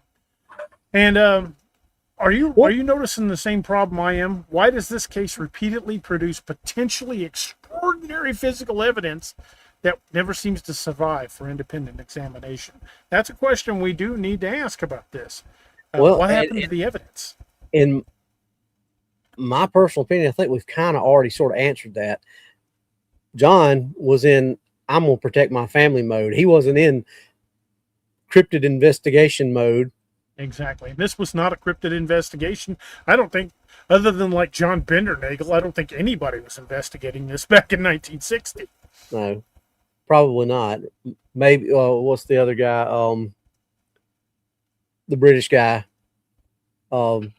And are you noticing the same problem I am? Why does this case repeatedly produce potentially extraordinary physical evidence that never seems to survive for independent examination? That's a question we do need to ask about this. What happened to the evidence? In my personal opinion, I think we've kind of already sort of answered that. John was in, I'm going to protect my family mode. He wasn't in cryptid investigation mode. Exactly. This was not a cryptid investigation. I don't think, other than like John Bindernagel, I don't think anybody was investigating this back in 1960. No, probably not. Maybe, what's the other guy? The British guy. I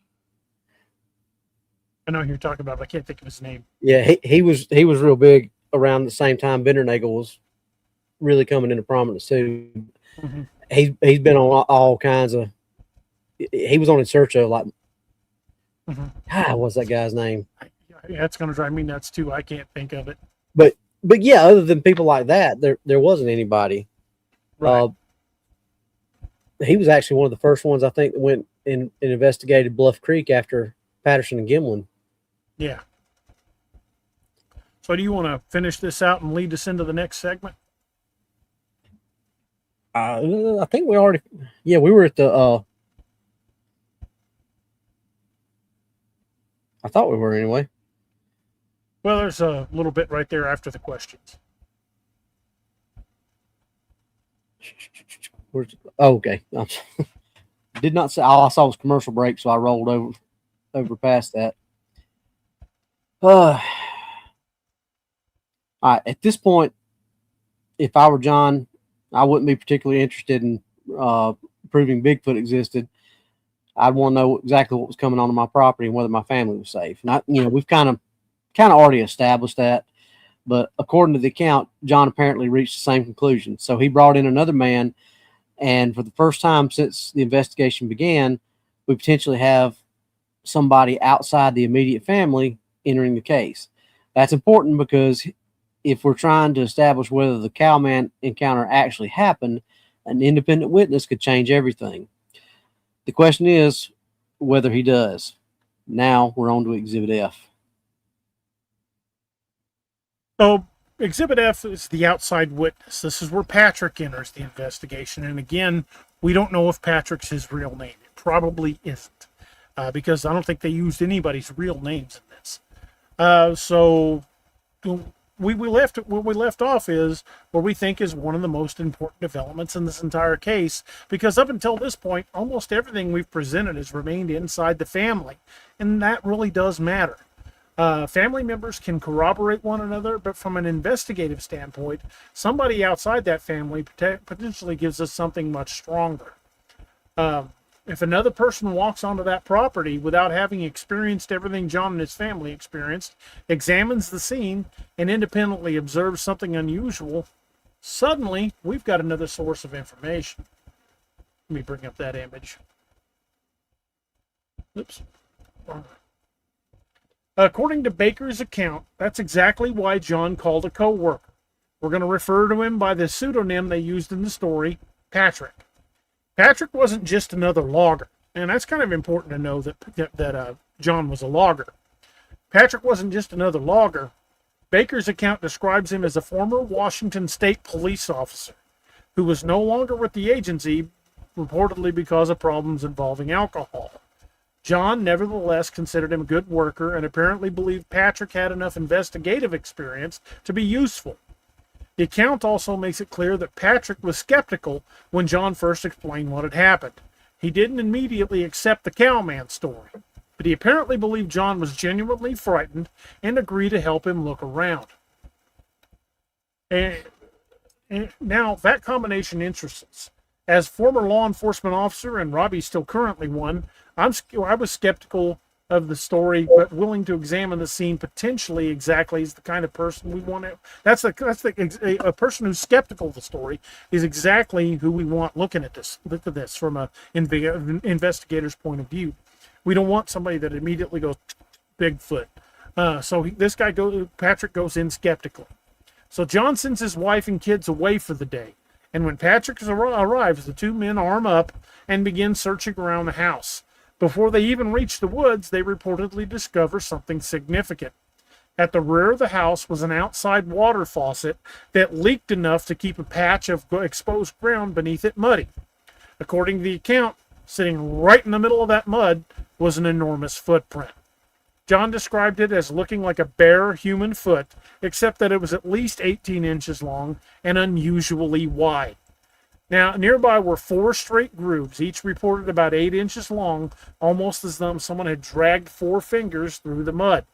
know who you're talking about, but I can't think of his name. Yeah, he was real big around the same time Bindernagel was really coming into prominence too. Mm-hmm. He's been on all kinds of. He was on In Search of, like, what's that guy's name? Yeah, it's going to drive me nuts too. I can't think of it. But yeah, other than people like that, there wasn't anybody. Right. He was actually one of the first ones, I think, that went and investigated Bluff Creek after Patterson and Gimlin. Yeah. So do you want to finish this out and lead us into the next segment? I think we already, we were at the, I thought we were anyway. Well, there's a little bit right there after the questions. Okay. Did not say, all I saw was commercial break, so I rolled over past that. All right, at this point, if I were John, I wouldn't be particularly interested in proving Bigfoot existed. I'd want to know exactly what was coming onto my property and whether my family was safe. And we've kind of already established that. But according to the account, John apparently reached the same conclusion. So he brought in another man, and for the first time since the investigation began, we potentially have somebody outside the immediate family entering the case. That's important because if we're trying to establish whether the Cowman encounter actually happened, an independent witness could change everything. The question is whether he does. Now we're on to Exhibit F. So Exhibit F is the outside witness. This is where Patrick enters the investigation. And again, We don't know if Patrick's his real name. It probably isn't, because I don't think they used anybody's real names in this. So we left where we left off is what we think is one of the most important developments in this entire case, because up until this point, almost everything we've presented has remained inside the family, and that really does matter. Family members can corroborate one another, but from an investigative standpoint, somebody outside that family potentially gives us something much stronger. If another person walks onto that property without having experienced everything John and his family experienced, examines the scene, and independently observes something unusual, suddenly we've got another source of information. Let me bring up that image. Oops. According to Baker's account, that's exactly why John called a co-worker. We're going to refer to him by the pseudonym they used in the story, Patrick. Patrick wasn't just another logger, and that's kind of important to know that John was a logger. Patrick wasn't just another logger. Baker's account describes him as a former Washington State police officer who was no longer with the agency, reportedly because of problems involving alcohol. John nevertheless considered him a good worker and apparently believed Patrick had enough investigative experience to be useful. The account also makes it clear that Patrick was skeptical when John first explained what had happened. He didn't immediately accept the cowman story, but he apparently believed John was genuinely frightened and agreed to help him look around. And now that combination interests us. As former law enforcement officer, and Robbie's still currently one, I was skeptical of the story, but willing to examine the scene potentially exactly as the kind of person we want to. A person who's skeptical of the story is exactly who we want looking at this. Look at this from an investigator's point of view. We don't want somebody that immediately goes Bigfoot. Patrick goes in skeptically. So John sends his wife and kids away for the day, and when Patrick arrives, the two men arm up and begin searching around the house. Before they even reach the woods, they reportedly discover something significant. At the rear of the house was an outside water faucet that leaked enough to keep a patch of exposed ground beneath it muddy. According to the account, sitting right in the middle of that mud was an enormous footprint. John described it as looking like a bare human foot, except that it was at least 18 inches long and unusually wide. Now, nearby were 4 straight grooves, each reported about 8 inches long, almost as though someone had dragged 4 fingers through the mud.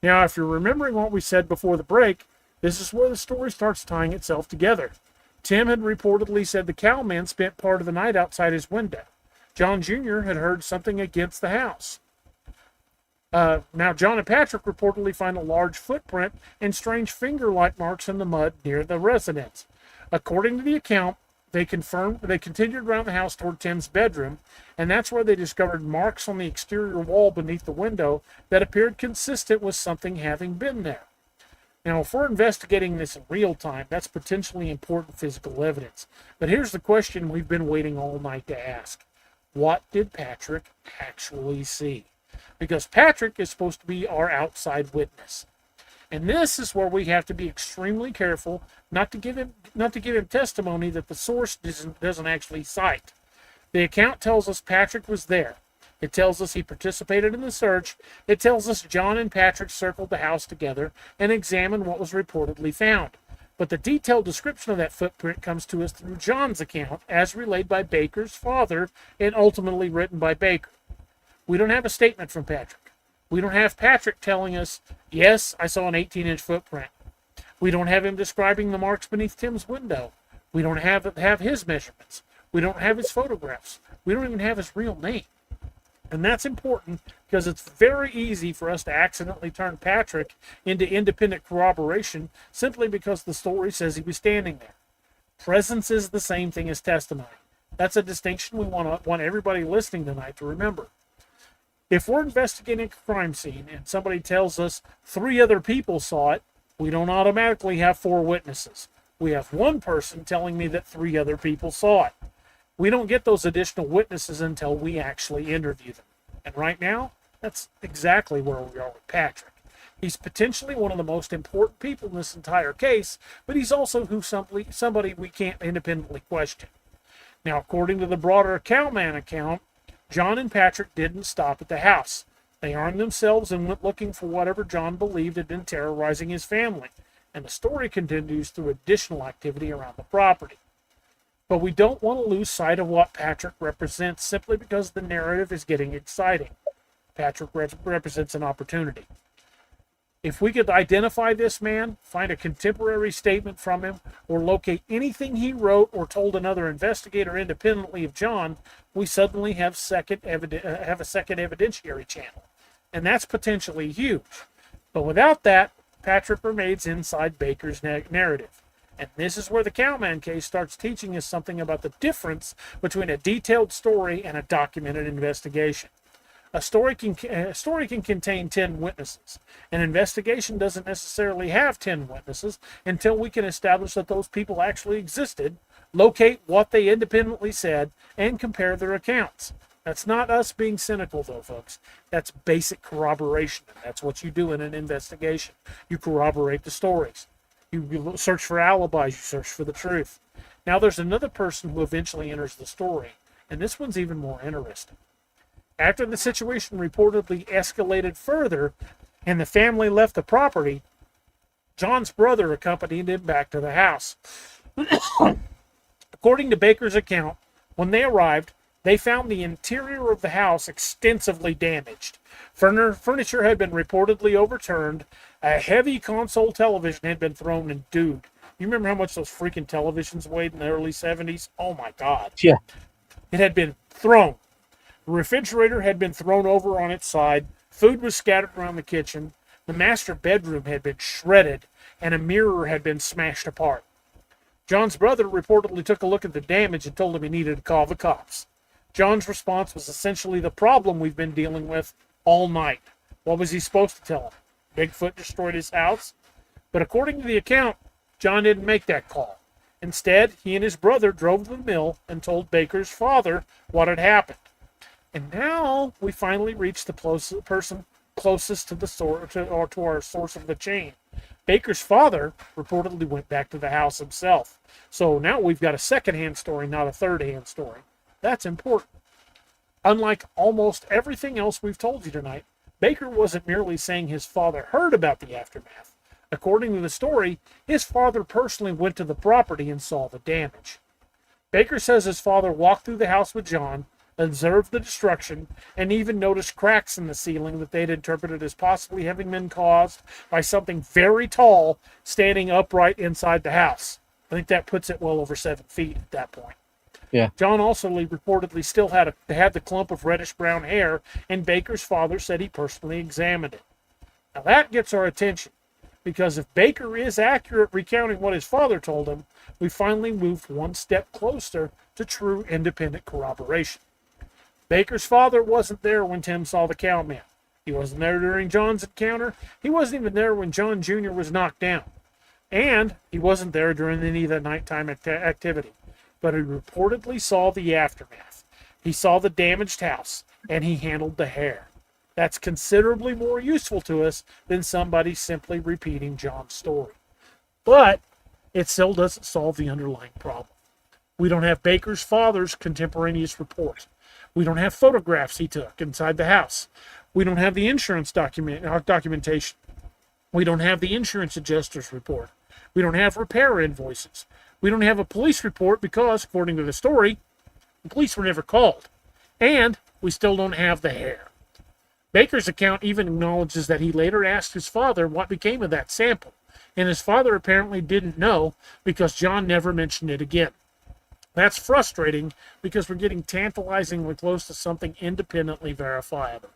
Now, if you're remembering what we said before the break, this is where the story starts tying itself together. Tim had reportedly said the cowman spent part of the night outside his window. John Jr. had heard something against the house. Now, John and Patrick reportedly find a large footprint and strange finger-like marks in the mud near the residence. According to the account, they continued around the house toward Tim's bedroom, and that's where they discovered marks on the exterior wall beneath the window that appeared consistent with something having been there. Now, if we're investigating this in real time, that's potentially important physical evidence. But here's the question we've been waiting all night to ask. What did Patrick actually see? Because Patrick is supposed to be our outside witness. And this is where we have to be extremely careful not to give him testimony that the source doesn't actually cite. The account tells us Patrick was there. It tells us he participated in the search. It tells us John and Patrick circled the house together and examined what was reportedly found. But the detailed description of that footprint comes to us through John's account, as relayed by Baker's father and ultimately written by Baker. We don't have a statement from Patrick. We don't have Patrick telling us, yes, I saw an 18-inch footprint. We don't have him describing the marks beneath Tim's window. We don't have his measurements. We don't have his photographs. We don't even have his real name. And that's important because it's very easy for us to accidentally turn Patrick into independent corroboration simply because the story says he was standing there. Presence is the same thing as testimony. That's a distinction we want everybody listening tonight to remember. If we're investigating a crime scene and somebody tells us 3 other people saw it, we don't automatically have 4 witnesses. We have 1 person telling me that 3 other people saw it. We don't get those additional witnesses until we actually interview them. And right now, that's exactly where we are with Patrick. He's potentially one of the most important people in this entire case, but he's also somebody we can't independently question. Now, according to the broader Cowman account, John and Patrick didn't stop at the house. They armed themselves and went looking for whatever John believed had been terrorizing his family. And the story continues through additional activity around the property. But we don't want to lose sight of what Patrick represents simply because the narrative is getting exciting. Patrick represents an opportunity. If we could identify this man, find a contemporary statement from him, or locate anything he wrote or told another investigator independently of John, we suddenly have a second evidentiary channel. And that's potentially huge. But without that, Patrick remains inside Baker's narrative. And this is where the Cowman case starts teaching us something about the difference between a detailed story and a documented investigation. A story can contain 10 witnesses. An investigation doesn't necessarily have 10 witnesses until we can establish that those people actually existed, locate what they independently said, and compare their accounts. That's not us being cynical, though, folks. That's basic corroboration, and that's what you do in an investigation. You corroborate the stories. You search for alibis. You search for the truth. Now, there's another person who eventually enters the story, and this one's even more interesting. After the situation reportedly escalated further and the family left the property, John's brother accompanied him back to the house. According to Baker's account, when they arrived, they found the interior of the house extensively damaged. Furniture had been reportedly overturned. A heavy console television had been thrown, and dude, you remember how much those freaking televisions weighed in the early 70s? Oh my God. Yeah. It had been thrown. The refrigerator had been thrown over on its side. Food was scattered around the kitchen. The master bedroom had been shredded, and a mirror had been smashed apart. John's brother reportedly took a look at the damage and told him he needed to call the cops. John's response was essentially the problem we've been dealing with all night. What was he supposed to tell him? Bigfoot destroyed his house? But according to the account, John didn't make that call. Instead, he and his brother drove to the mill and told Baker's father what had happened. And now we finally reach the person closest to to our source of the chain. Baker's father reportedly went back to the house himself. So now we've got a second-hand story, not a third-hand story. That's important. Unlike almost everything else we've told you tonight, Baker wasn't merely saying his father heard about the aftermath. According to the story, his father personally went to the property and saw the damage. Baker says his father walked through the house with John, observed the destruction, and even noticed cracks in the ceiling that they'd interpreted as possibly having been caused by something very tall standing upright inside the house. I think that puts it well over 7 feet at that point. Yeah. John also reportedly still had the clump of reddish-brown hair, and Baker's father said he personally examined it. Now that gets our attention, because if Baker is accurate recounting what his father told him, we finally moved one step closer to true independent corroboration. Baker's father wasn't there when Tim saw the Cowman. He wasn't there during John's encounter. He wasn't even there when John Jr. was knocked down. And he wasn't there during any of the nighttime activity. But he reportedly saw the aftermath. He saw the damaged house, and he handled the hair. That's considerably more useful to us than somebody simply repeating John's story. But it still doesn't solve the underlying problem. We don't have Baker's father's contemporaneous report. We don't have photographs he took inside the house. We don't have the insurance documentation. We don't have the insurance adjuster's report. We don't have repair invoices. We don't have a police report because, according to the story, the police were never called. And we still don't have the hair. Baker's account even acknowledges that he later asked his father what became of that sample, and his father apparently didn't know because John never mentioned it again. That's frustrating because we're getting tantalizingly close to something independently verifiable.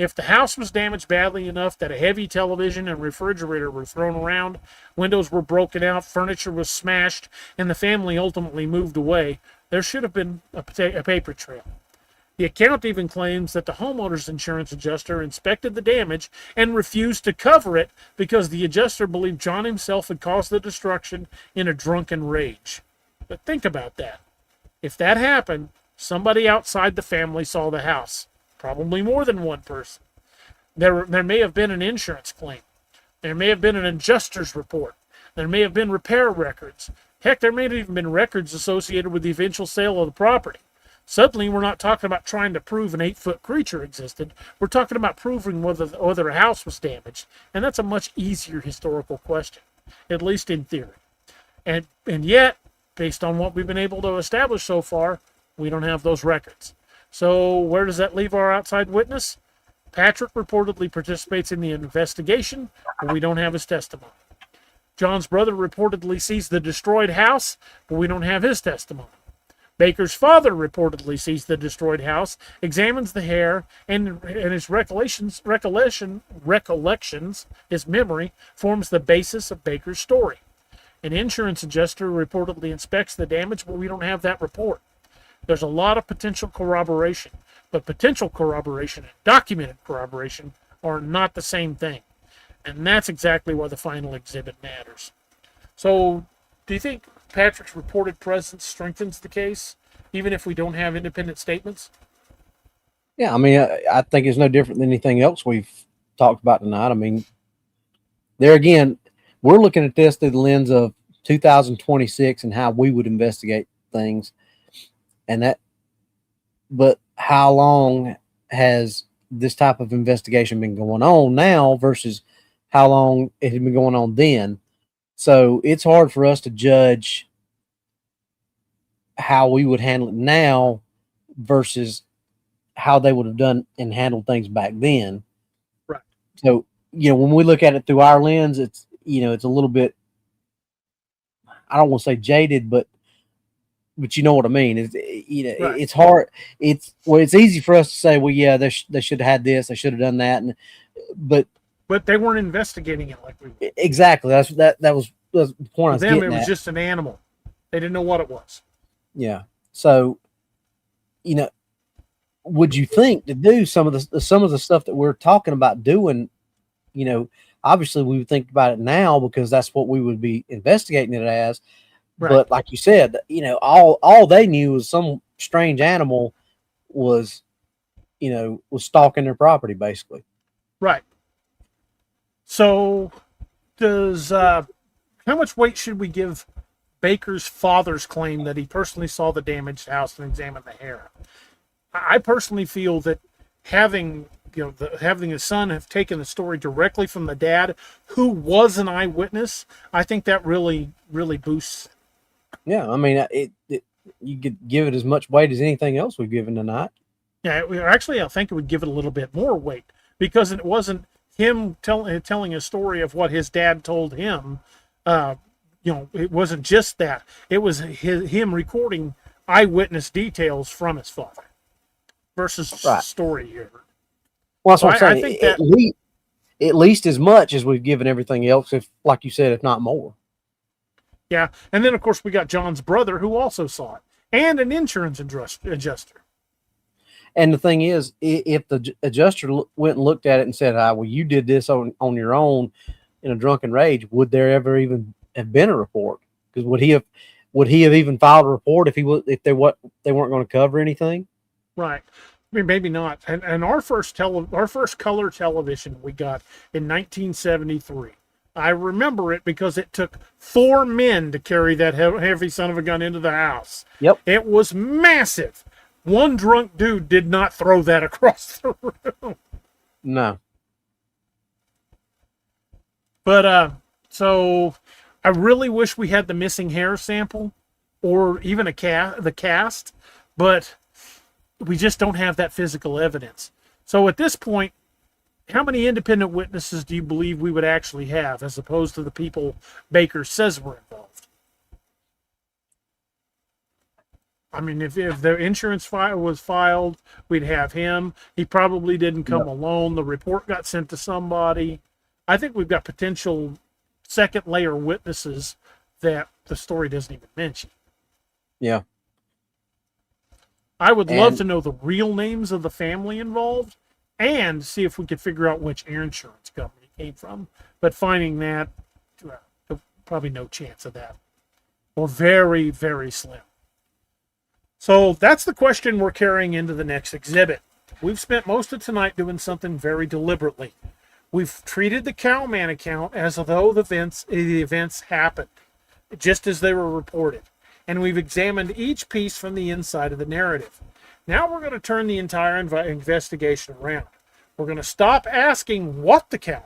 If the house was damaged badly enough that a heavy television and refrigerator were thrown around, windows were broken out, furniture was smashed, and the family ultimately moved away, there should have been a paper trail. The account even claims that the homeowner's insurance adjuster inspected the damage and refused to cover it because the adjuster believed John himself had caused the destruction in a drunken rage. But think about that. If that happened, somebody outside the family saw the house. Probably more than one person. There may have been an insurance claim. There may have been an adjuster's report. There may have been repair records. Heck, there may have even been records associated with the eventual sale of the property. Suddenly, we're not talking about trying to prove an 8-foot creature existed. We're talking about proving whether a house was damaged. And that's a much easier historical question, at least in theory. And yet, based on what we've been able to establish so far, we don't have those records. So where does that leave our outside witness? Patrick reportedly participates in the investigation, but we don't have his testimony. John's brother reportedly sees the destroyed house, but we don't have his testimony. Baker's father reportedly sees the destroyed house, examines the hair, and his recollections, his memory, forms the basis of Baker's story. An insurance adjuster reportedly inspects the damage, but we don't have that report. There's a lot of potential corroboration, but potential corroboration and documented corroboration are not the same thing. And that's exactly why the final exhibit matters. So, do you think Patrick's reported presence strengthens the case, even if we don't have independent statements? Yeah, I mean, I think it's no different than anything else we've talked about tonight. I mean, there again, we're looking at this through the lens of 2026 and how we would investigate things. But how long has this type of investigation been going on now versus how long it had been going on then? So it's hard for us to judge how we would handle it now versus how they would have done and handled things back then. Right. So, when we look at it through our lens, it's a little bit, I don't want to say jaded, but you know what I mean. Right. It's hard. It's easy for us to say, well, yeah, they should have had this, they should have done that, but they weren't investigating it like we were. Exactly. That was the point I was getting at. It was just an animal. They didn't know what it was. Yeah. So, would you think to do some of the stuff that we're talking about doing? Obviously we would think about it now because that's what we would be investigating it as. Right. But like you said, all they knew was some strange animal was stalking their property, basically. Right. So, how much weight should we give Baker's father's claim that he personally saw the damaged house and examined the hair? I personally feel that having his son have taken the story directly from the dad, who was an eyewitness, I think that really, really boosts. Yeah, I mean, you could give it as much weight as anything else we've given tonight. Yeah, actually, I think it would give it a little bit more weight because it wasn't him telling a story of what his dad told him. It wasn't just that. It was him recording eyewitness details from his father versus story here. Well, that's what I'm saying. I think that at least as much as we've given everything else, if, like you said, if not more. Yeah, and then, of course, we got John's brother who also saw it, and an insurance adjuster. And the thing is, if the adjuster went and looked at it and said, well, you did this on your own in a drunken rage, would there ever even have been a report? Because would he have even filed a report if they weren't going to cover anything? Right. I mean, maybe not. And our first color television we got in 1973. I remember it because it took 4 men to carry that heavy son of a gun into the house. Yep. It was massive. One drunk dude did not throw that across the room. No. But, so I really wish we had the missing hair sample or even the cast, but we just don't have that physical evidence. So at this point, how many independent witnesses do you believe we would actually have as opposed to the people Baker says were involved? I mean, if the insurance file was filed, we'd have him. He probably didn't come alone. The report got sent to somebody. I think we've got potential second layer witnesses that the story doesn't even mention. Yeah. I would love to know the real names of the family involved and see if we could figure out which insurance company it came from. But finding that, probably no chance of that. Or very, very slim. So that's the question we're carrying into the next exhibit. We've spent most of tonight doing something very deliberately. We've treated the Cowman account as though the events happened. just as they were reported. And we've examined each piece from the inside of the narrative. Now we're going to turn the entire investigation around. We're going to stop asking what the Cowman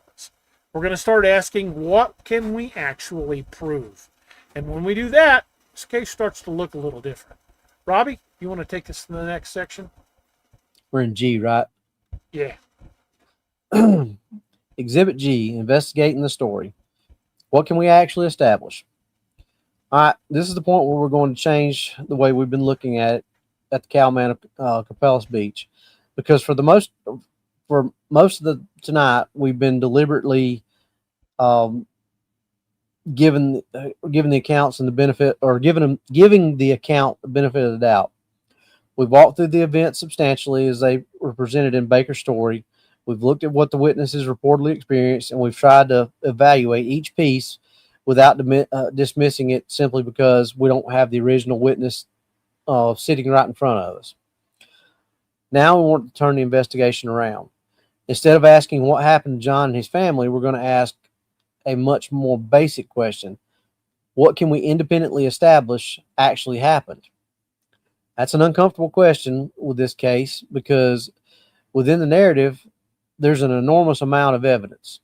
was. We're going to start asking, what can we actually prove? And when we do that, this case starts to look a little different. Robbie, you want to take us to the next section? We're in G, right? Yeah. Exhibit G, investigating the story. What can we actually establish? All right, this is the point where we're going to change the way we've been looking at it at the Cowman of Copalis Beach, because for most of the tonight we've been deliberately giving the accounts and the benefit, or giving the account the benefit of the doubt. We've walked through the events substantially as they were presented in Baker's story. We've looked at what the witnesses reportedly experienced, and we've tried to evaluate each piece without dismissing it simply because we don't have the original witness sitting right in front of us. Now we want to turn the investigation around. Instead of asking what happened to John and his family, we're going to ask a much more basic question. What can we independently establish actually happened? That's an uncomfortable question with this case, because within the narrative, there's an enormous amount of evidence.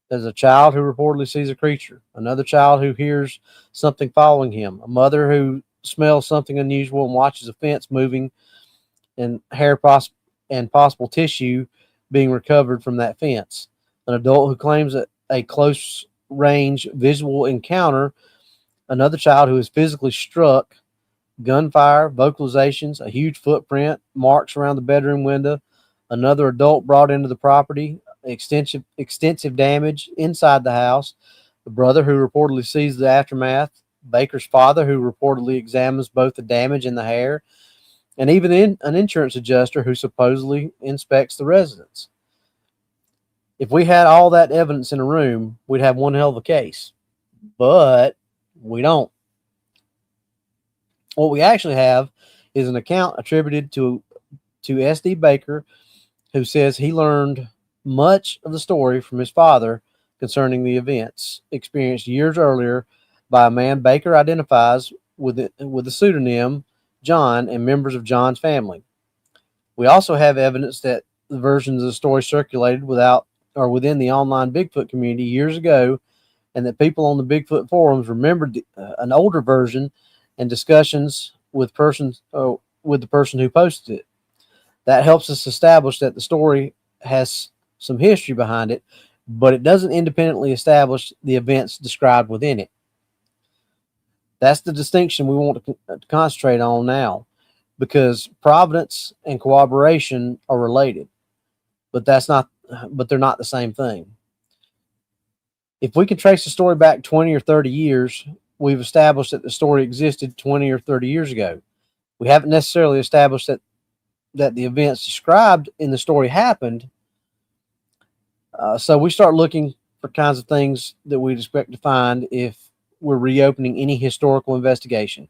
There's a child who reportedly sees a creature, another child who hears something following him, a mother who smells something unusual and watches a fence moving, and hair and possible tissue being recovered from that fence. An adult who claims a close range visual encounter, another child who is physically struck, gunfire, vocalizations, a huge footprint, marks around the bedroom window, another adult brought into the property, extensive damage inside the house, the brother who reportedly sees the aftermath, Baker's father who reportedly examines both the damage and the hair, and even an insurance adjuster who supposedly inspects the residence. If we had all that evidence in a room, we'd have one hell of a case. But we don't. What we actually have is an account attributed to S.D. Baker, who says he learned much of the story from his father concerning the events experienced years earlier by a man Baker identifies with the pseudonym John and members of John's family. We also have evidence that the versions of the story circulated within the online Bigfoot community years ago, and that people on the Bigfoot forums remembered an older version and discussions with the person who posted it. That helps us establish that the story has some history behind it, but it doesn't independently establish the events described within it. That's the distinction we want to concentrate on now, because providence and corroboration are related, but they're not the same thing. If we can trace the story back 20 or 30 years, we've established that the story existed 20 or 30 years ago. We haven't necessarily established that the events described in the story happened. So we start looking for kinds of things that we'd expect to find if we're reopening any historical investigation.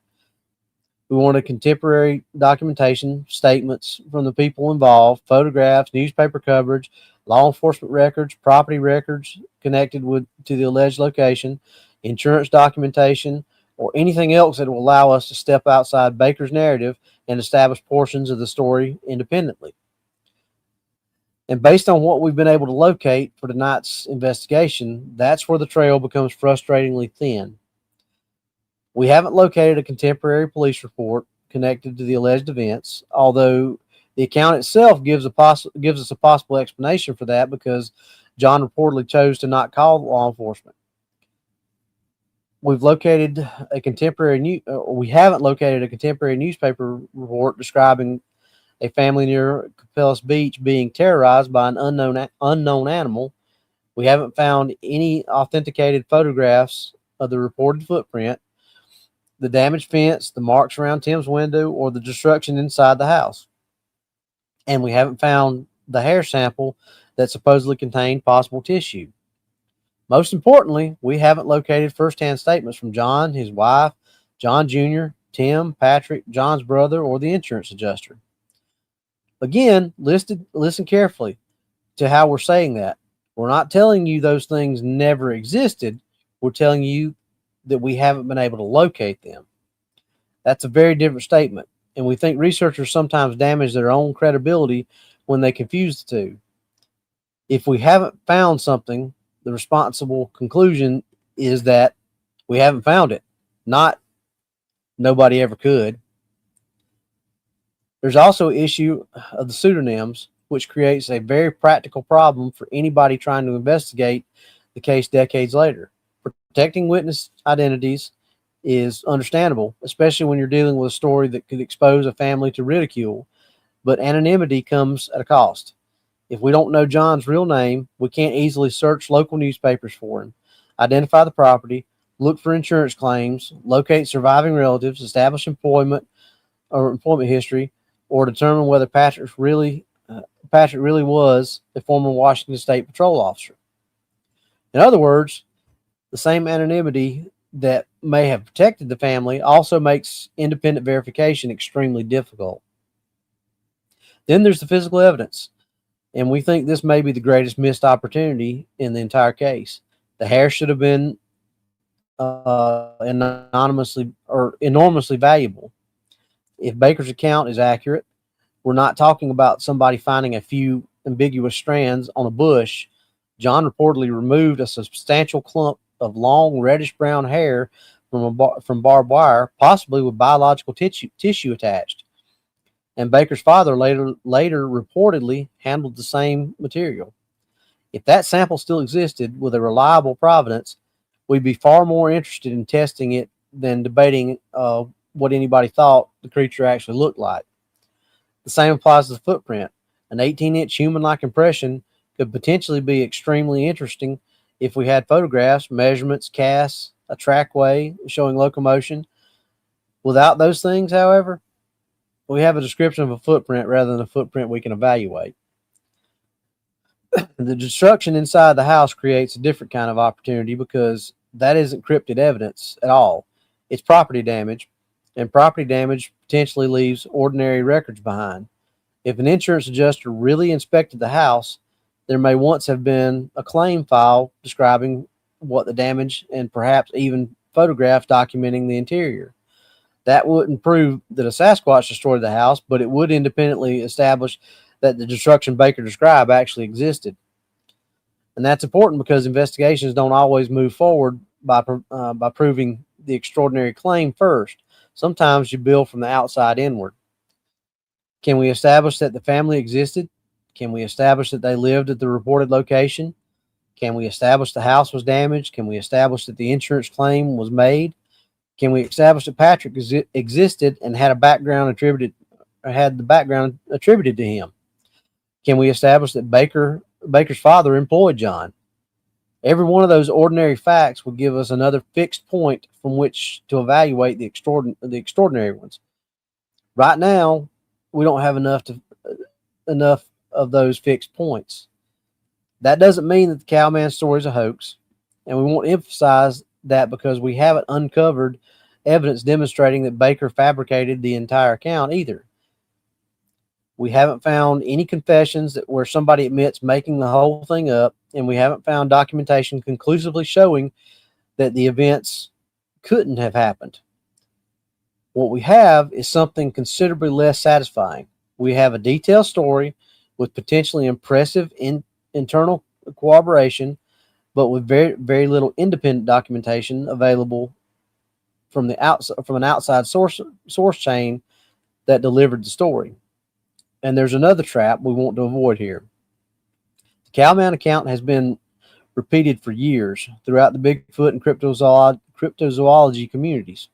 We want a contemporary documentation, statements from the people involved, photographs, newspaper coverage, law enforcement records, property records connected to the alleged location, insurance documentation, or anything else that will allow us to step outside Baker's narrative and establish portions of the story independently. And based on what we've been able to locate for tonight's investigation, that's where the trail becomes frustratingly thin. We haven't located a contemporary police report connected to the alleged events, although the account itself gives us a possible explanation for that, because John reportedly chose to not call law enforcement. We haven't located a contemporary newspaper report describing a family near Copalis Beach being terrorized by an unknown animal. We haven't found any authenticated photographs of the reported footprint, the damaged fence, the marks around Tim's window, or the destruction inside the house. And we haven't found the hair sample that supposedly contained possible tissue. Most importantly, we haven't located firsthand statements from John, his wife, John Jr., Tim, Patrick, John's brother, or the insurance adjuster. Again, listen carefully to how we're saying that. We're not telling you those things never existed. We're telling you that we haven't been able to locate them. That's a very different statement, and we think researchers sometimes damage their own credibility when they confuse the two. If we haven't found something, the responsible conclusion is that we haven't found it, not nobody ever could. There's also an issue of the pseudonyms, which creates a very practical problem for anybody trying to investigate the case decades later. Protecting witness identities is understandable, especially when you're dealing with a story that could expose a family to ridicule, but anonymity comes at a cost. If we don't know John's real name, we can't easily search local newspapers for him, identify the property, look for insurance claims, locate surviving relatives, establish employment or employment history, or determine whether Patrick really was a former Washington State Patrol officer. In other words, the same anonymity that may have protected the family also makes independent verification extremely difficult. Then there's the physical evidence, and we think this may be the greatest missed opportunity in the entire case. The hair should have been enormously valuable. If Baker's account is accurate, we're not talking about somebody finding a few ambiguous strands on a bush. John reportedly removed a substantial clump of long reddish brown hair from barbed wire, possibly with biological tissue attached. And Baker's father later reportedly handled the same material. If that sample still existed with a reliable provenance, we'd be far more interested in testing it than debating what anybody thought the creature actually looked like. The same applies to the footprint. An 18-inch human-like impression could potentially be extremely interesting if we had photographs, measurements, casts, a trackway showing locomotion. Without those things, however, we have a description of a footprint rather than a footprint we can evaluate. The destruction inside the house creates a different kind of opportunity because that isn't cryptid evidence at all. It's property damage, and property damage potentially leaves ordinary records behind. If an insurance adjuster really inspected the house, there may once have been a claim file describing what the damage and perhaps even photographs documenting the interior. That wouldn't prove that a Sasquatch destroyed the house, but it would independently establish that the destruction Baker described actually existed. And that's important because investigations don't always move forward by proving the extraordinary claim first. Sometimes you build from the outside inward. Can we establish that the family existed? Can we establish that they lived at the reported location? Can we establish the house was damaged? Can we establish that the insurance claim was made? Can we establish that Patrick existed and had the background attributed to him? Can we establish that Baker's father employed John? Every one of those ordinary facts would give us another fixed point from which to evaluate the extraordinary ones. Right now, we don't have enough of those fixed points. That doesn't mean that the Cowman story is a hoax, and we won't emphasize that because we haven't uncovered evidence demonstrating that Baker fabricated the entire account either. We haven't found any confessions where somebody admits making the whole thing up, and we haven't found documentation conclusively showing that the events couldn't have happened. What we have is something considerably less satisfying. We have a detailed story with potentially impressive internal corroboration, but with very, very little independent documentation available from an outside source chain that delivered the story. And there's another trap we want to avoid here. The Cowman account has been repeated for years throughout the Bigfoot and cryptozoology communities.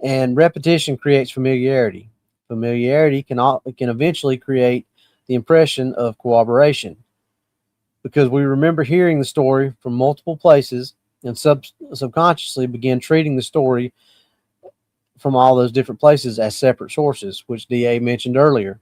And repetition creates familiarity. Familiarity can eventually create the impression of corroboration, because we remember hearing the story from multiple places and subconsciously begin treating the story from all those different places as separate sources, which DA mentioned earlier.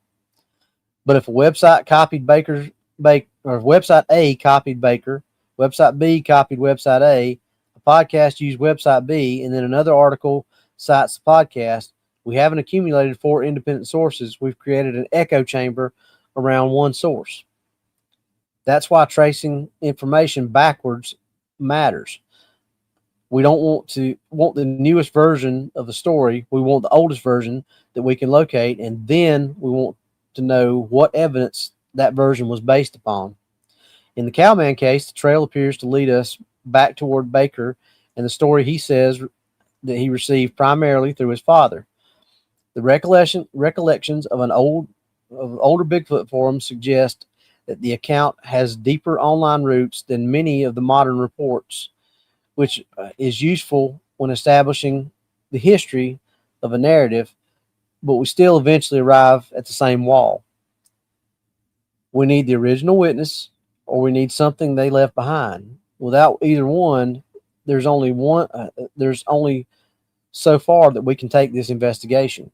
But if a website copied website A copied Baker, website B copied website A podcast used website B, and then another article cites the podcast, we haven't accumulated 4 independent sources. We've created an echo chamber around one source. That's why tracing information backwards matters. We don't want the newest version of the story. We want the oldest version that we can locate, and then we want to know what evidence that version was based upon. In the Cowman case, the trail appears to lead us back toward Baker and the story he says that he received primarily through his father. The recollections of older Bigfoot forums suggest that the account has deeper online roots than many of the modern reports, which is useful when establishing the history of a narrative, but we still eventually arrive at the same wall. We need the original witness, or we need something they left behind. Without either one, there's only so far that we can take this investigation.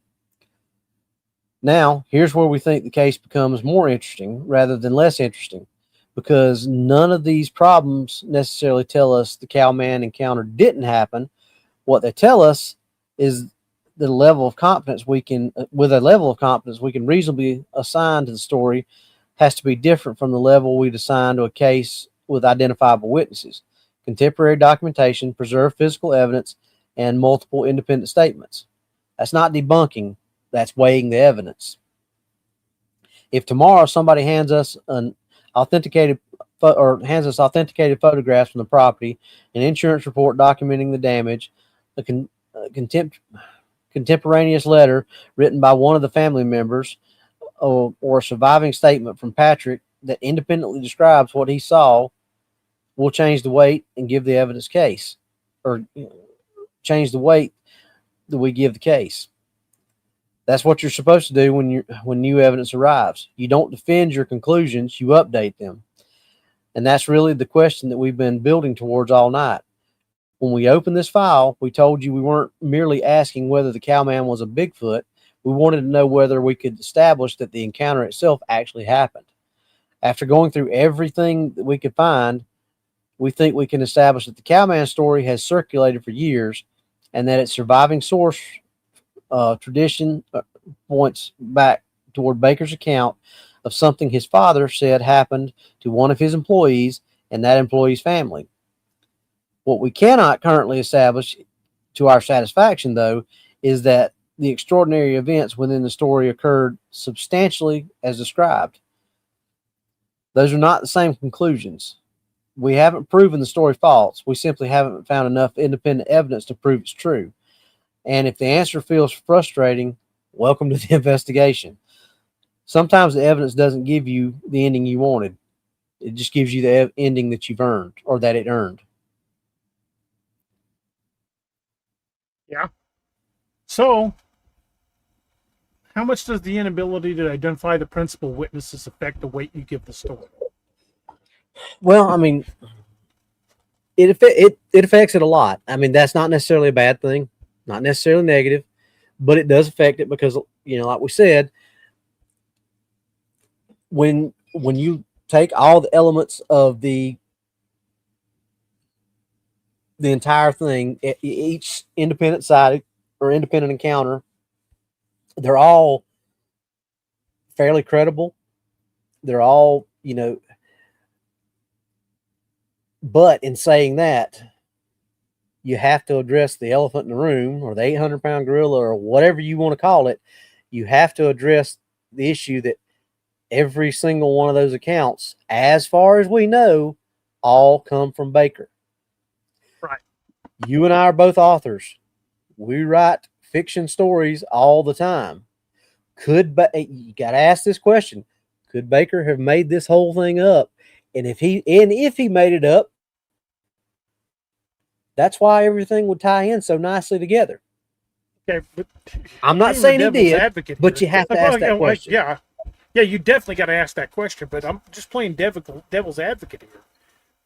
Now, here's where we think the case becomes more interesting rather than less interesting, because none of these problems necessarily tell us the Cowman encounter didn't happen. What they tell us is with a level of confidence we can reasonably assign to the story has to be different from the level we'd assign to a case with identifiable witnesses, contemporary documentation, preserved physical evidence, and multiple independent statements. That's not debunking, that's weighing the evidence. If tomorrow somebody hands us authenticated photographs from the property, an insurance report documenting the damage, a contemporaneous letter written by one of the family members, or a surviving statement from Patrick that independently describes what he saw, will change the weight and give the evidence case, or change the weight that we give the case. That's what you're supposed to do when new evidence arrives. You don't defend your conclusions, you update them. And that's really the question that we've been building towards all night. When we opened this file, we told you we weren't merely asking whether the Cowman was a Bigfoot. We wanted to know whether we could establish that the encounter itself actually happened. After going through everything that we could find, we think we can establish that the Cowman story has circulated for years and that its surviving source tradition points back toward Baker's account of something his father said happened to one of his employees and that employee's family. What we cannot currently establish to our satisfaction, though, is that the extraordinary events within the story occurred substantially as described. Those are not the same conclusions. We haven't proven the story false. We simply haven't found enough independent evidence to prove it's true. And if the answer feels frustrating, welcome to the investigation. Sometimes the evidence doesn't give you the ending you wanted. It just gives you the ending that you've earned, or that it earned. Yeah. So, how much does the inability to identify the principal witnesses affect the weight you give the story? Well, I mean, it affects it a lot. I mean, that's not necessarily a bad thing, not necessarily negative, but it does affect it because, like we said, when you take all the elements of the entire thing, each independent side or independent encounter, they're all fairly credible. They're all, but in saying that, you have to address the elephant in the room, or the 800-pound gorilla, or whatever you want to call it. You have to address the issue that every single one of those accounts, as far as we know, all come from Baker. Right. You and I are both authors. We write fiction stories all the time. You got to ask this question: could Baker have made this whole thing up? And if he made it up, that's why everything would tie in so nicely together. Okay, but I'm not saying he did, but you have to ask that question. Yeah, you definitely got to ask that question. But I'm just playing devil's advocate here.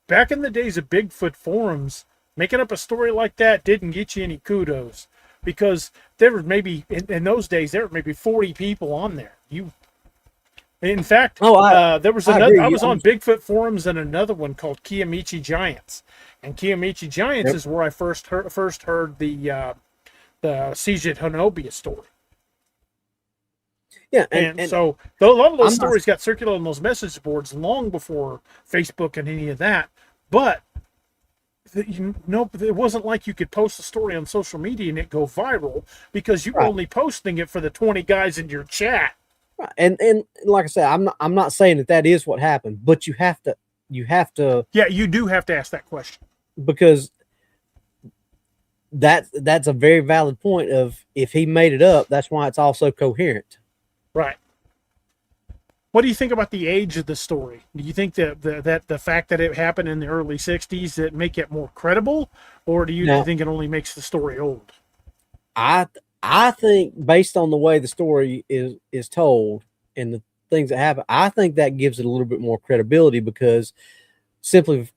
Back in the days of Bigfoot forums, making up a story like that didn't get you any kudos, because there were maybe in those days there were maybe 40 people on there. In fact, there was another. I was on Bigfoot forums and another one called Kiamichi Giants, and Kiamichi Giants is where I first heard the Siege at Honobia story. Yeah, and so a lot of those stories got circulated on those message boards long before Facebook and any of that. But it wasn't like you could post a story on social media and it go viral because you were Right. only posting it for the 20 guys in your chat. Right. And like I said, I'm not saying that is what happened, but you have to Yeah, you do have to ask that question. because that's a very valid point of if he made it up, that's why it's all so coherent. Right. What do you think about the age of the story? Do you think that the fact that it happened in the early 60s that make it more credible, or do you No. think it only makes the story old? I think based on the way the story is told and the things that happen, I think that gives it a little bit more credibility because simply,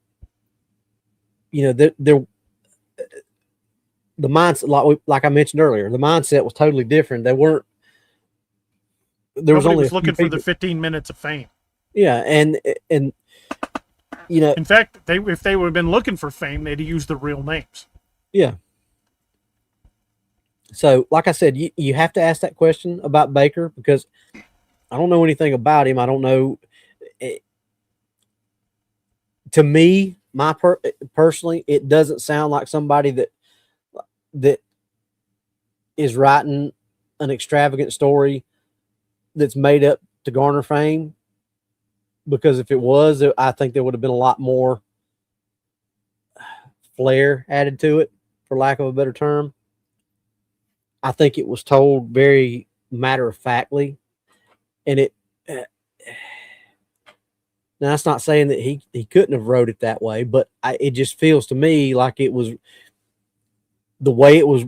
the mindset, like I mentioned earlier, the mindset was totally different. There was Nobody only was a few looking for the people. 15 minutes of fame. Yeah, and In fact, if they would have been looking for fame, they'd have used the real names. yeah. So, like I said, you have to ask that question about Baker because I don't know anything about him. I don't know. To me, personally, it doesn't sound like somebody that is writing an extravagant story that's made up to garner fame. Because if it was, I think there would have been a lot more flair added to it, for lack of a better term. I think it was told very matter of factly, and it. Now that's not saying that he couldn't have wrote it that way, but it just feels to me like it was the way it was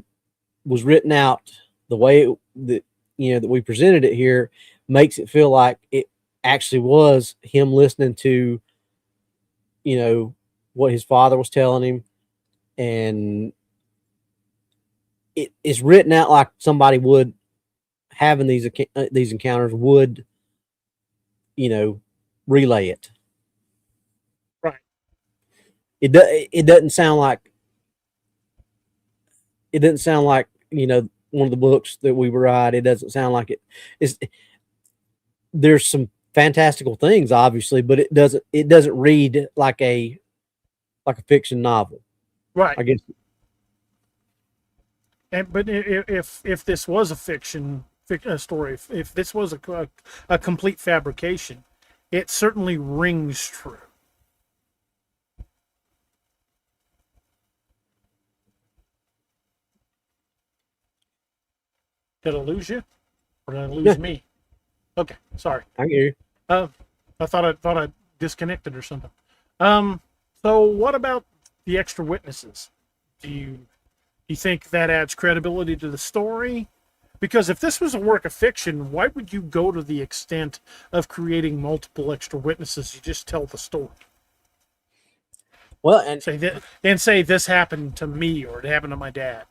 written out, the way that we presented it here makes it feel like it actually was him listening to what his father was telling him, and it is written out like somebody would having these encounters would relay it. Right. It doesn't sound like one of the books that we read. It doesn't sound like it is. There's some fantastical things, obviously, but it doesn't read like a fiction novel. Right. I guess. But if this was a story, if this was a complete fabrication, it certainly rings true. Did I lose you, or did I lose me? Okay, sorry. I hear you. I thought I disconnected or something. So what about the extra witnesses? Do you think that adds credibility to the story? Because if this was a work of fiction, why would you go to the extent of creating multiple extra witnesses? You just tell the story. Well, say this happened to me or it happened to my dad.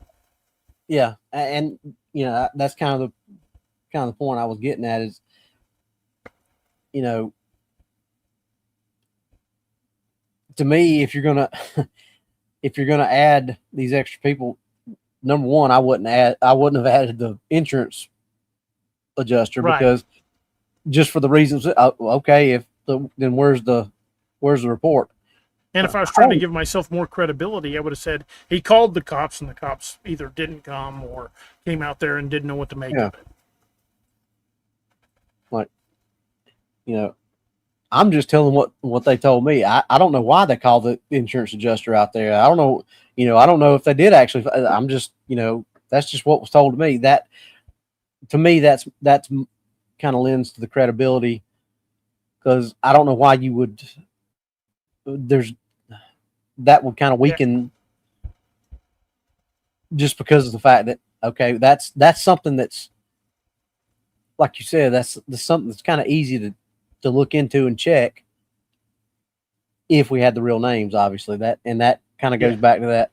Yeah, and that's kind of the point I was getting at is, to me, if you're gonna add these extra people, number one, I wouldn't have added the insurance adjuster, Right. because just for the reasons. Okay, then where's the report? And if I was trying to give myself more credibility, I would have said he called the cops and the cops either didn't come or came out there and didn't know what to make of it. Like, I'm just telling what they told me. I don't know why they called the insurance adjuster out there. I don't know. I don't know if they did actually. I'm just, that's just what was told to me. That, to me, that's kind of lends to the credibility, because I don't know why you would. That would kind of weaken, just because of the fact that, okay, that's something that's, like you said, that's something that's kind of easy to look into and check if we had the real names, obviously. That kind of goes back to that.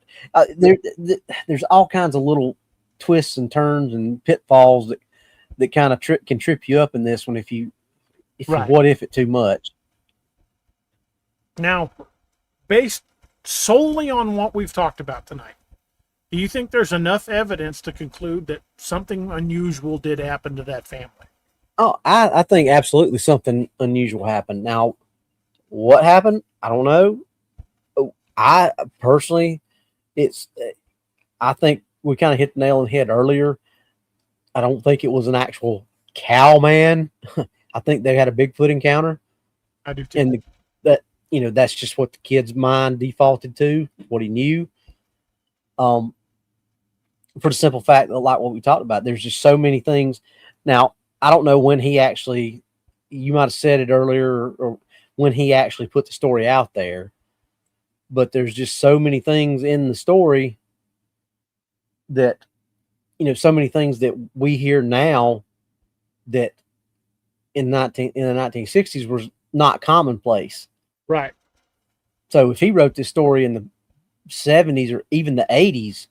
There's all kinds of little twists and turns and pitfalls that kind of can trip you up in this one if you what if it too much. Now, based solely on what we've talked about tonight, do you think there's enough evidence to conclude that something unusual did happen to that family? Oh, I think absolutely something unusual happened. Now, what happened? I don't know. I personally, I think we kind of hit the nail on the head earlier. I don't think it was an actual cowman. I think they had a Bigfoot encounter. I do too. And that's just what the kid's mind defaulted to, what he knew. For the simple fact that, like what we talked about, there's just so many things. Now, I don't know when he actually, you might have said it earlier, or when he actually put the story out there, but there's just so many things in the story that, so many things that we hear now that in the 1960s was not commonplace. Right. So if he wrote this story in the 70s or even the 80s,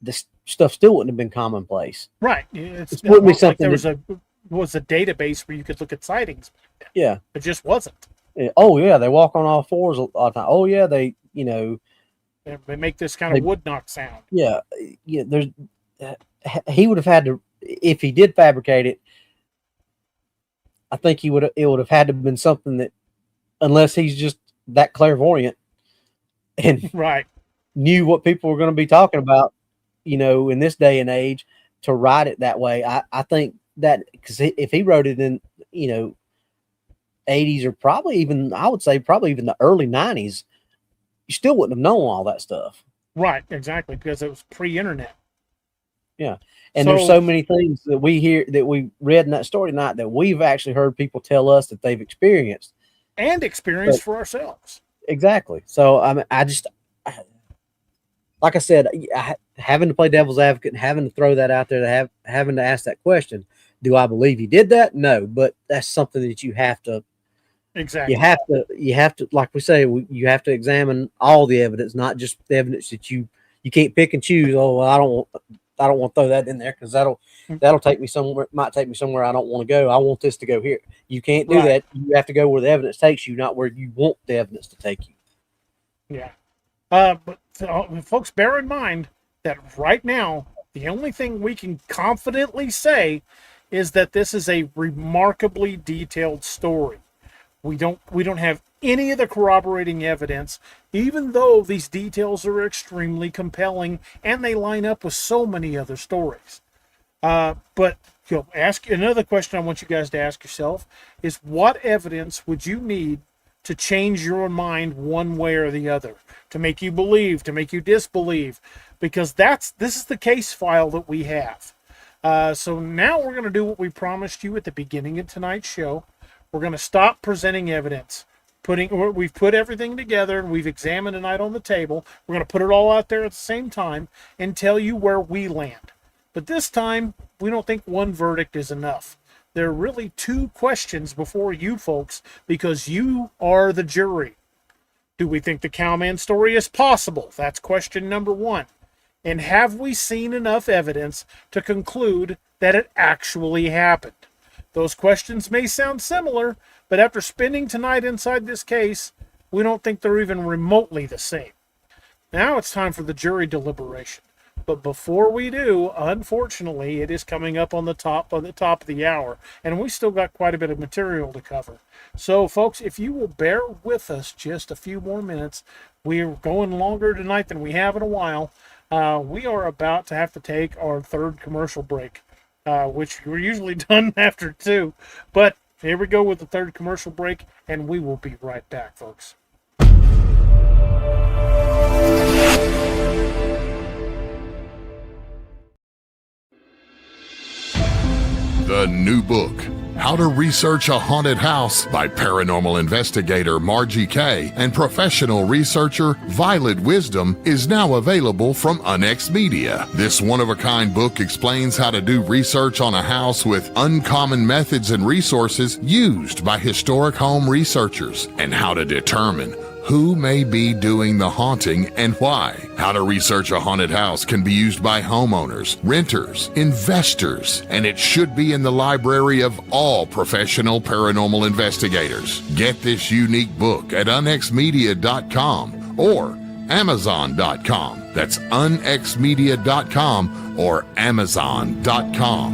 this stuff still wouldn't have been commonplace. Right. It wouldn't be something like there was a database where you could look at sightings. Yeah. It just wasn't. Oh yeah, they walk on all fours a lot of time. Oh yeah, they they make this kind of wood knock sound. Yeah. There's he would have had to, if he did fabricate it, I think it would have had to have been something that, unless he's just that clairvoyant and right, knew what people were going to be talking about, in this day and age, to write it that way. I think that, because if he wrote it in, 80s, or probably even, I would say probably even the early 90s, you still wouldn't have known all that stuff. Right, exactly, because it was pre-internet. Yeah. And there's so many things that we hear, that we read in that story tonight, that we've actually heard people tell us that they've experienced. And experienced for ourselves. Exactly. So like I said, having to play devil's advocate and having to throw that out there, having to ask that question, do I believe he did that? No, but that's something that you have to. Exactly. You have to, like we say, you have to examine all the evidence, not just the evidence that you can't pick and choose. Oh, well, I don't want to throw that in there because that'll take me somewhere. Might take me somewhere I don't want to go. I want this to go here. You can't do that. You have to go where the evidence takes you, not where you want the evidence to take you. Yeah. But folks, bear in mind that right now, the only thing we can confidently say is that this is a remarkably detailed story. We don't have any of the corroborating evidence, even though these details are extremely compelling and they line up with so many other stories. But ask another question I want you guys to ask yourself is, what evidence would you need to change your mind one way or the other, to make you believe, to make you disbelieve? Because this is the case file that we have. So now we're going to do what we promised you at the beginning of tonight's show. We're going to stop presenting evidence. We've put everything together and we've examined tonight on the table. We're going to put it all out there at the same time and tell you where we land. But this time, we don't think one verdict is enough. There are really two questions before you folks, because you are the jury. Do we think the Cowman story is possible? That's question number one. And have we seen enough evidence to conclude that it actually happened? Those questions may sound similar, but after spending tonight inside this case, we don't think they're even remotely the same. Now it's time for the jury deliberation. But before we do, unfortunately, it is coming up on the top of the hour, and we still got quite a bit of material to cover. So, folks, if you will bear with us just a few more minutes, we're going longer tonight than we have in a while. We are about to have to take our third commercial break, which we're usually done after 2. But here we go with the third commercial break, and we will be right back, folks. The new book, How to Research a Haunted House by paranormal investigator Margie Kay and professional researcher Violet Wisdom, is now available from Unex Media. This one-of-a-kind book explains how to do research on a house with uncommon methods and resources used by historic home researchers, and how to determine who may be doing the haunting and why. How to research a haunted house can be used by homeowners, renters, investors, and it should be in the library of all professional paranormal investigators. Get this unique book at unexmedia.com or amazon.com. That's unexmedia.com or amazon.com.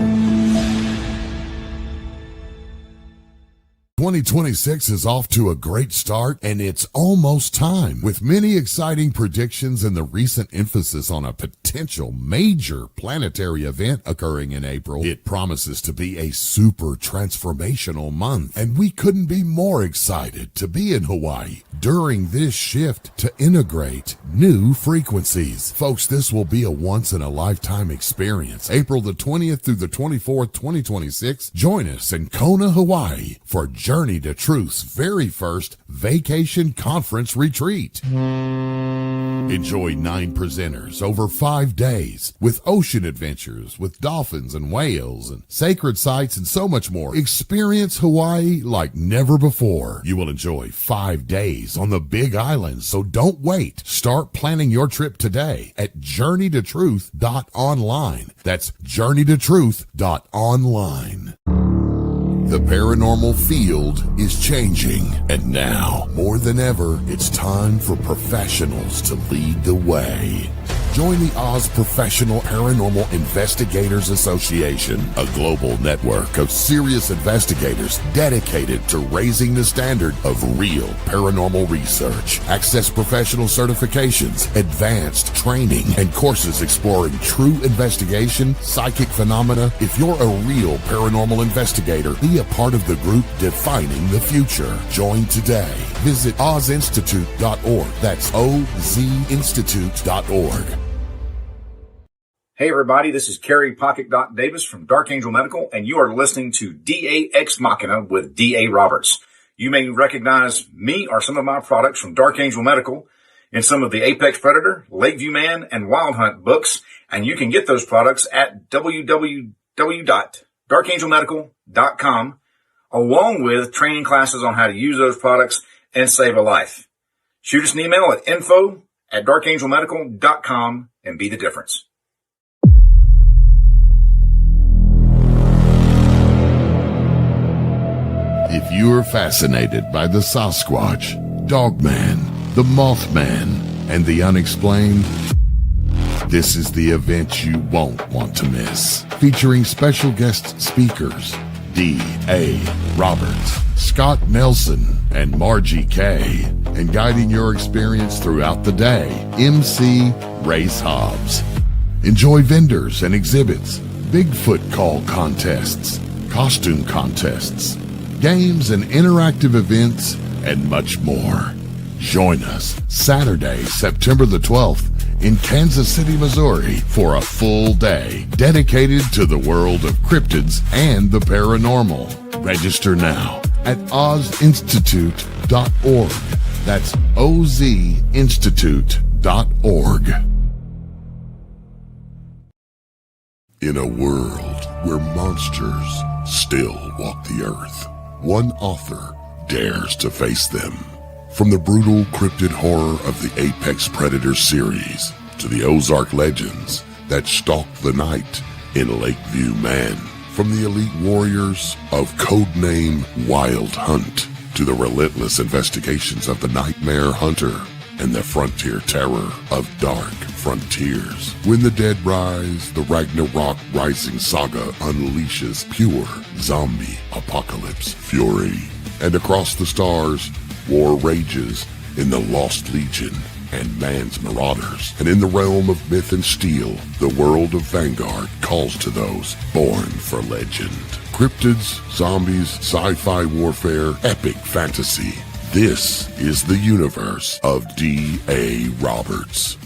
2026 is off to a great start, and it's almost time. With many exciting predictions and the recent emphasis on a potential major planetary event occurring in April, it promises to be a super transformational month, and we couldn't be more excited to be in Hawaii during this shift to integrate new frequencies. Folks, this will be a once-in-a-lifetime experience. April the 20th through the 24th, 2026, join us in Kona, Hawaii for Journey to Truth's very first vacation conference retreat. Enjoy 9 presenters over 5 days with ocean adventures with dolphins and whales and sacred sites and so much more. Experience Hawaii like never before. You will enjoy 5 days on the Big Island, so don't wait. Start planning your trip today at journeytotruth.online. That's journeytotruth.online. The paranormal field is changing, and now, more than ever, it's time for professionals to lead the way. Join the Oz Professional Paranormal Investigators Association, a global network of serious investigators dedicated to raising the standard of real paranormal research. Access professional certifications, advanced training, and courses exploring true investigation, psychic phenomena. If you're a real paranormal investigator, be a part of the group defining the future. Join today. Visit ozinstitute.org. That's ozinstitute.org. Hey everybody, this is Kerry Pocket Doc Davis from Dark Angel Medical, and you are listening to DA Ex Machina with DA Roberts. You may recognize me or some of my products from Dark Angel Medical in some of the Apex Predator, Lakeview Man, and Wild Hunt books, and you can get those products at www.darkangelmedical.com, along with training classes on how to use those products and save a life. Shoot us an email at info@darkangelmedical.com and be the difference. If you are fascinated by the Sasquatch, Dogman, the Mothman, and the unexplained, this is the event you won't want to miss. Featuring special guest speakers, D.A. Roberts, Scott Nelson, and Margie K. And guiding your experience throughout the day, MC Race Hobbs. Enjoy vendors and exhibits, Bigfoot call contests, costume contests, games and interactive events, and much more. Join us Saturday, September the 12th in Kansas City, Missouri for a full day dedicated to the world of cryptids and the paranormal. Register now at ozinstitute.org. That's ozinstitute.org. In a world where monsters still walk the earth, one author dares to face them. From the brutal cryptid horror of the Apex Predator series to the Ozark legends that stalk the night in Lakeview Man. From the elite warriors of codename Wild Hunt to the relentless investigations of the Nightmare Hunter and the frontier terror of Dark Frontiers. When the Dead Rise, the Ragnarok Rising saga unleashes pure zombie apocalypse fury. And across the stars, war rages in the Lost Legion and Man's Marauders. And in the realm of myth and steel, the world of Vanguard calls to those born for legend. Cryptids, zombies, sci-fi warfare, epic fantasy. This is the universe of D.A. Roberts.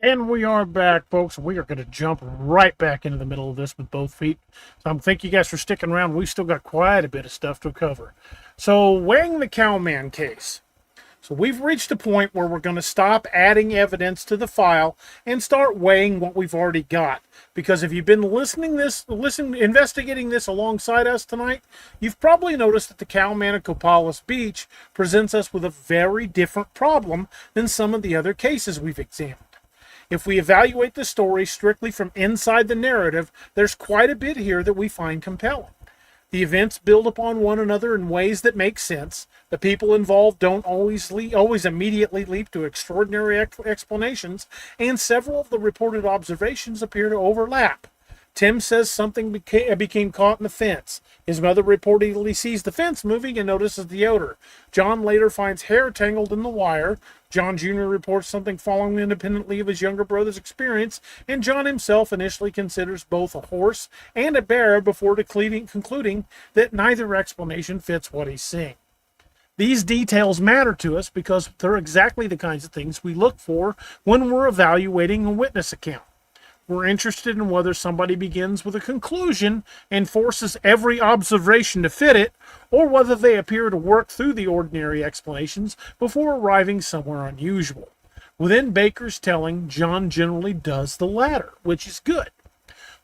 And we are back, folks. We are going to jump right back into the middle of this with both feet. So thank you guys for sticking around. We've still got quite a bit of stuff to cover. So weighing the Cowman case. So we've reached a point where we're going to stop adding evidence to the file and start weighing what we've already got. Because if you've been investigating this alongside us tonight, you've probably noticed that the Cowman of Copalis Beach presents us with a very different problem than some of the other cases we've examined. If we evaluate the story strictly from inside the narrative, there's quite a bit here that we find compelling. The events build upon one another in ways that make sense. The people involved don't always immediately leap to extraordinary explanations, and several of the reported observations appear to overlap. Tim says something became caught in the fence. His mother reportedly sees the fence moving and notices the odor. John later finds hair tangled in the wire. John Jr. reports something following independently of his younger brother's experience, and John himself initially considers both a horse and a bear before concluding that neither explanation fits what he's seeing. These details matter to us because they're exactly the kinds of things we look for when we're evaluating a witness account. We're interested in whether somebody begins with a conclusion and forces every observation to fit it, or whether they appear to work through the ordinary explanations before arriving somewhere unusual. Within Baker's telling, John generally does the latter, which is good.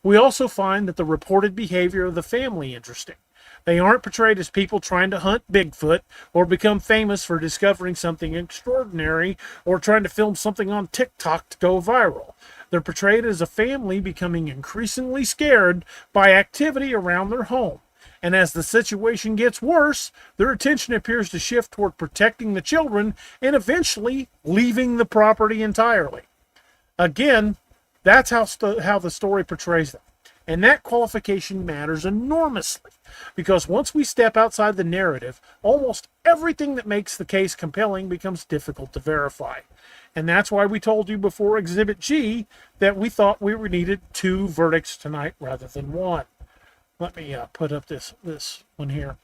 We also find that the reported behavior of the family interesting. They aren't portrayed as people trying to hunt Bigfoot or become famous for discovering something extraordinary or trying to film something on TikTok to go viral. They're portrayed as a family becoming increasingly scared by activity around their home. And as the situation gets worse, their attention appears to shift toward protecting the children and eventually leaving the property entirely. Again, that's how the story portrays them. And that qualification matters enormously, because once we step outside the narrative, almost everything that makes the case compelling becomes difficult to verify. And that's why we told you before Exhibit G that we thought we needed 2 verdicts tonight rather than 1. Let me put up this one here.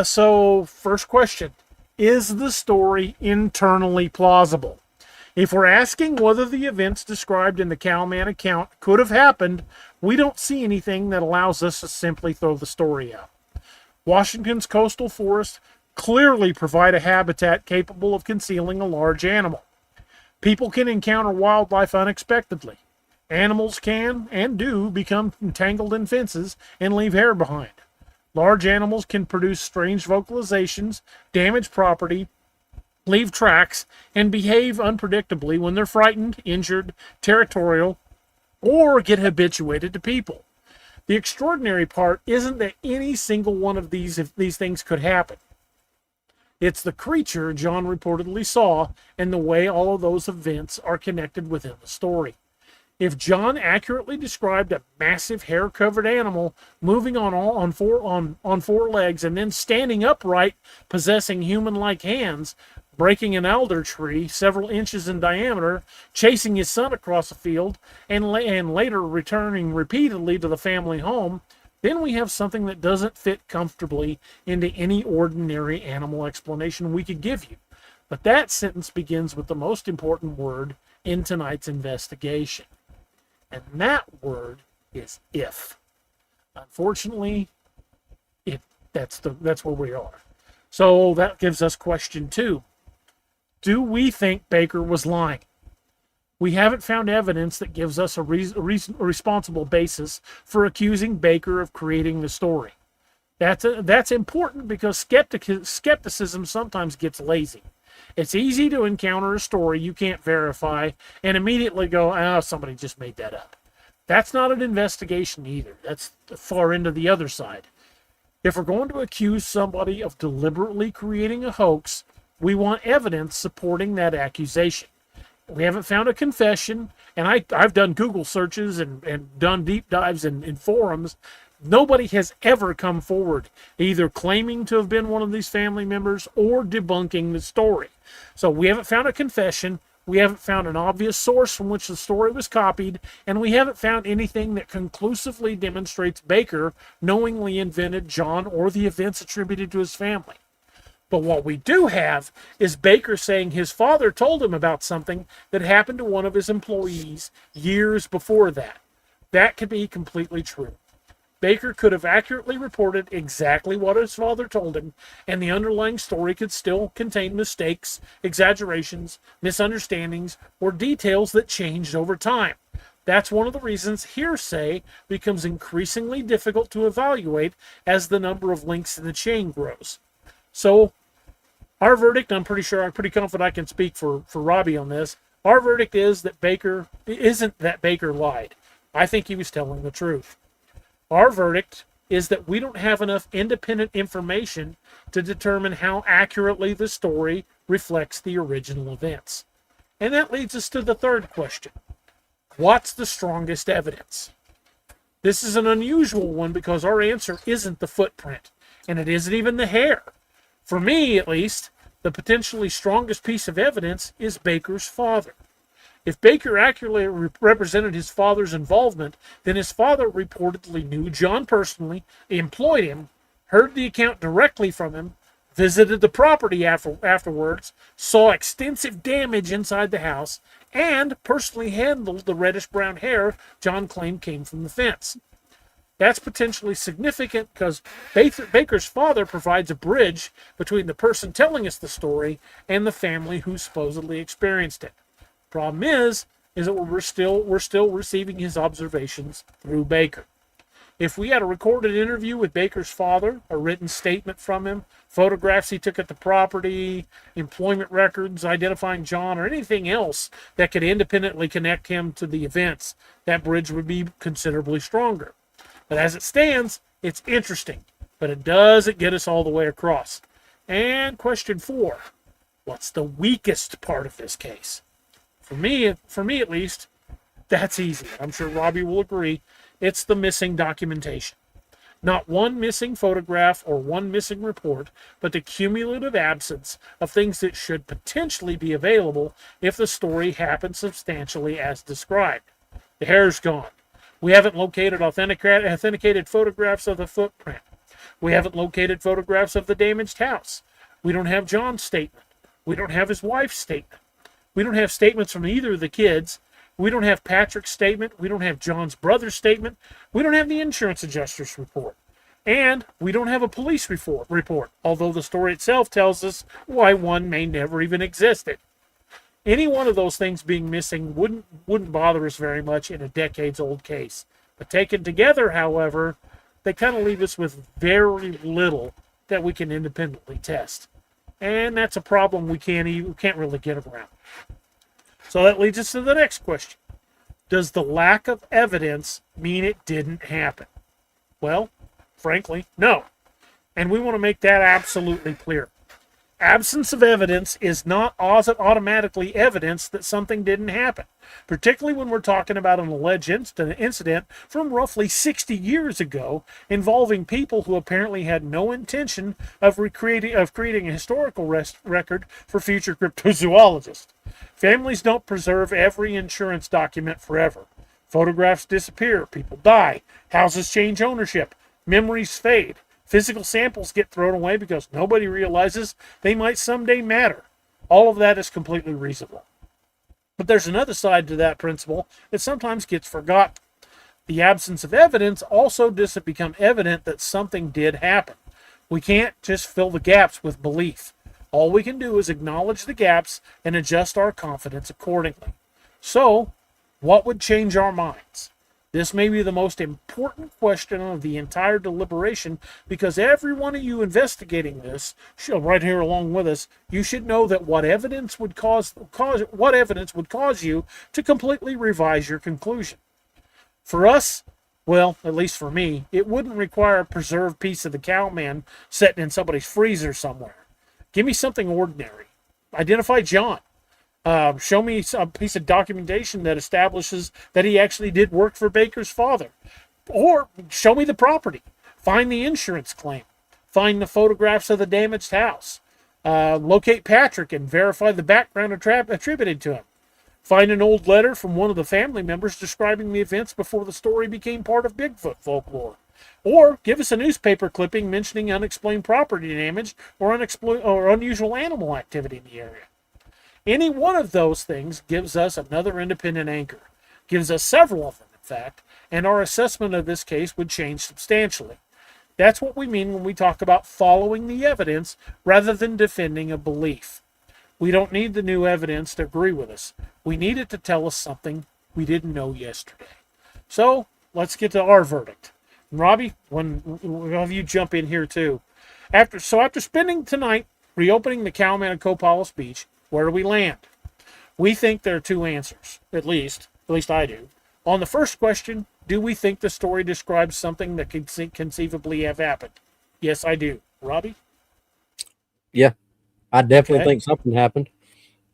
So first question, is the story internally plausible? If we're asking whether the events described in the Cowman account could have happened, we don't see anything that allows us to simply throw the story out. Washington's coastal forests clearly provide a habitat capable of concealing a large animal. People can encounter wildlife unexpectedly. Animals can, and do, become entangled in fences and leave hair behind. Large animals can produce strange vocalizations, damage property, leave tracks, and behave unpredictably when they're frightened, injured, territorial, or get habituated to people. The extraordinary part isn't that any single one of these things could happen. It's the creature John reportedly saw and the way all of those events are connected within the story. If John accurately described a massive hair-covered animal moving on four legs and then standing upright, possessing human-like hands, breaking an elder tree several inches in diameter, chasing his son across a field, and later returning repeatedly to the family home, then we have something that doesn't fit comfortably into any ordinary animal explanation we could give you. But that sentence begins with the most important word in tonight's investigation. And that word is if. Unfortunately, that's where we are. So that gives us question 2. Do we think Baker was lying? We haven't found evidence that gives us a responsible basis for accusing Baker of creating the story. That's important because skepticism sometimes gets lazy. It's easy to encounter a story you can't verify and immediately go, somebody just made that up. That's not an investigation either. That's far into the other side. If we're going to accuse somebody of deliberately creating a hoax, we want evidence supporting that accusation. We haven't found a confession, and I've done Google searches and done deep dives in forums. Nobody has ever come forward either claiming to have been one of these family members or debunking the story. So we haven't found a confession, we haven't found an obvious source from which the story was copied, and we haven't found anything that conclusively demonstrates Baker knowingly invented John or the events attributed to his family. But what we do have is Baker saying his father told him about something that happened to one of his employees years before that. That could be completely true. Baker could have accurately reported exactly what his father told him, and the underlying story could still contain mistakes, exaggerations, misunderstandings, or details that changed over time. That's one of the reasons hearsay becomes increasingly difficult to evaluate as the number of links in the chain grows. So, our verdict, I'm pretty confident I can speak for Robbie on this. Our verdict is that Baker lied. I think he was telling the truth. Our verdict is that we don't have enough independent information to determine how accurately the story reflects the original events. And that leads us to the third question. What's the strongest evidence? This is an unusual one because our answer isn't the footprint, and it isn't even the hair. For me, at least, the potentially strongest piece of evidence is Baker's father. If Baker accurately represented his father's involvement, then his father reportedly knew John personally, employed him, heard the account directly from him, visited the property afterwards, saw extensive damage inside the house, and personally handled the reddish-brown hair John claimed came from the fence. That's potentially significant because Baker's father provides a bridge between the person telling us the story and the family who supposedly experienced it. Problem is that we're still receiving his observations through Baker. If we had a recorded interview with Baker's father, a written statement from him, photographs he took at the property, employment records identifying John, or anything else that could independently connect him to the events, that bridge would be considerably stronger. But as it stands, it's interesting, but it doesn't get us all the way across. And question 4, what's the weakest part of this case? For me at least, that's easy. I'm sure Robbie will agree. It's the missing documentation. Not one missing photograph or one missing report, but the cumulative absence of things that should potentially be available if the story happened substantially as described. The hair's gone. We haven't located authenticated photographs of the footprint. We haven't located photographs of the damaged house. We don't have John's statement. We don't have his wife's statement. We don't have statements from either of the kids. We don't have Patrick's statement. We don't have John's brother's statement. We don't have the insurance adjuster's report. And we don't have a police report, although the story itself tells us why one may never even existed. Any one of those things being missing wouldn't bother us very much in a decades-old case. But taken together, however, they kind of leave us with very little that we can independently test. And that's a problem we can't really get around. So that leads us to the next question. Does the lack of evidence mean it didn't happen? Well, frankly, no. And we want to make that absolutely clear. Absence of evidence is not automatically evidence that something didn't happen, particularly when we're talking about an alleged incident from roughly 60 years ago involving people who apparently had no intention of creating a historical record for future cryptozoologists. Families don't preserve every insurance document forever. Photographs disappear, people die, houses change ownership, memories fade. Physical samples get thrown away because nobody realizes they might someday matter. All of that is completely reasonable. But there's another side to that principle that sometimes gets forgotten. The absence of evidence also doesn't become evident that something did happen. We can't just fill the gaps with belief. All we can do is acknowledge the gaps and adjust our confidence accordingly. So, what would change our minds? This may be the most important question of the entire deliberation because every one of you investigating this, right here along with us, you should know that what evidence would cause you to completely revise your conclusion. For us, well, at least for me, it wouldn't require a preserved piece of the Cowman sitting in somebody's freezer somewhere. Give me something ordinary. Identify John. Show me a piece of documentation that establishes that he actually did work for Baker's father. Or show me the property. Find the insurance claim. Find the photographs of the damaged house. Locate Patrick and verify the background attributed to him. Find an old letter from one of the family members describing the events before the story became part of Bigfoot folklore. Or give us a newspaper clipping mentioning unexplained property damage or unusual animal activity in the area. Any one of those things gives us another independent anchor, gives us several of them, in fact, and our assessment of this case would change substantially. That's what we mean when we talk about following the evidence rather than defending a belief. We don't need the new evidence to agree with us. We need it to tell us something we didn't know yesterday. So, let's get to our verdict. And Robbie, we'll have you jump in here too. After spending tonight reopening the Cowman of Copalis Beach, where do we land? We think there are two answers, at least I do. On the first question, do we think the story describes something that could conceivably have happened? Yes, I do. Robbie? Yeah, I definitely Okay. think something happened.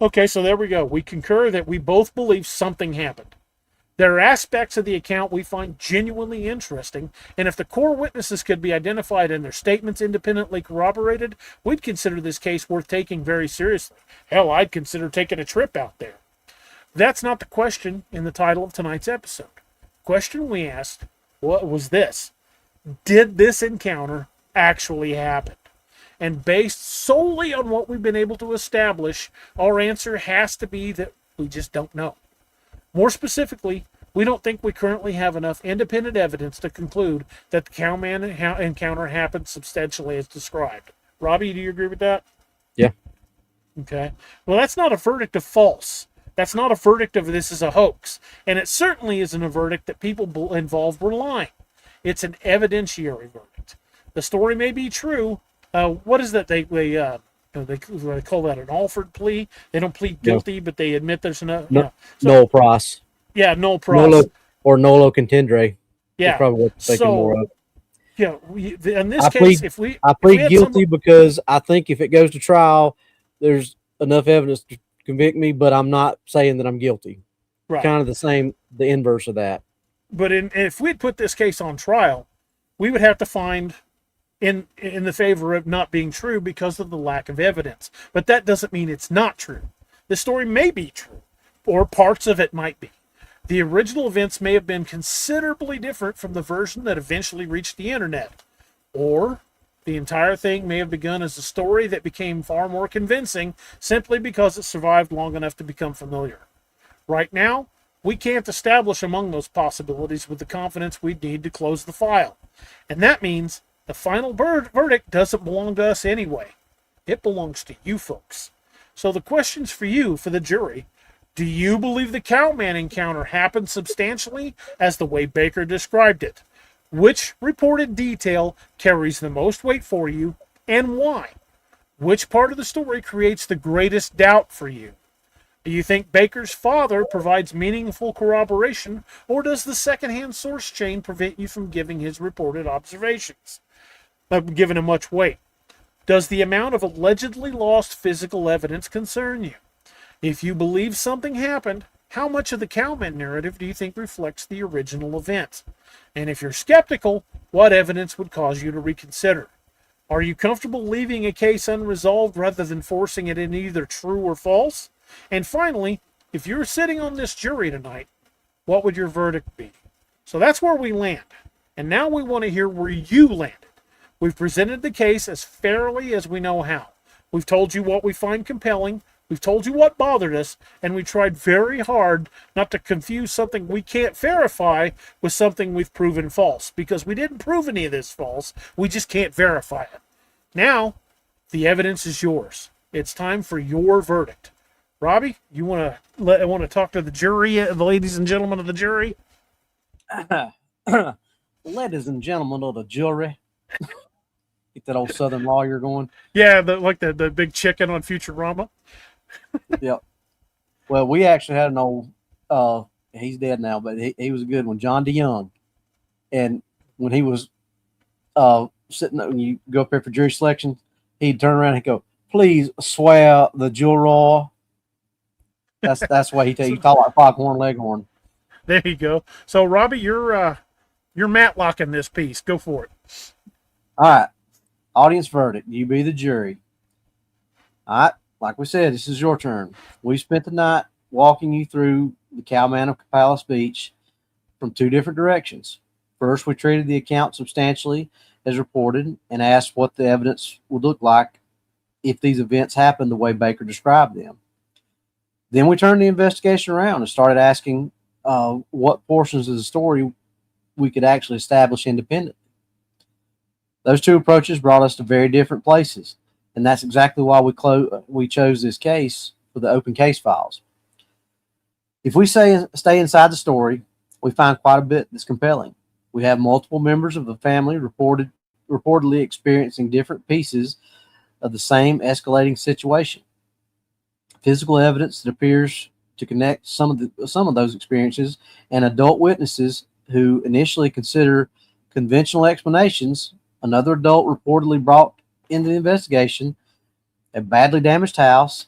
Okay, so there we go. We concur that we both believe something happened. There are aspects of the account we find genuinely interesting, and if the core witnesses could be identified and their statements independently corroborated, we'd consider this case worth taking very seriously. Hell, I'd consider taking a trip out there. That's not the question in the title of tonight's episode. The question we asked, what was this? Did this encounter actually happen? And based solely on what we've been able to establish, our answer has to be that we just don't know. More specifically, we don't think we currently have enough independent evidence to conclude that the Cowman encounter happened substantially as described. Robbie, do you agree with that? Yeah. Okay. Well, that's not a verdict of false. That's not a verdict of this is a hoax. And it certainly isn't a verdict that people involved were lying. It's an evidentiary verdict. The story may be true. What is that? They call that an offered plea. They don't plead guilty, but they admit there's no. Null pros. Yeah, null pros. Nolo, or nolo contendere. Yeah, Is probably what you're thinking more of. Yeah, in this case, I plead guilty because I think if it goes to trial, there's enough evidence to convict me, but I'm not saying that I'm guilty. Right. Kind of the inverse of that. But if we'd put this case on trial, we would have to find in the favor of not being true because of the lack of evidence. But that doesn't mean it's not true. The story may be true, or parts of it might be. The original events may have been considerably different from the version that eventually reached the internet. Or the entire thing may have begun as a story that became far more convincing simply because it survived long enough to become familiar. Right now, we can't establish among those possibilities with the confidence we'd need to close the file. And that means the final verdict doesn't belong to us anyway. It belongs to you folks. So the question's for you, for the jury. Do you believe the Cowman encounter happened substantially as the way Baker described it? Which reported detail carries the most weight for you, and why? Which part of the story creates the greatest doubt for you? Do you think Baker's father provides meaningful corroboration, or does the secondhand source chain prevent you from giving his reported observations? Giving him much weight. Does the amount of allegedly lost physical evidence concern you? If you believe something happened, how much of the Cowman narrative do you think reflects the original event? And if you're skeptical, what evidence would cause you to reconsider? Are you comfortable leaving a case unresolved rather than forcing it in either true or false? And finally, if you're sitting on this jury tonight, what would your verdict be? So that's where we land. And now we want to hear where you landed. We've presented the case as fairly as we know how. We've told you what we find compelling. We've told you what bothered us. And we tried very hard not to confuse something we can't verify with something we've proven false. Because we didn't prove any of this false. We just can't verify it. Now, the evidence is yours. It's time for your verdict. Robbie, you want to talk to the jury, the ladies and gentlemen of the jury? Ladies and gentlemen of the jury. Get that old Southern lawyer going. Yeah, the big chicken on Futurama. Yep. Well, we actually had an old, he's dead now, but he was a good one, John DeYoung. And when he was sitting there, when you go up there for jury selection, he'd turn around and go, "Please swear the juror." That's why he talk like Foghorn Leghorn. There you go. So Robbie, you're Matlocking this piece. Go for it. All right. Audience verdict. You be the jury. All right. Like we said, this is your turn. We spent the night walking you through the Cowman of Copalis Beach from two different directions. First, we treated the account substantially as reported and asked what the evidence would look like if these events happened the way Baker described them. Then we turned the investigation around and started asking what portions of the story we could actually establish independently. Those two approaches brought us to very different places, and that's exactly why we chose this case for the open case files. If we stay inside the story, we find quite a bit that's compelling. We have multiple members of the family reportedly experiencing different pieces of the same escalating situation. Physical evidence that appears to connect some of those experiences, and adult witnesses who initially consider conventional explanations. Another adult reportedly brought into the investigation a badly damaged house,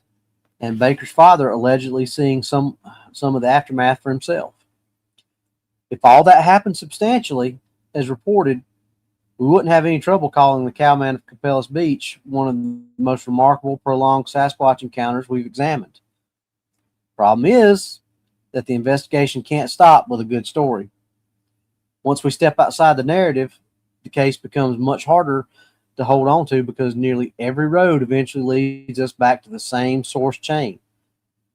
and Baker's father allegedly seeing some of the aftermath for himself. If all that happened substantially, as reported, we wouldn't have any trouble calling the Cowman of Copalis Beach one of the most remarkable prolonged Sasquatch encounters we've examined. Problem is that the investigation can't stop with a good story. Once we step outside the narrative, the case becomes much harder to hold on to because nearly every road eventually leads us back to the same source chain.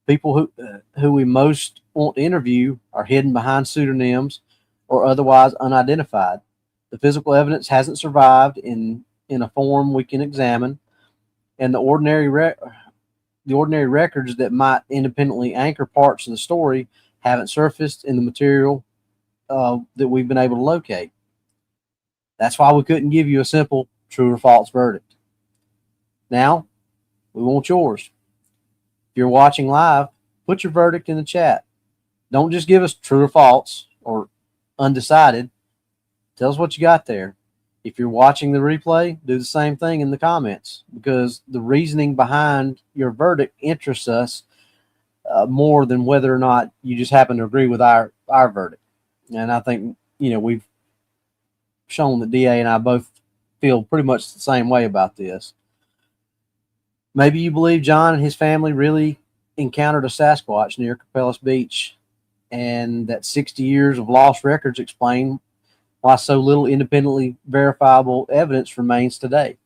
People who we most want to interview are hidden behind pseudonyms or otherwise unidentified. The physical evidence hasn't survived in a form we can examine, and the ordinary records that might independently anchor parts of the story haven't surfaced in the material that we've been able to locate. That's why we couldn't give you a simple true or false verdict. Now, we want yours. If you're watching live, put your verdict in the chat. Don't just give us true or false or undecided. Tell us what you got there. If you're watching the replay, do the same thing in the comments, because the reasoning behind your verdict interests us more than whether or not you just happen to agree with our verdict. And I think, we've shown that DA and I both feel pretty much the same way about this. Maybe you believe John and his family really encountered a Sasquatch near Copalis Beach, and that 60 years of lost records explain why so little independently verifiable evidence remains today,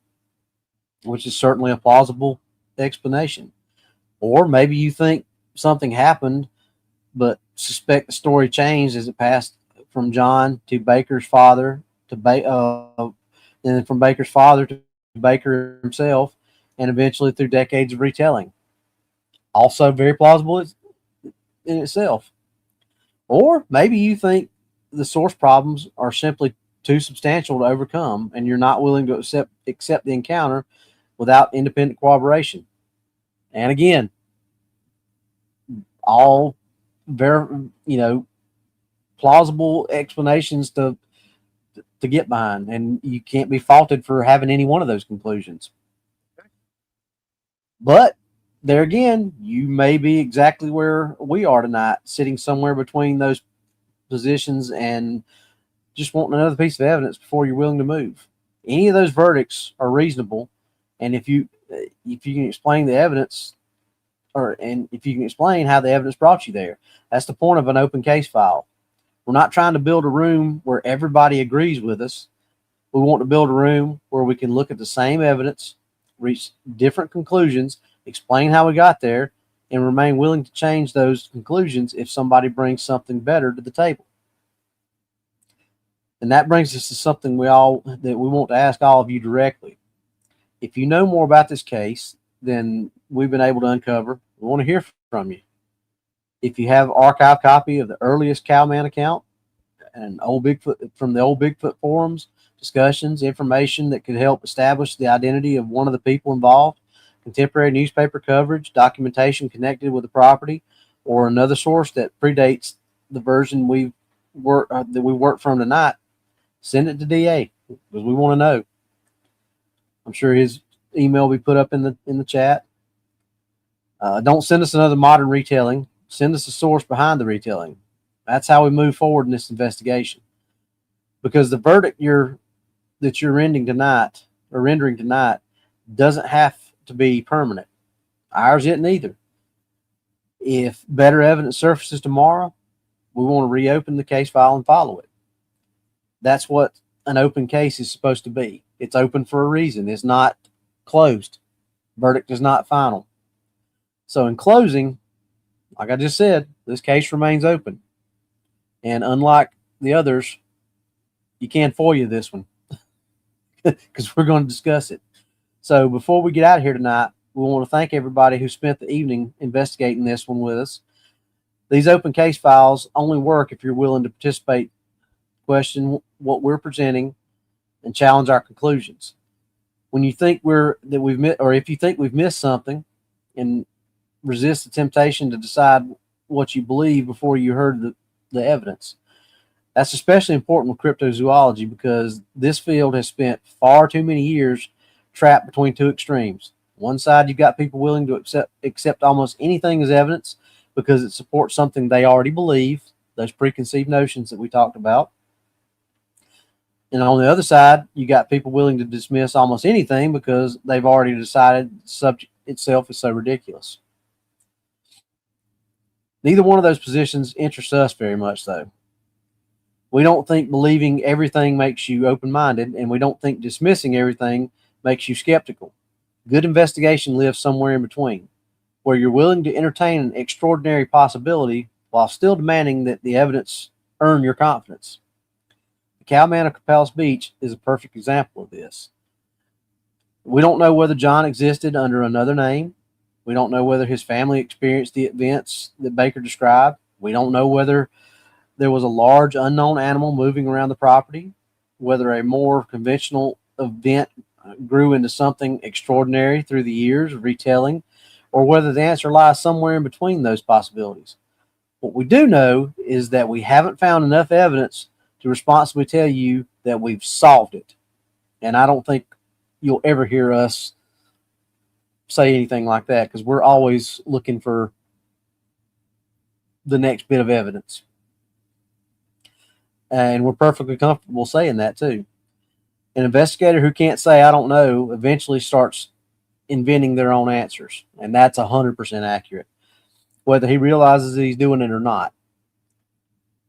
which is certainly a plausible explanation. Or maybe you think something happened, but suspect the story changed as it passed from John to Baker's father and from Baker's father to Baker himself, and eventually through decades of retelling. Also very plausible in itself. Or maybe you think the source problems are simply too substantial to overcome, and you're not willing to accept the encounter without independent corroboration. And again, all very, plausible explanations to get behind, and you can't be faulted for having any one of those conclusions. But there again, you may be exactly where we are tonight, sitting somewhere between those positions and just wanting another piece of evidence before you're willing to move. Any of those verdicts are reasonable, and if you can explain the evidence, and if you can explain how the evidence brought you there, that's the point of an open case file. We're not trying to build a room where everybody agrees with us. We want to build a room where we can look at the same evidence, reach different conclusions, explain how we got there, and remain willing to change those conclusions if somebody brings something better to the table. And that brings us to something we want to ask all of you directly. If you know more about this case than we've been able to uncover, we want to hear from you. If you have an archive copy of the earliest Cowman account and from the old Bigfoot forums, discussions, information that could help establish the identity of one of the people involved, contemporary newspaper coverage, documentation connected with the property, or another source that predates the version we worked from tonight, send it to DA, because we want to know. I'm sure his email will be put up in the chat. Don't send us another modern retelling. Send us a source behind the retelling. That's how we move forward in this investigation. Because the verdict that you're rendering tonight doesn't have to be permanent. Ours isn't either. If better evidence surfaces tomorrow, we want to reopen the case file and follow it. That's what an open case is supposed to be. It's open for a reason. It's not closed. Verdict is not final. So in closing, like I just said, this case remains open. And unlike the others, you can't FOIA this one because we're going to discuss it. So before we get out of here tonight, we want to thank everybody who spent the evening investigating this one with us. These open case files only work if you're willing to participate, question what we're presenting, and challenge our conclusions. When you think if you think we've missed something, and resist the temptation to decide what you believe before you heard the evidence. That's especially important with cryptozoology because this field has spent far too many years trapped between two extremes. One side, you've got people willing to accept almost anything as evidence because it supports something they already believe, those preconceived notions that we talked about. And on the other side, you got people willing to dismiss almost anything because they've already decided the subject itself is so ridiculous. Neither one of those positions interests us very much, though. We don't think believing everything makes you open-minded, and we don't think dismissing everything makes you skeptical. Good investigation lives somewhere in between, where you're willing to entertain an extraordinary possibility while still demanding that the evidence earn your confidence. The Cowman of Copalis Beach is a perfect example of this. We don't know whether John existed under another name. We don't know whether his family experienced the events that Baker described. We don't know whether there was a large unknown animal moving around the property, whether a more conventional event grew into something extraordinary through the years of retelling, or whether the answer lies somewhere in between those possibilities. What we do know is that we haven't found enough evidence to responsibly tell you that we've solved it. And I don't think you'll ever hear us say anything like that because we're always looking for the next bit of evidence. And we're perfectly comfortable saying that too. An investigator who can't say, I don't know, eventually starts inventing their own answers. And that's 100% accurate, whether he realizes that he's doing it or not.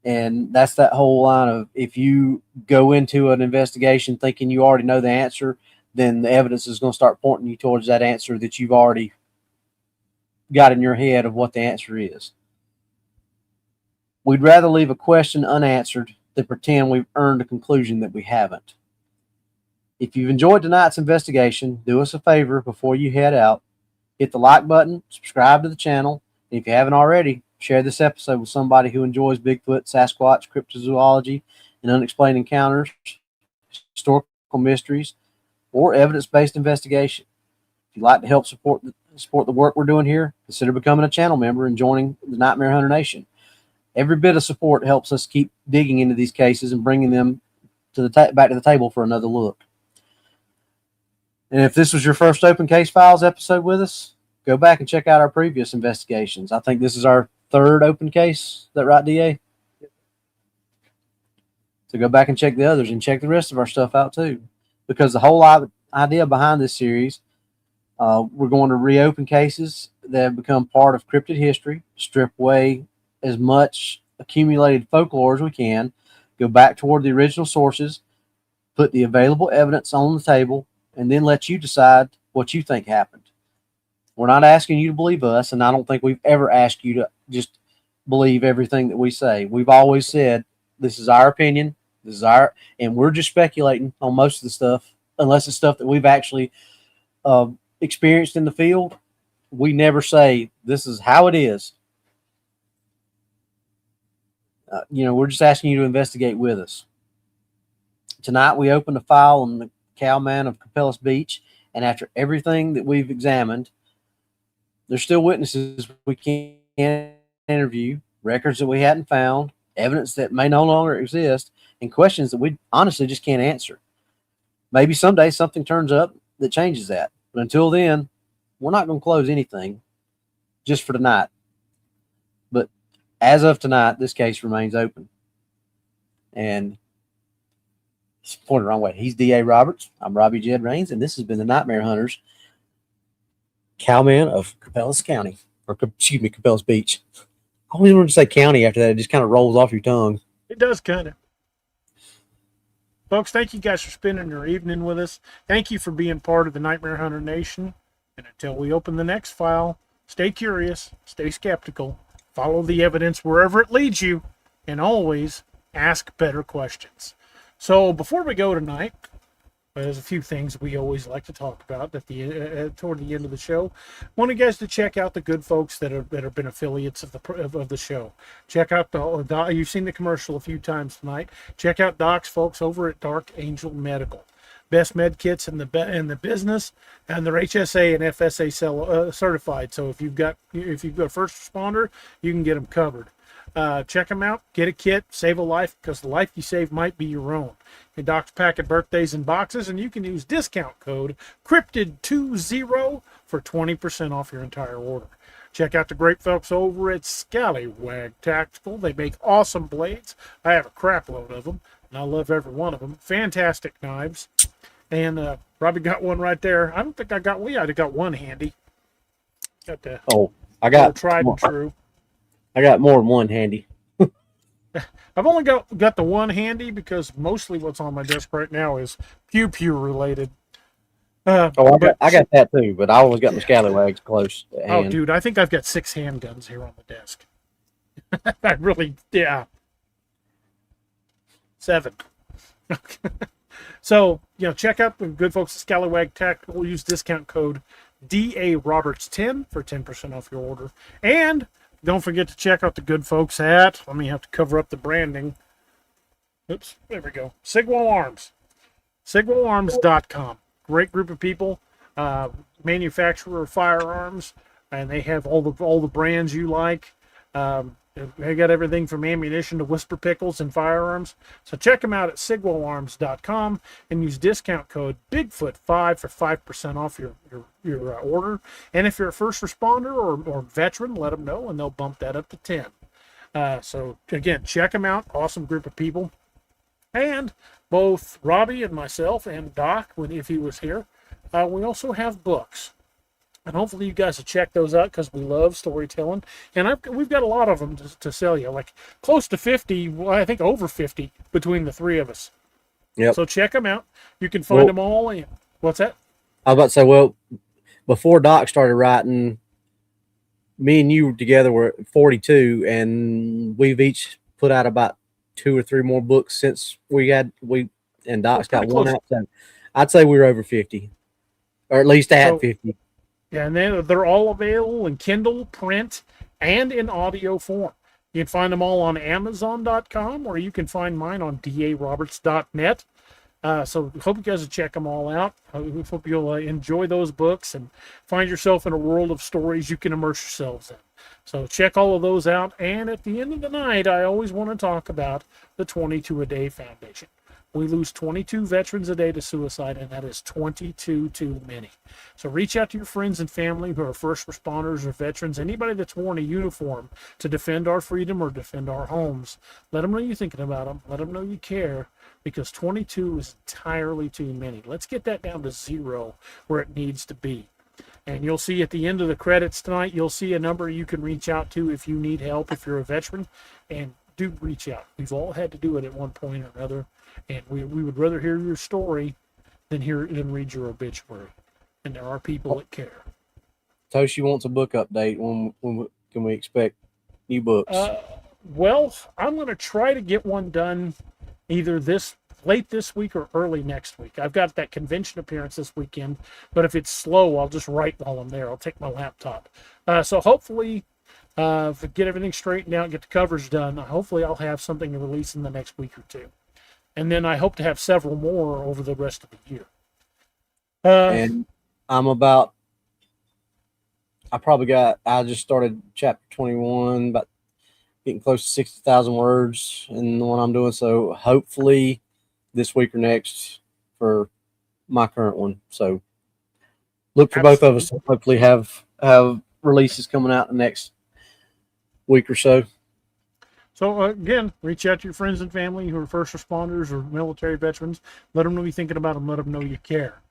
And that's that whole line of if you go into an investigation thinking you already know the answer, then the evidence is going to start pointing you towards that answer that you've already got in your head of what the answer is. We'd rather leave a question unanswered than pretend we've earned a conclusion that we haven't. If you've enjoyed tonight's investigation, do us a favor before you head out. Hit the like button, subscribe to the channel, and if you haven't already, share this episode with somebody who enjoys Bigfoot, Sasquatch, cryptozoology, and unexplained encounters, historical mysteries, or evidence-based investigation. If you'd like to help support the work we're doing here, consider becoming a channel member and joining the Nightmare Hunter Nation. Every bit of support helps us keep digging into these cases and bringing them to back to the table for another look. And if this was your first Open Case Files episode with us, go back and check out our previous investigations. I think this is our third open case. Is that right, DA? So go back and check the others and check the rest of our stuff out too. Because the whole idea behind this series, we're going to reopen cases that have become part of cryptid history, strip away as much accumulated folklore as we can, go back toward the original sources, put the available evidence on the table, and then let you decide what you think happened. We're not asking you to believe us, and I don't think we've ever asked you to just believe everything that we say. We've always said, this is our opinion, and we're just speculating on most of the stuff, unless it's stuff that we've actually experienced in the field. We never say, this is how it is. We're just asking you to investigate with us. Tonight, we opened a file on the Cowman of Copalis Beach, and after everything that we've examined, there's still witnesses we can't interview, records that we hadn't found, evidence that may no longer exist, and questions that we honestly just can't answer. Maybe someday something turns up that changes that. But until then, we're not going to close anything just for tonight. But as of tonight, this case remains open. And it's pointed the wrong way. He's D.A. Roberts. I'm Robbie Jed Raines, and this has been the Nightmare Hunters, Cowman of Copalis County, or Copalis Beach. I always wanted to say county after that. It just kind of rolls off your tongue. It does kind of. Folks, thank you guys for spending your evening with us. Thank you for being part of the Nightmare Hunter Nation. And until we open the next file, stay curious, stay skeptical, follow the evidence wherever it leads you, and always ask better questions. So before we go tonight, there's a few things we always like to talk about at the toward the end of the show. I want you guys to check out the good folks that have been affiliates of the show. Check out you've seen the commercial a few times tonight. Check out Doc's folks over at Dark Angel Medical. Best med kits in the business, and they're HSA and FSA certified. So if you've got a first responder, you can get them covered. Check them out. Get a kit. Save a life, because the life you save might be your own. And Doc's packing birthdays in boxes, and you can use discount code Cryptid20 for 20% off your entire order. Check out the great folks over at Scallywag Tactical. They make awesome blades. I have a crap load of them, and I love every one of them. Fantastic knives. And Robbie got one right there. I don't think I got one. I got one handy. Got the I got tried and true. I got more than one handy. I've only got the one handy because mostly what's on my desk right now is pew related. I got that too, but I always got my scallywags close at hand. Oh, dude, I think I've got 6 handguns here on the desk. I really, yeah. 7. So, check out the good folks at Scallywag Tactical. Use discount code DARoberts10 for 10% off your order. And don't forget to check out the good folks at, let me have to cover up the branding. Oops, there we go. Sigwell Arms. SigwellArms.com. Great group of people, manufacturer of firearms, and they have all the brands you like. They got everything from ammunition to whisper pickles and firearms. So check them out at SigwellArms.com and use discount code Bigfoot5 for 5% off your order. And if you're a first responder or veteran, let them know, and they'll bump that up to 10. So again, check them out. Awesome group of people. And both Robbie and myself and Doc, if he was here, we also have books. And hopefully you guys will check those out because we love storytelling. And we've got a lot of them to sell you, like close to 50, well, I think over 50 between the 3 of us. Yep. So check them out. You can find them all in. What's that? I was about to say, before Doc started writing, me and you together were 42, and we've each put out about 2 or 3 more books since and Doc's got one out. So I'd say we were over 50, or at least at 50. Yeah, and they're all available in Kindle, print, and in audio form. You can find them all on Amazon.com, or you can find mine on DARoberts.net. So hope you guys will check them all out. I hope you'll enjoy those books and find yourself in a world of stories you can immerse yourselves in. So check all of those out. And at the end of the night, I always want to talk about the 22 a Day Foundation. We lose 22 veterans a day to suicide, and that is 22 too many. So reach out to your friends and family who are first responders or veterans, anybody that's worn a uniform to defend our freedom or defend our homes. Let them know you're thinking about them. Let them know you care, because 22 is entirely too many. Let's get that down to 0 where it needs to be. And you'll see at the end of the credits tonight, you'll see a number you can reach out to if you need help, if you're a veteran. And do reach out. We've all had to do it at one point or another. And we would rather hear your story than read your obituary. And there are people that care. Toshi wants a book update. When can we expect new books? Well, I'm going to try to get one done either late this week or early next week. I've got that convention appearance this weekend, but if it's slow, I'll just write while I'm there. I'll take my laptop. So hopefully, if I get everything straightened out, get the covers done, hopefully I'll have something to release in the next week or 2. And then I hope to have several more over the rest of the year. And I just started chapter 21, about getting close to 60,000 words in the one I'm doing. So hopefully this week or next for my current one. So look for both of us to hopefully have releases coming out the next week or so. So again, reach out to your friends and family who are first responders or military veterans. Let them know you're thinking about them. Let them know you care,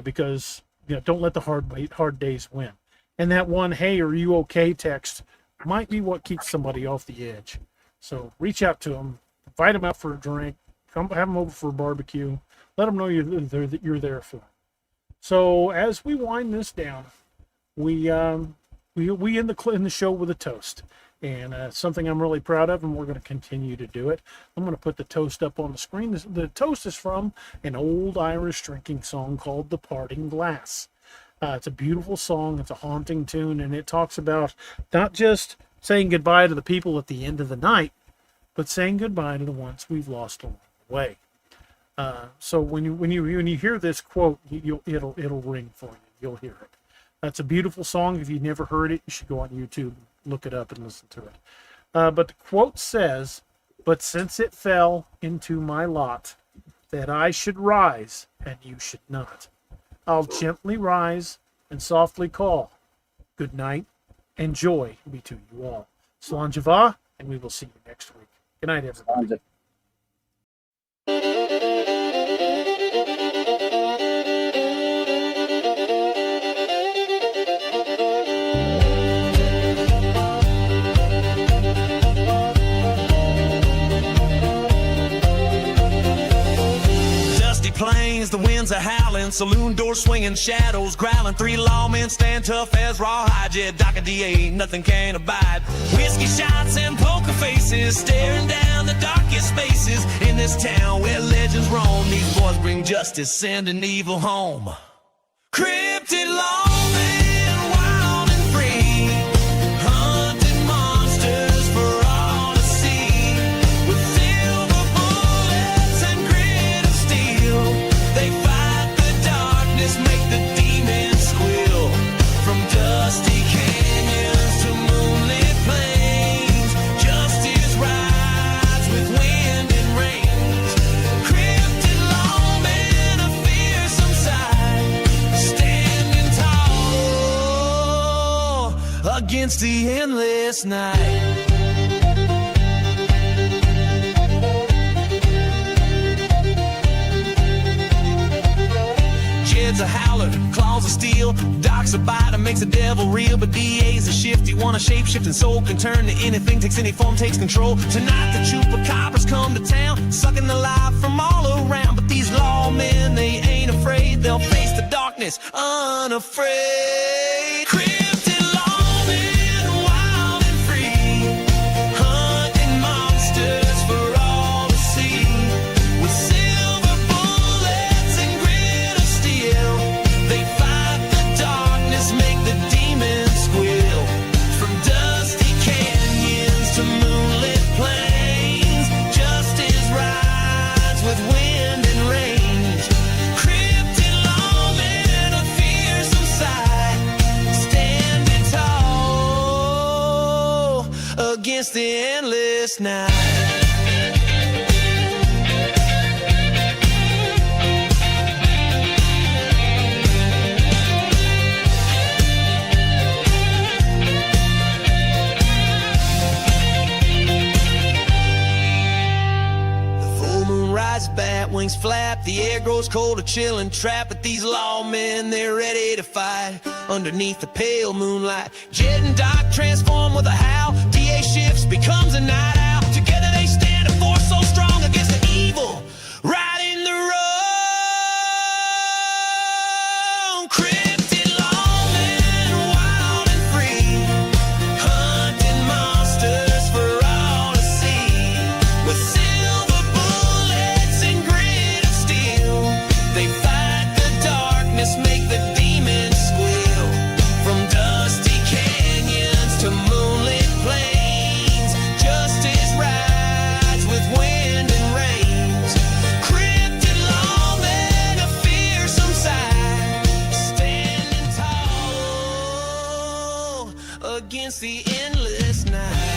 because don't let the hard days win. And that one, "Hey, are you okay?" text might be what keeps somebody off the edge. So reach out to them, invite them out for a drink, come have them over for a barbecue. Let them know you're there for them. So as we wind this down, we end the show with a toast. And something I'm really proud of, and we're going to continue to do it. I'm going to put the toast up on the screen. The toast is from an old Irish drinking song called "The Parting Glass." It's a beautiful song. It's a haunting tune, and it talks about not just saying goodbye to the people at the end of the night, but saying goodbye to the ones we've lost along the way. So when you hear this quote, it'll ring for you. You'll hear it. That's a beautiful song. If you've never heard it, you should go on YouTube, look it up, and listen to it. But the quote says, "But since it fell into my lot that I should rise and you should not, I'll gently rise and softly call. Good night and joy be to you all. Slan Java, and we will see you next week. Good night, everybody." Plains, the winds are howling, saloon doors swinging, shadows growling. 3 lawmen stand tough as rawhide. Yeah, Doc and DA, nothing can abide. Whiskey shots and poker faces, staring down the darkest spaces in this town where legends roam. These boys bring justice, sending evil home. Cryptid lawmen, wild and free, hunting monsters for all to see. With silver bullets and grit of steel, they fight the darkness, make the demons squeal. From dusty canyons to moonlit plains, justice rides with wind and rains. Cryptid lawmen, a fearsome sight, standing tall against the endless night. Jed's a howler, claws of steel. Doc's a biter, makes the devil real. But DA's a shifty one, a shape-shifting soul. Can turn to anything, takes any form, takes control. Tonight the chupacabras come to town, sucking the life from all around. But these lawmen, they ain't afraid. They'll face the darkness unafraid. Cryptid lawmen, wild and free, hunting monsters for all to see. With silver bullets and grit of steel, they fight the darkness, make the demons squeal. From dusty canyons to moonlit plains, justice rides with wind and rains. Cryptid lawmen, a fearsome sight, standing tall against the endless night. Full moon rises, bat wings flap, the air grows cold, a chill and trap. But these lawmen, they're ready to fight underneath the pale moonlight. Jed and Doc transform with a howl, DA shifts, becomes a night owl. Together they stand, a force so strong against the evil right in the road. Cryptid lawmen, wild and free, hunting monsters for all to see. With silver bullets and grit of steel, they fight the darkness, make the demons squeal. From dusty canyons to moonlit plains, justice rides with wind and rains. Cryptid lawmen, a fearsome sight, standing tall against the endless night.